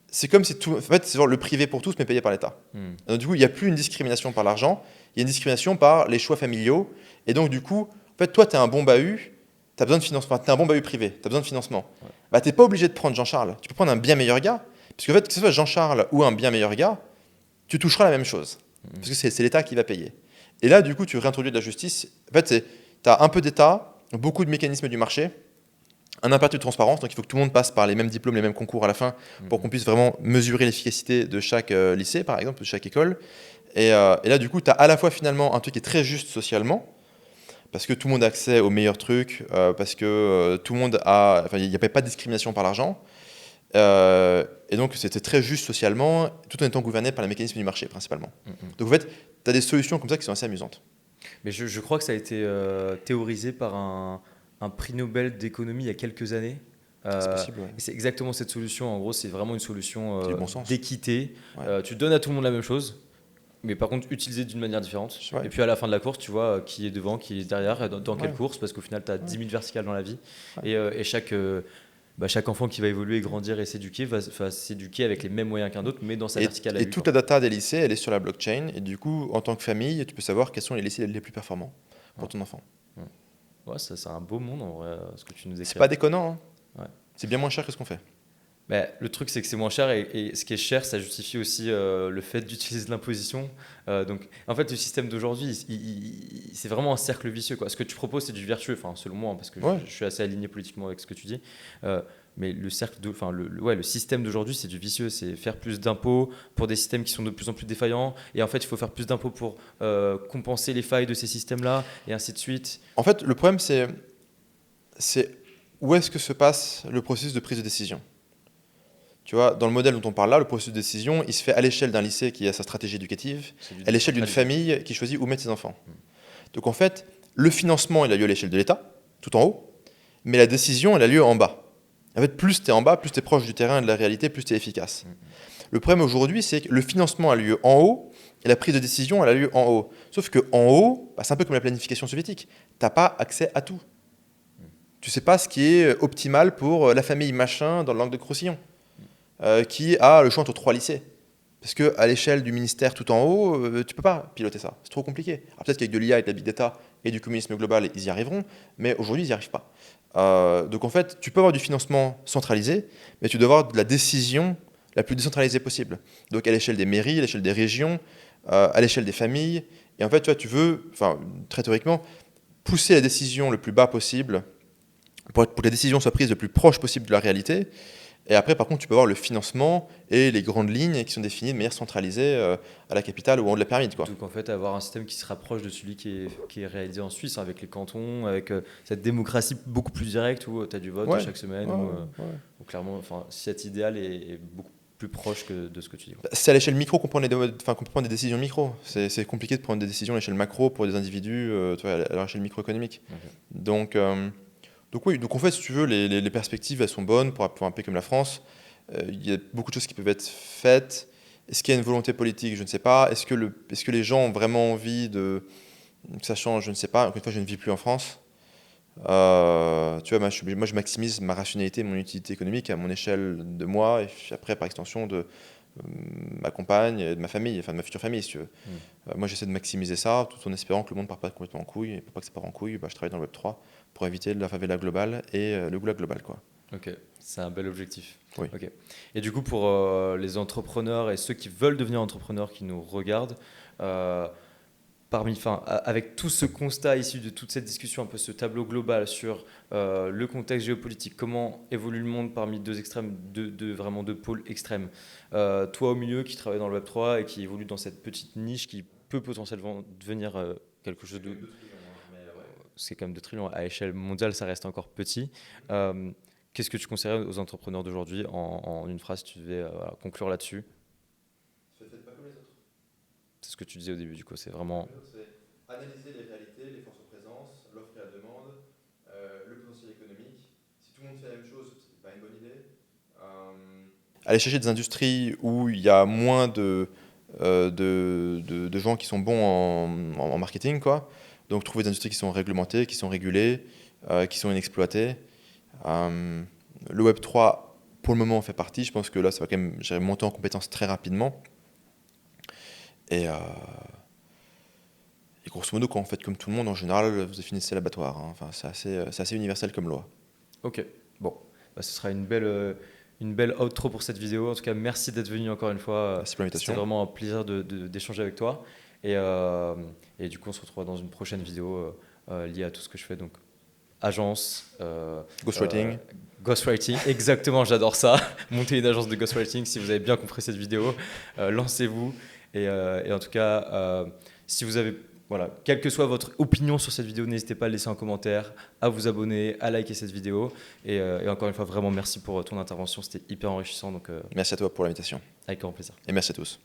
c'est comme si tout, en fait, c'est genre le privé pour tous, mais payé par l'État. Hmm. Donc, du coup, il n'y a plus une discrimination par l'argent, il y a une discrimination par les choix familiaux. Et donc, du coup, en fait, toi, tu es un bon bahut, tu as besoin de financement. Tu es un bon bahut privé, tu as besoin de financement. Ouais. Bah, tu n'es pas obligé de prendre Jean-Charles. Tu peux prendre un bien meilleur gars. Parce qu'en fait, que ce soit Jean-Charles ou un bien meilleur gars, tu toucheras la même chose. Parce que c'est l'État qui va payer. Et là, du coup, tu réintroduis de la justice. En fait, tu as un peu d'État, beaucoup de mécanismes du marché, un impératif de transparence. Donc, il faut que tout le monde passe par les mêmes diplômes, les mêmes concours à la fin pour qu'on puisse vraiment mesurer l'efficacité de chaque lycée, par exemple, de chaque école. Et là, du coup, tu as à la fois finalement un truc qui est très juste socialement, parce que tout le monde a accès aux meilleurs trucs, parce que tout le monde a. Enfin, il n'y avait pas de discrimination par l'argent. Et donc, c'était très juste socialement, tout en étant gouverné par les mécanismes du marché, principalement. Donc, en fait, tu as des solutions comme ça qui sont assez amusantes. Mais je crois que ça a été théorisé par un prix Nobel d'économie il y a quelques années. C'est possible, ouais. Et c'est exactement cette solution. En gros, c'est vraiment une solution C'est du bon sens. d'équité. Ouais. Tu donnes à tout le monde la même chose, mais par contre, utilisée d'une manière différente. Ouais. Et puis à la fin de la course, tu vois qui est devant, qui est derrière, dans quelle Ouais. course, parce qu'au final, tu as 10 000 verticales dans la vie. Ouais. Et chaque enfant qui va évoluer, grandir et s'éduquer va s'éduquer avec les mêmes moyens qu'un autre, mais dans sa verticale à Et lui. toute Quoi. la data des lycées, elle est sur la blockchain. Et du coup, en tant que famille, tu peux savoir quels sont les lycées les plus performants pour ton enfant. Ouais, ça, c'est un beau monde en vrai, ce que tu nous C'est décris. pas déconnant, hein. Ouais. C'est bien moins cher que ce qu'on fait. Bah, le truc, c'est que c'est moins cher et ce qui est cher, ça justifie aussi le fait d'utiliser de l'imposition. Donc, en fait, le système d'aujourd'hui, c'est vraiment un cercle vicieux, quoi. Ce que tu proposes, c'est du vertueux, enfin, selon moi, hein, parce que Ouais. je suis assez aligné politiquement avec ce que tu dis. Mais le système d'aujourd'hui, c'est du vicieux. C'est faire plus d'impôts pour des systèmes qui sont de plus en plus défaillants. Et en fait, il faut faire plus d'impôts pour compenser les failles de ces systèmes-là, et ainsi de suite. En fait, le problème, c'est où est-ce que se passe le processus de prise de décision. Tu vois, dans le modèle dont on parle là, le processus de décision, il se fait à l'échelle d'un lycée qui a sa stratégie éducative, C'est du à l'échelle d'une décentralisé. famille qui choisit où mettre ses enfants. Donc en fait, le financement, il a lieu à l'échelle de l'État, tout en haut, mais la décision, elle a lieu en bas. En fait, plus tu es en bas, plus tu es proche du terrain et de la réalité, plus tu es efficace. Le problème aujourd'hui, c'est que le financement a lieu en haut et la prise de décision, elle a lieu en haut. Sauf qu'en haut, bah, c'est un peu comme la planification soviétique. Tu n'as pas accès à tout. Tu sais pas ce qui est optimal pour la famille machin dans le Languedoc-Roussillon, qui a le choix entre 3 lycées. Parce qu'à l'échelle du ministère tout en haut, tu peux pas piloter ça. C'est trop compliqué. Alors peut-être qu'avec de l'IA et de la big data et du communisme global, ils y arriveront, mais aujourd'hui, ils n'y arrivent pas. Donc en fait, tu peux avoir du financement centralisé, mais tu dois avoir de la décision la plus décentralisée possible. Donc à l'échelle des mairies, à l'échelle des régions, à l'échelle des familles. Et en fait, tu veux, enfin, très théoriquement, pousser la décision le plus bas possible pour que les décisions soient prises le plus proche possible de la réalité. Et après, par contre, tu peux avoir le financement et les grandes lignes qui sont définies de manière centralisée à la capitale ou en haut de la pyramide, quoi. Donc en fait, avoir un système qui se rapproche de celui qui est réalisé en Suisse, avec les cantons, avec cette démocratie beaucoup plus directe où tu as du vote Ouais. chaque semaine, Ouais, où, ouais. où clairement, enfin, cet idéal est beaucoup plus proche que de ce que tu dis. Quoi. C'est à l'échelle micro qu'on prend, qu'on peut prendre des décisions micro. C'est compliqué de prendre des décisions à l'échelle macro pour des individus tu vois, à l'échelle microéconomique. Okay. Donc oui, donc en fait, si tu veux, les perspectives, elles sont bonnes pour un pays comme la France. Il y a beaucoup de choses qui peuvent être faites. Est-ce qu'il y a une volonté politique? Je ne sais pas. Est-ce que les gens ont vraiment envie que ça change? Je ne sais pas. Encore une fois, je ne vis plus en France. Tu vois, moi, je maximise ma rationalité, mon utilité économique à mon échelle de moi, et puis après, par extension, de ma compagne et de ma famille, enfin de ma future famille, si tu veux. Moi, j'essaie de maximiser ça, tout en espérant que le monde ne parte pas complètement en couille. Et pour pas que ça parte en couille, je travaille dans le Web3 pour éviter la favela globale et le goulag global, quoi. Ok, c'est un bel objectif. Oui. Ok. Et du coup, pour les entrepreneurs et ceux qui veulent devenir entrepreneurs qui nous regardent, avec tout ce constat issu de toute cette discussion, un peu ce tableau global sur le contexte géopolitique, comment évolue le monde parmi deux extrêmes, vraiment deux pôles extrêmes. Toi au milieu qui travaille dans le Web3 et qui évolue dans cette petite niche qui peut potentiellement devenir quelque chose de... C'est quand même 2 trillions. À échelle mondiale, ça reste encore petit. Qu'est-ce que tu conseillerais aux entrepreneurs d'aujourd'hui en une phrase, si tu devais conclure là-dessus? Faites pas comme les autres. C'est ce que tu disais au début, du coup, c'est vraiment... C'est analyser les réalités, les forces en présence, l'offre et la demande, le potentiel économique. Si tout le monde fait la même chose, c'est pas une bonne idée. Aller chercher des industries où il y a moins de gens qui sont bons en marketing, quoi. Donc trouver des industries qui sont réglementées, qui sont régulées, qui sont inexploitées. Le Web3, pour le moment, en fait partie. Je pense que là, ça va quand même monter en compétences très rapidement. Et grosso modo, quand vous faites comme tout le monde, en général, vous finissez l'abattoir. Hein. Enfin, c'est assez universel comme loi. Ok, bon, ce sera une belle outro pour cette vidéo. En tout cas, merci d'être venu encore une fois. Merci pour l'invitation. C'était vraiment un plaisir d'échanger avec toi. Et du coup, on se retrouvera dans une prochaine vidéo liée à tout ce que je fais. Donc, agence. Ghostwriting. Ghostwriting, exactement, j'adore ça. Monter une agence de ghostwriting, si vous avez bien compris cette vidéo, lancez-vous. Et en tout cas, si vous avez... Voilà, quelle que soit votre opinion sur cette vidéo, n'hésitez pas à laisser un commentaire, à vous abonner, à liker cette vidéo. Et encore une fois, vraiment merci pour ton intervention, c'était hyper enrichissant. Donc, merci à toi pour l'invitation. Avec grand plaisir. Et merci à tous.